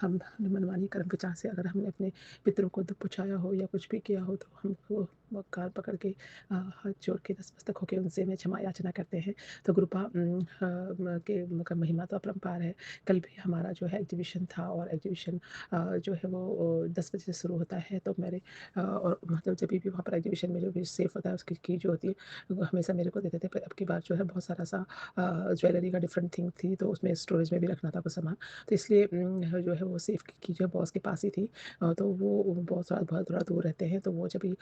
[SPEAKER 14] हम मनमानी कर्म विचार से अगर हमने अपने पितरों को दुख पहुँचाया हो या कुछ भी किया हो, तो हमको कान पकड़ के हाथ जोड़ के नतमस्तक होकर उनसे में क्षमा याचना करते हैं। तो गुरुपा के महिमा तो अपरंपार है। कल भी हमारा जो है एग्जीबिशन था, और एग्जीबिशन जो है वो 10 बजे से शुरू होता है। तो मेरे और मतलब जब भी वहाँ पर एग्जीबिशन में जो भी सेफ होता है उसकी की जो होती है, वो हमेशा मेरे को देते थे। पर अब की बार जो है बहुत सारा सा ज्वेलरी का डिफरेंट थिंग थी, तो उसमें स्टोरेज में भी रखना था कुछ सामान, तो इसलिए जो है वो सेफ की जो है बॉस के पास ही थी। तो वो बहुत थोड़ा दूर रहते हैं, तो वो जब भी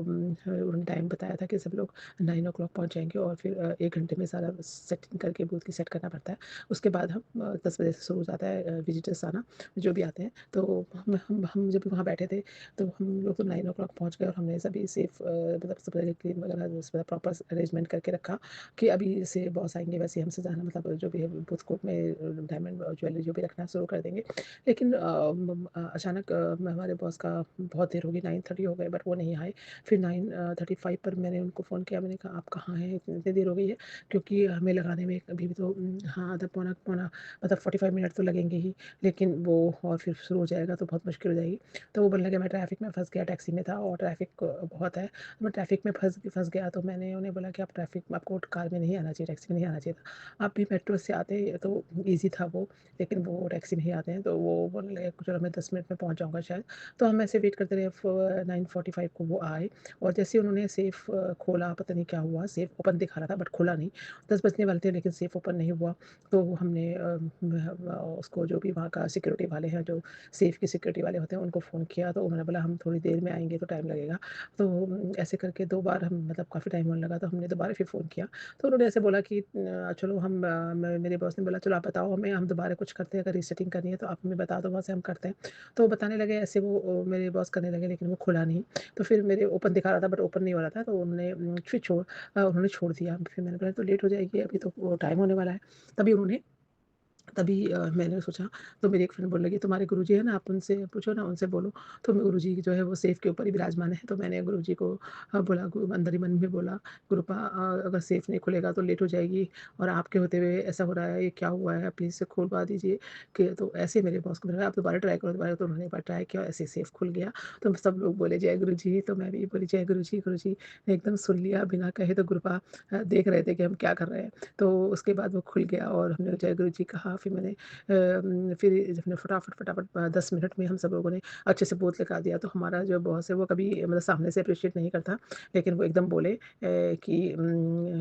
[SPEAKER 14] उन्होंने टाइम बताया था कि सब लोग 9 o'clock पहुँच जाएंगे, और फिर 1 घंटे में सारा सेटिंग करके बूथ की सेट करना पड़ता है। उसके बाद हम 10 बजे से शुरू हो जाता है विजिटर्स आना, जो भी आते हैं। तो हम जब वहाँ बैठे थे, तो हम लोग तो 9 o'clock पहुँच गए, और हमने सभी सेफ मतलब सब जगह क्लीन वगैरह प्रॉपर अरेंजमेंट करके रखा कि अभी जैसे बॉस आएंगे वैसे हमसे जाना, मतलब जो भी है बूथ कोर्ट में डायमंड ज्वेलरी जो भी रखना शुरू कर देंगे। लेकिन अचानक हमारे बॉस का बहुत देर हो गई, 9:30 हो गए, बट वो नहीं आए। फिर 9:35 पर मैंने उनको फ़ोन किया, मैंने कहा आप कहाँ हैं, इतनी देर हो गई है, क्योंकि हमें लगाने में अभी भी तो हाँ आधा पौना मतलब 45 मिनट तो लगेंगे ही, लेकिन वो और फिर शुरू हो जाएगा तो बहुत मुश्किल हो जाएगी। तो वो बोलने लगे मैं ट्रैफ़िक में फँस गया, टैक्सी में था और ट्रैफ़िक बहुत है। मैं ट्रैफ़िक में फँस गया, तो मैंने उन्हें बोला कि आप आपको कार में नहीं आना चाहिए, टैक्सी में नहीं आना चाहिए था। आप भी मेट्रो से आते तो ईज़ी था वो, लेकिन वो टैक्सी में ही आते हैं। तो वो बोलने लगे चलो मैं 10 मिनट में पहुँच जाऊँगा शायद। तो हम ऐसे वेट करते रहे, 9:45 को वो आए, और जैसे ही उन्होंने सेफ खोला, पता नहीं क्या हुआ, सेफ ओपन दिखा रहा था बट खुला नहीं। 10 बजने वाले थे लेकिन सेफ ओपन नहीं हुआ। तो हमने उसको जो भी वहाँ का सिक्योरिटी वाले हैं, जो सेफ के सिक्योरिटी वाले होते हैं, उनको फ़ोन किया, तो उन्होंने बोला हम थोड़ी देर में आएँगे, तो टाइम लगेगा। तो ऐसे करके 2 बार हम मतलब काफ़ी टाइम होने लगा, तो हमने दोबारा फिर फ़ोन किया। तो उन्होंने ऐसे बोला कि चलो मेरे बॉस ने बोला चलो आप बताओ हमें, हम दोबारा कुछ करते हैं, अगर रीसेटिंग करनी है तो आप हमें बता दो, वहाँ से हम करते हैं। तो वो बताने लगे ऐसे, वो मेरे बॉस करने लगे, लेकिन वो खुला नहीं। तो फिर मेरे ओपन दिखा रहा था बट ओपन नहीं हो रहा था, तो उन्होंने छोड़ दिया। फिर मैंने बोला तो लेट हो जाएगी, अभी तो वो टाइम होने वाला है। तभी उन्होंने तभी मैंने सोचा, तो मेरी एक फ्रेंड बोलने लगी, "तुम्हारे गुरुजी हैं ना, आप उनसे पूछो ना, उनसे बोलो।" तो गुरुजी जो है वो सेफ के ऊपर ही विराजमान है, तो मैंने गुरुजी को बोला, गु अंदर ही मन में बोला, "गुरुपा अगर सेफ नहीं खुलेगा तो लेट हो जाएगी और आपके होते हुए ऐसा हो रहा है, ये क्या हुआ है? प्लीज़ से खुलवा दीजिए।" कि तो ऐसे ही मेरे बॉस को मैंने कहा, "आप दोबारा ट्राई करो, दोबारा।" तो उन्होंने एक बार ट्राई किया, ऐसे सेफ खुल गया। तो सब लोग बोले, "जय गुरुजी।" तो मैं भी बोली, "जय गुरुजी।" गुरुजी ने एकदम सुन लिया बिना कहे, तो गुरुपा देख रहे थे कि हम क्या कर रहे हैं। तो उसके बाद वो खुल गया और हमने जय गुरुजी कहा। फिर मैंने फिर हमने फटाफट 10 मिनट में हम सब लोगों ने अच्छे से पोत लगा दिया। तो हमारा जो बॉस है वो कभी मतलब सामने से अप्रिशिएट नहीं करता, लेकिन वो एकदम बोले कि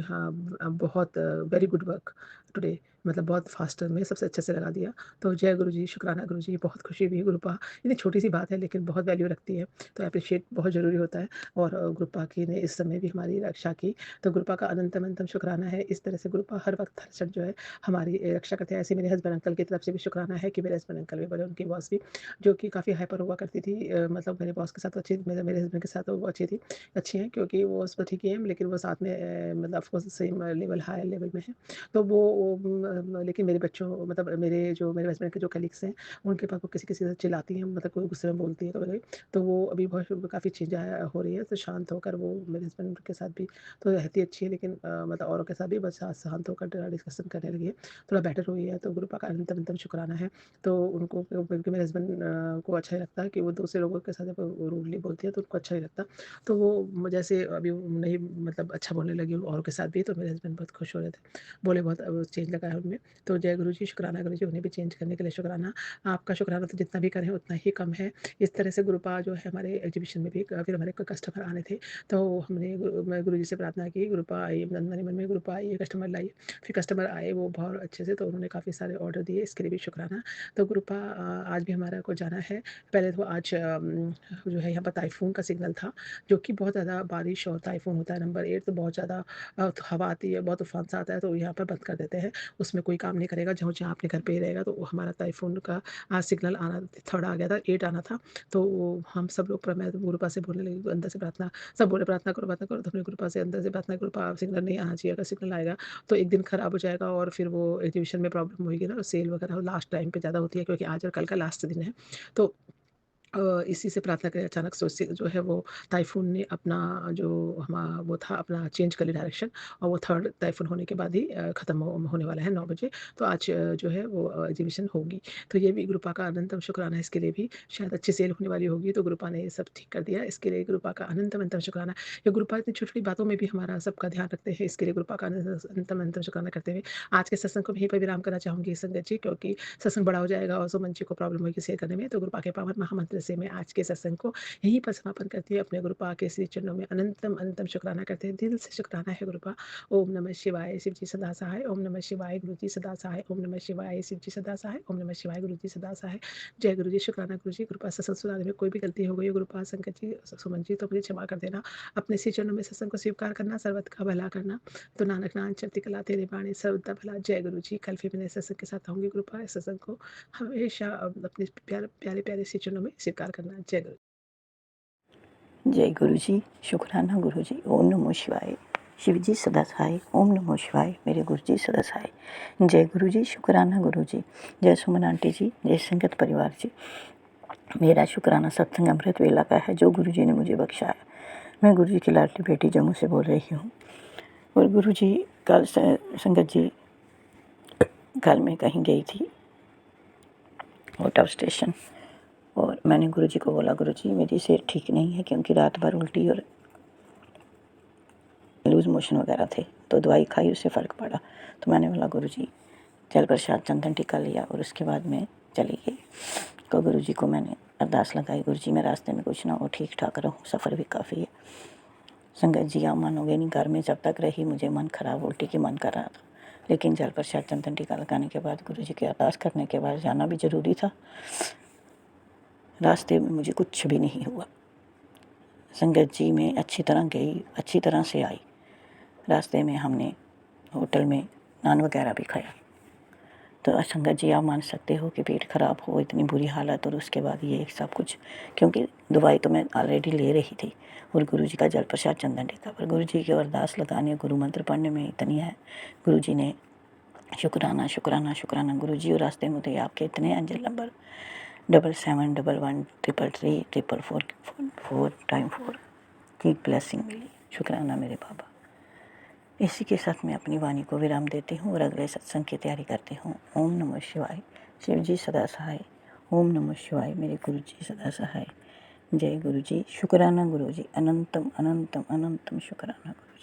[SPEAKER 14] हाँ, बहुत वेरी गुड वर्क टुडे, मतलब बहुत फास्ट में सबसे अच्छे से लगा दिया। तो जय गुरुजी, शुक्राना गुरुजी, बहुत खुशी हुई। गुरुपा इतनी छोटी-सी बात है लेकिन बहुत वैल्यू रखती है, तो एप्रिशिएट बहुत ज़रूरी होता है और गुरुपा की ने इस समय भी हमारी रक्षा की, तो गुरुपा का अनंतम-अनंतम शुक्राना है। इस तरह से गुरुपा हर वक़्त हर क्षण जो है हमारी रक्षा करते हैं। ऐसे ही मेरे हस्बैंड अंकल की तरफ से भी शुक्राना है कि मेरे हस्बैंड अंकल भी बोले, उनकी बॉस भी, जो कि काफ़ी हाइपर हुआ करती थी, मतलब मेरे बॉस के साथ अच्छी, मेरे हस्बैंड के साथ वो अच्छी हैं, क्योंकि वो बॉस तो ठीक ही है, लेकिन वो साथ में मतलब of course same level, high level में है। तो वो लेकिन मेरे बच्चों, मतलब मेरे हस्बैंड के जो कलीग्स हैं, उनके पास वो किसी-किसी से चिल्लाती हैं, मतलब कोई गुस्से में बोलती है कभी-कभी। तो वो अभी बहुत काफ़ी चीज़ें हो रही है, तो शांत होकर वो मेरे हस्बैंड के साथ भी तो रहती अच्छी है, लेकिन मतलब औरों के साथ भी बस शांत होकर डिस्कशन करने लगी है। थोड़ा बेटर हुई है, तो गुरुपा का अनंतम-अनंतम शुक्राना है। तो उनको, क्योंकि मेरे हस्बैंड को अच्छा नहीं लगता कि वो दूसरे लोगों के साथ जब रूडली बोलती है तो उनको अच्छा नहीं लगता। तो वो जैसे अभी वो नहीं, मतलब अच्छा बोलने लगी औरों के साथ भी, तो मेरे हस्बैंड बहुत खुश हो रहे थे। बोले बहुत चेंज लगा है उनमें। तो जय गुरुजी, शुक्राना गुरुजी, उन्हें भी चेंज करने के लिए शुक्राना। आपका शुक्राना तो जितना भी करें उतना ही कम है। इस तरह से गुरुपा जो है हमारे एग्ज़िबिशन में भी फिर हमारे कस्टमर आने थे, तो मैं गुरुजी से प्रार्थना की, गुरुपा आइए, मन ही मन में गुरुपा आइए, कस्टमर लाइए। फिर कस्टमर आए वो बहुत अच्छे से, तो उन्होंने काफ़ी सारे ऑर्डर दिए, इसके लिए भी शुक्राना। तो गुरुपा आज भी हमारा को जाना है। पहले तो आज जो है यहाँ पर टाइफून का सिग्नल था, जो कि बहुत ज़्यादा बारिश और टाइफून होता है नंबर 8, तो बहुत ज़्यादा तो हवा आती है, बहुत तूफ़ान सा आता है, तो यहाँ पर बंद कर देते हैं। उसमें कोई काम नहीं करेगा, जहाँ अपने घर पे ही रहेगा। तो हमारा टाइफून का आज सिग्नल आना 3rd आ गया था, 8 आना था। तो हम सब लोग मैं गुरुपा से बोलने लगी, अंदर से प्रार्थना, सब बोले प्रार्थना करो, तो हमने गुरुपा से अंदर से प्रार्थना, गुरुपा सिग्नल नहीं आना चाहिए, अगर सिग्नल आएगा तो एक दिन खराब हो जाएगा और फिर वो एग्जीबिशन में प्रॉब्लम होगी ना, सेल वगैरह लास्ट टाइम पे ज़्यादा होती है, क्योंकि आज और कल का लास्ट दिन है। तो इसी से प्रार्थना करें, अचानक से उससे जो है वो टाइफून ने अपना जो वो था अपना चेंज कर लिया डायरेक्शन, और वो 3rd टाइफून होने के बाद ही ख़त्म होने वाला है 9 बजे। तो आज जो है वो एग्जीबिशन होगी। तो ये भी गुरुपा का अनंतम शुक्राना है, इसके लिए भी शायद अच्छी सेल होने वाली होगी, तो गुरुपा ने ये सब ठीक कर दिया, इसके लिए गुरुपा का अनंतम शुक्राना। ये गुरुपा इतनी छोटी-छोटी बातों में भी हमारा सबका ध्यान रखते हैं, इसके लिए गुरुपा का अनंतम शुक्राना करते हुए आज के सत्संग को यहीं पर विराम करना चाहूँगी संगत जी, क्योंकि सत्संग बड़ा हो जाएगा और सुमन जी को प्रॉब्लम होगी शेयर करने में। तो गुरुपा के पावन महामंत्र से मैं आज के सत्संग को यहीं पर समापन करती हूँ। अपने गुरुपा के श्री चरणों में अनंतम शुक्राना करते हैं, दिल से शुक्राना है गुरुपा। ओम नमः शिवाय, शिव जी सदा सहाय। ओम नमः शिवाय, गुरु जी सदा सहाय। ओम नमः शिवाय, शिव जी सदा सहाय। ओम नमः शिवाय, गुरु जी सदा सहाय। जय गुरु जी, शुक्राना गुरु जी। गुरुपा सत्संग सुनाने में कोई भी गलती हो गई हो गुरुपा, संकट जी, सुमन जी, तो मुझे क्षमा कर देना। अपने श्री चरणों में सत्संग को स्वीकार करना, सर्वत का भला करना। तो नानक नाम चढ़ती कला तेरे बाणी, सर्वदा भला। जय गुरु जी। कल फिर मैं सत्संग के साथ आऊँगी गुरुपा। इस सत्संग को हमेशा अपने प्यारे श्री चरणों में स्वीकार करना। जय गुरु।
[SPEAKER 15] जय गुरु जी, शुक्राना गुरु जी। ओम नमो शिवाय, शिव जी सदा सहाय। ओम नमो शिवाय, मेरे गुरु जी सदा सहाय। जय गुरु जी, शुक्राना गुरु जी। जय सुमन आंटी जी, जय संगत परिवार जी। मेरा शुक्राना सत्संग अमृत वेला का है, जो गुरु जी ने मुझे बख्शा है। मैं गुरु जी की लाडली बेटी जम्मू से बोल रही हूँ। और गुरु जी कल संगत जी, कल मैं कहीं गई थी आउट ऑफ स्टेशन, और मैंने गुरुजी को बोला, गुरुजी मेरी सेहत ठीक नहीं है, क्योंकि रात भर उल्टी और लूज़ मोशन वगैरह थे, तो दवाई खाई, उससे फ़र्क पड़ा। तो मैंने बोला गुरुजी, जल प्रसाद चंदन टीका लिया और उसके बाद मैं चली गई। तो गुरुजी को मैंने अरदास लगाई, गुरुजी मैं रास्ते में कुछ ना हो, ठीक ठाक रहूँ, सफ़र भी काफ़ी है। संगत जी आप मानोगे नहीं, घर में जब तक रही मुझे मन खराब, उल्टी की मन कर रहा था, लेकिन जल प्रसाद चंदन टीका लगाने के बाद, गुरुजी की अरदास करने के बाद जाना भी ज़रूरी था। रास्ते में मुझे कुछ भी नहीं हुआ। संगत जी मैं अच्छी तरह गई, अच्छी तरह से आई। रास्ते में हमने होटल में नान वगैरह भी खाया। तो संगत जी आप मान सकते हो कि पेट ख़राब हो, इतनी बुरी हालत, और उसके बाद ये सब कुछ, क्योंकि दवाई तो मैं ऑलरेडी ले रही थी, और गुरुजी का जल प्रसाद चंदन टीका पर गुरुजी की अरदास लगाने, गुरु मंत्र पढ़ने में इतनी है, गुरुजी ने शुक्राना शुक्राना शुक्राना गुरुजी। और रास्ते में तो आपके इतने एंजल नंबर 7711334444 की ब्लेसिंग मिली। शुक्राना मेरे बाबा। इसी के साथ मैं अपनी वाणी को विराम देती हूँ और अगले सत्संग की तैयारी करती हूँ। ओम नमः शिवाय। शिव जी सदा सहाय। ओम नमः शिवाय। मेरे गुरु जी सदा सहाय। जय गुरु जी। शुक्राना गुरु जी। अनंतम अनंतम अनंतम शुक्राना गुरु।